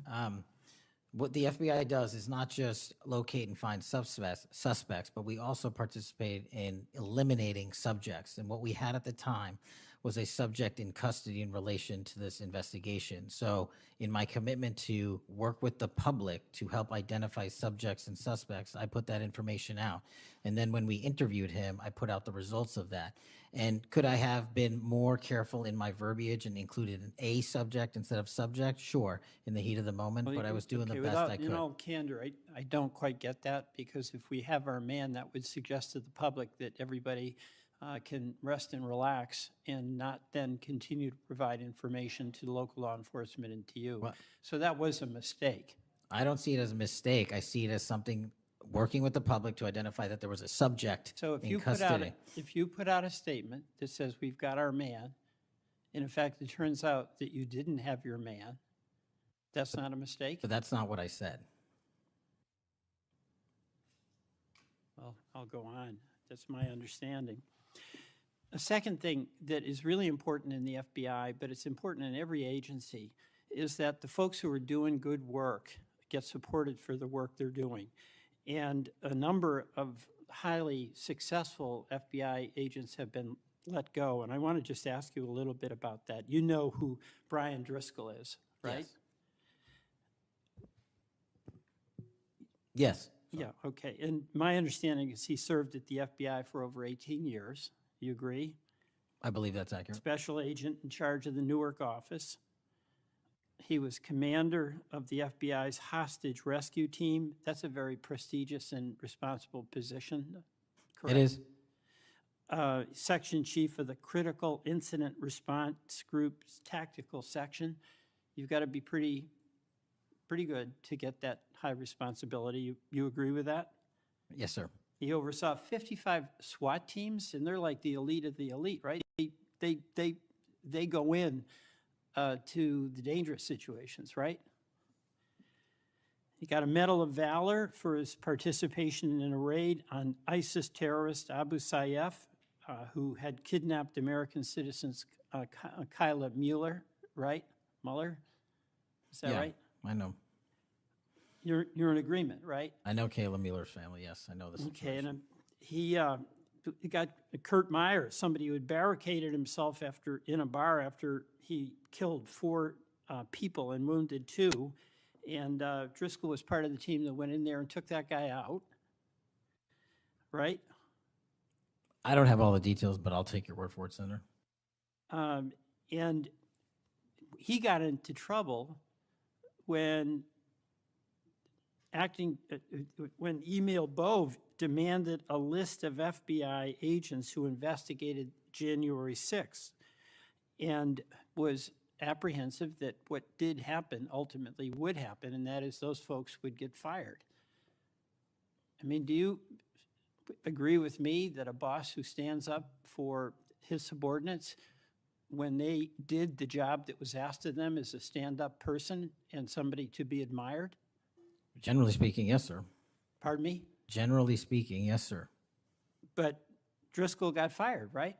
What the FBI does is not just locate and find suspects, but we also participate in eliminating subjects. And what we had at the time was a subject in custody in relation to this investigation. So in my commitment to work with the public to help identify subjects and suspects, I put that information out. And then when we interviewed him, I put out the results of that. And could I have been more careful in my verbiage and included an A subject instead of subject? Sure, in the heat of the moment, but I was doing the Okay, best without, I could. in all candor, I don't quite get that, because if we have our man, that would suggest to the public that everybody can rest and relax and not then continue to provide information to local law enforcement and to you. Well- So that was a mistake. I don't see it as a mistake. I see it as something working with the public to identify that there was a subject So if in you put custody. out, if you put out a statement that says, we've got our man, and in fact, it turns out that you didn't have your man, that's not a mistake? But that's not what I said. Well, I'll go on. That's my understanding. A second thing that is really important in the FBI, but it's important in every agency, is that the folks who are doing good work get supported for the work they're doing. And a number of highly successful FBI agents have been let go, and I want to just ask you a little bit about that. You know who Brian Driscoll is, right? Yes. Yeah, okay. And my understanding is he served at the FBI for over 18 years. You agree? I believe that's accurate. Special agent in charge of the Newark office. He was commander of the FBI's hostage rescue team. That's a very prestigious and responsible position, correct? It is. Section chief of the Critical Incident Response Group's tactical section. You've got to be pretty good to get that high responsibility. You agree with that? Yes, sir. He oversaw 55 SWAT teams, and they're like the elite of the elite, right? They go in to the dangerous situations, right? He got a Medal of Valor for his participation in a raid on ISIS terrorist Abu Sayyaf, who had kidnapped American citizens Kyla Mueller, right? Mueller? Is that Yeah, right? I know. You're in agreement, right? I know Kayla Mueller's family. Yes, I know this. Okay, and he got Kurt Meyer, somebody who had barricaded himself in a bar after he killed 4 people and wounded 2. And Driscoll was part of the team that went in there and took that guy out, right? I don't have all the details, but I'll take your word for it, Senator. And he got into trouble when when Emil Bove demanded a list of FBI agents who investigated January 6th and was apprehensive that what did happen ultimately would happen, and that is those folks would get fired. I mean, do you agree with me that a boss who stands up for his subordinates when they did the job that was asked of them is a stand-up person and somebody to be admired? Generally speaking, yes, sir. Pardon me? Generally speaking, yes, sir. But Driscoll got fired, right?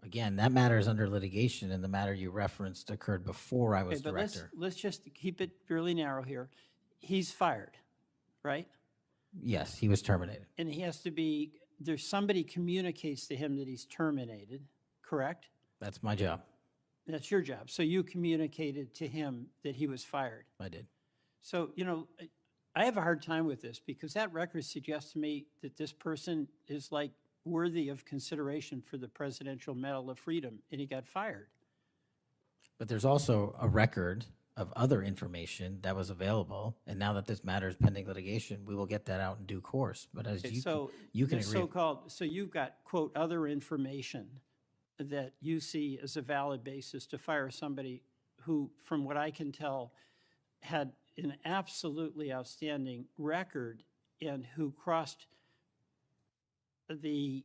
Again, that matter is under litigation, and the matter you referenced occurred before I was Okay, but director. let's just keep it fairly narrow here. He's fired, right? Yes, he was terminated. And he has to be, there's somebody communicates to him that he's terminated, correct? That's my job. That's your job. So you communicated to him that he was fired. I did. So, you know, I have a hard time with this because that record suggests to me that this person is like worthy of consideration for the Presidential Medal of Freedom, and he got fired. But there's also a record of other information that was available, and now that this matter is pending litigation, we will get that out in due course. But as Okay, you so you can the agree. so-called, so you've got, quote, other information that you see as a valid basis to fire somebody who, from what I can tell, had an absolutely outstanding record and who crossed the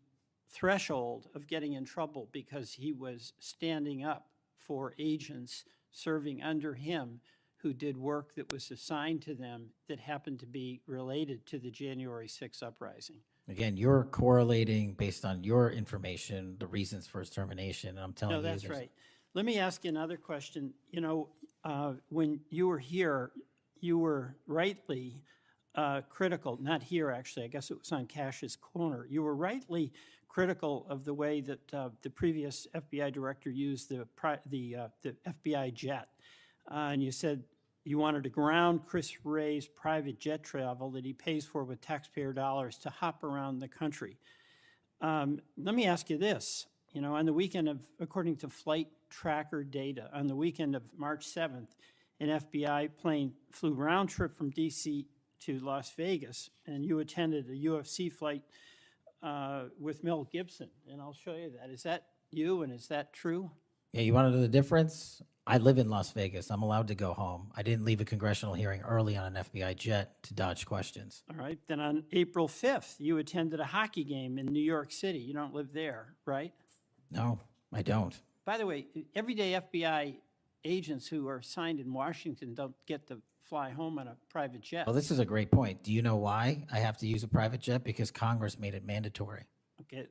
threshold of getting in trouble because he was standing up for agents serving under him who did work that was assigned to them that happened to be related to the January 6th uprising. Again, you're correlating based on your information the reasons for his termination, and I'm telling No, you. that's there's- right. Let me ask you another question. You know, when you were here, you were rightly critical, not here actually, I guess it was on Cash's Corner. You were rightly critical of the way that the previous FBI director used the FBI jet. And you said you wanted to ground Chris Wray's private jet travel that he pays for with taxpayer dollars to hop around the country. Let me ask you this. You know, on the weekend of, according to flight tracker data, on the weekend of March 7th, an FBI plane flew round trip from DC to Las Vegas, and you attended a UFC fight with Mel Gibson, and I'll show you that. Is that you, and is that true? Yeah, you want to know the difference? I live in Las Vegas. I'm allowed to go home. I didn't leave a congressional hearing early on an FBI jet to dodge questions. All right. Then on April 5th, you attended a hockey game in New York City. You don't live there, right? No, I don't. By the way, everyday FBI agents who are assigned in Washington don't get to fly home on a private jet. Well, this is a great point. Do you know why I have to use a private jet? Because Congress made it mandatory. Okay.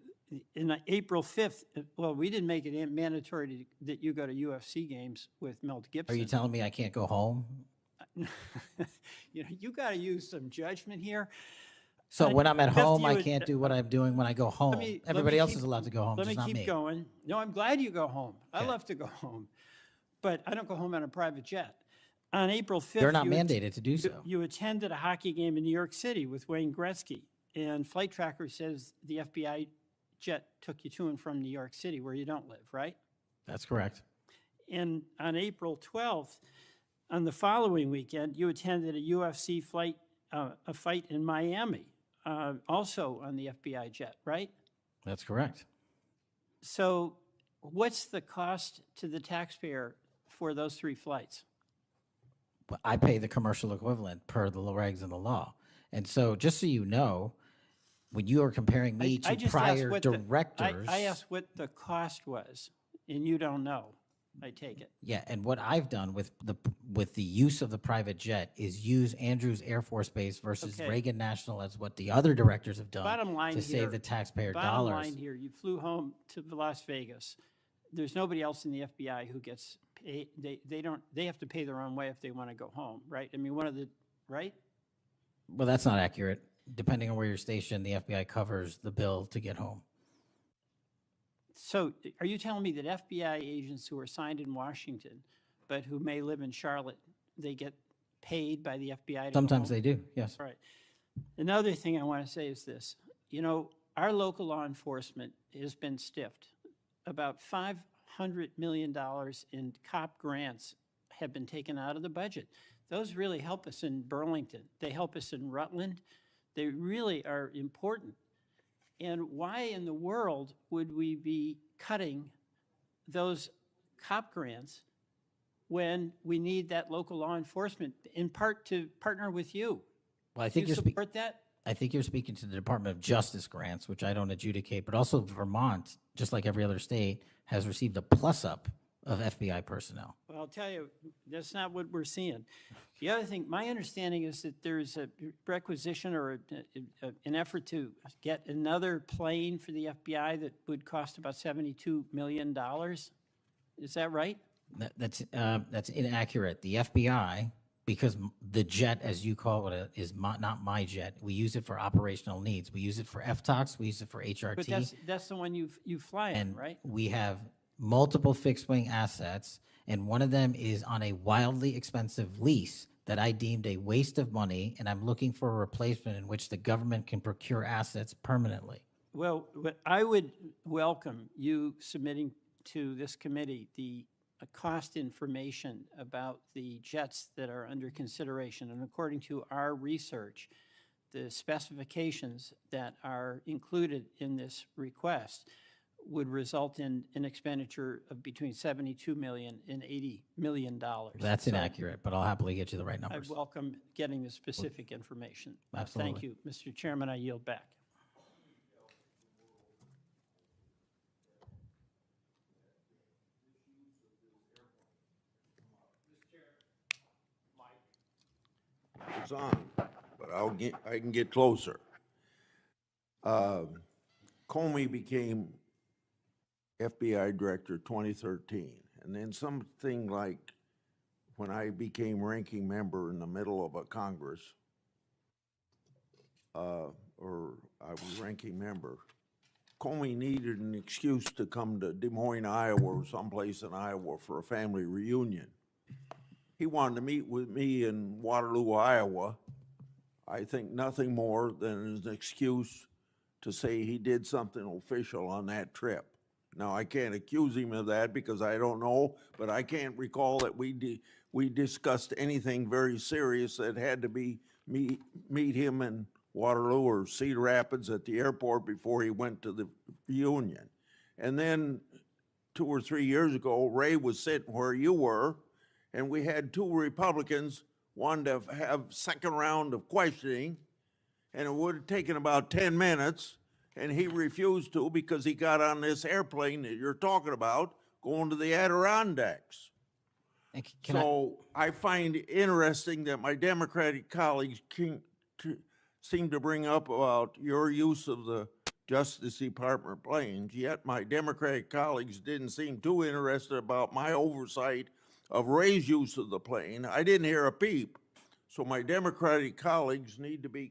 In April 5th, well, we didn't make it mandatory that you go to UFC games with Mel Gibson. Are you telling me I can't go home? You know, you got to use some judgment here. So when I'm at home, I would- can't do what I'm doing when I go home. Everybody else is allowed to go home, Let just me not keep me. going. No, I'm glad you go home. I Okay. love to go home, but I don't go home on a private jet. On April 5th, They're not you mandated to do so. You attended a hockey game in New York City with Wayne Gretzky, and Flight Tracker says the FBI jet took you to and from New York City, where you don't live, right? That's correct. And on April 12th, on the following weekend, you attended a UFC fight in Miami, also on the FBI jet, right? That's correct. So what's the cost to the taxpayer for those 3 flights? But I pay the commercial equivalent per the regs and the law. And so just so you know, when you are comparing me I to just asked prior what directors. I asked what the cost was, and you don't know, I take it. Yeah, and what I've done with the use of the private jet is use Andrews Air Force Base versus Okay. Reagan National as what the other directors have done Bottom line to here, save the taxpayer bottom dollars. line here, you flew home to Las Vegas. There's nobody else in the FBI who gets paid. They have to pay their own way if they want to go home, right? I mean, right? Well, that's not accurate. Depending on where you're stationed, the FBI covers the bill to get home. So are you telling me that FBI agents who are assigned in Washington, but who may live in Charlotte, they get paid by the FBI to go Sometimes home? they do, yes. Right. Another thing I want to say is this. You know, our local law enforcement has been stiffed. About $500 million in COP grants have been taken out of the budget. Those really help us in Burlington. They help us in Rutland. They really are important. And why in the world would we be cutting those COP grants when we need that local law enforcement, in part to partner with you? Well, I Do think you you're support that? I think you're speaking to the Department of Justice grants, which I don't adjudicate, but also Vermont, just like every other state, has received a plus-up of FBI personnel. Well, I'll tell you, that's not what we're seeing. The other thing, my understanding is that there's a requisition or an effort to get another plane for the FBI that would cost about $72 million. Is that right? That's inaccurate. The FBI, because the jet, as you call it, is not my jet. We use it for operational needs. We use it for FTOX. We use it for HRT. But that's the one you fly and in, right? we have multiple fixed-wing assets, and one of them is on a wildly expensive lease that I deemed a waste of money, and I'm looking for a replacement in which the government can procure assets permanently. Well, I would welcome you submitting to this committee the cost information about the jets that are under consideration. And according to our research, the specifications that are included in this request would result in an expenditure of between $72 million and $80 million. That's So inaccurate, but I'll happily get you the right I numbers. welcome getting the specific information. Absolutely. Thank you, Mr. Chairman. I yield back. It's on, but I can get closer. Comey became FBI director 2013, and then something like when I became ranking member in the middle of a Congress, or I was ranking member, Comey needed an excuse to come to Des Moines, Iowa, or someplace in Iowa for a family reunion. He wanted to meet with me in Waterloo, Iowa. I think nothing more than an excuse to say he did something official on that trip. Now, I can't accuse him of that because I don't know, but I can't recall that we discussed anything very serious that had to be meet him in Waterloo or Cedar Rapids at the airport before he went to the reunion. And then 2 or 3 years ago, Ray was sitting where you were, and we had 2 Republicans wanted to have second round of questioning, and it would have taken about 10 minutes, and he refused to because he got on this airplane that you're talking about going to the Adirondacks. So I find interesting that my Democratic colleagues seem to bring up about your use of the Justice Department planes, yet my Democratic colleagues didn't seem too interested about my oversight of Ray's use of the plane. I didn't hear a peep. So my Democratic colleagues need to be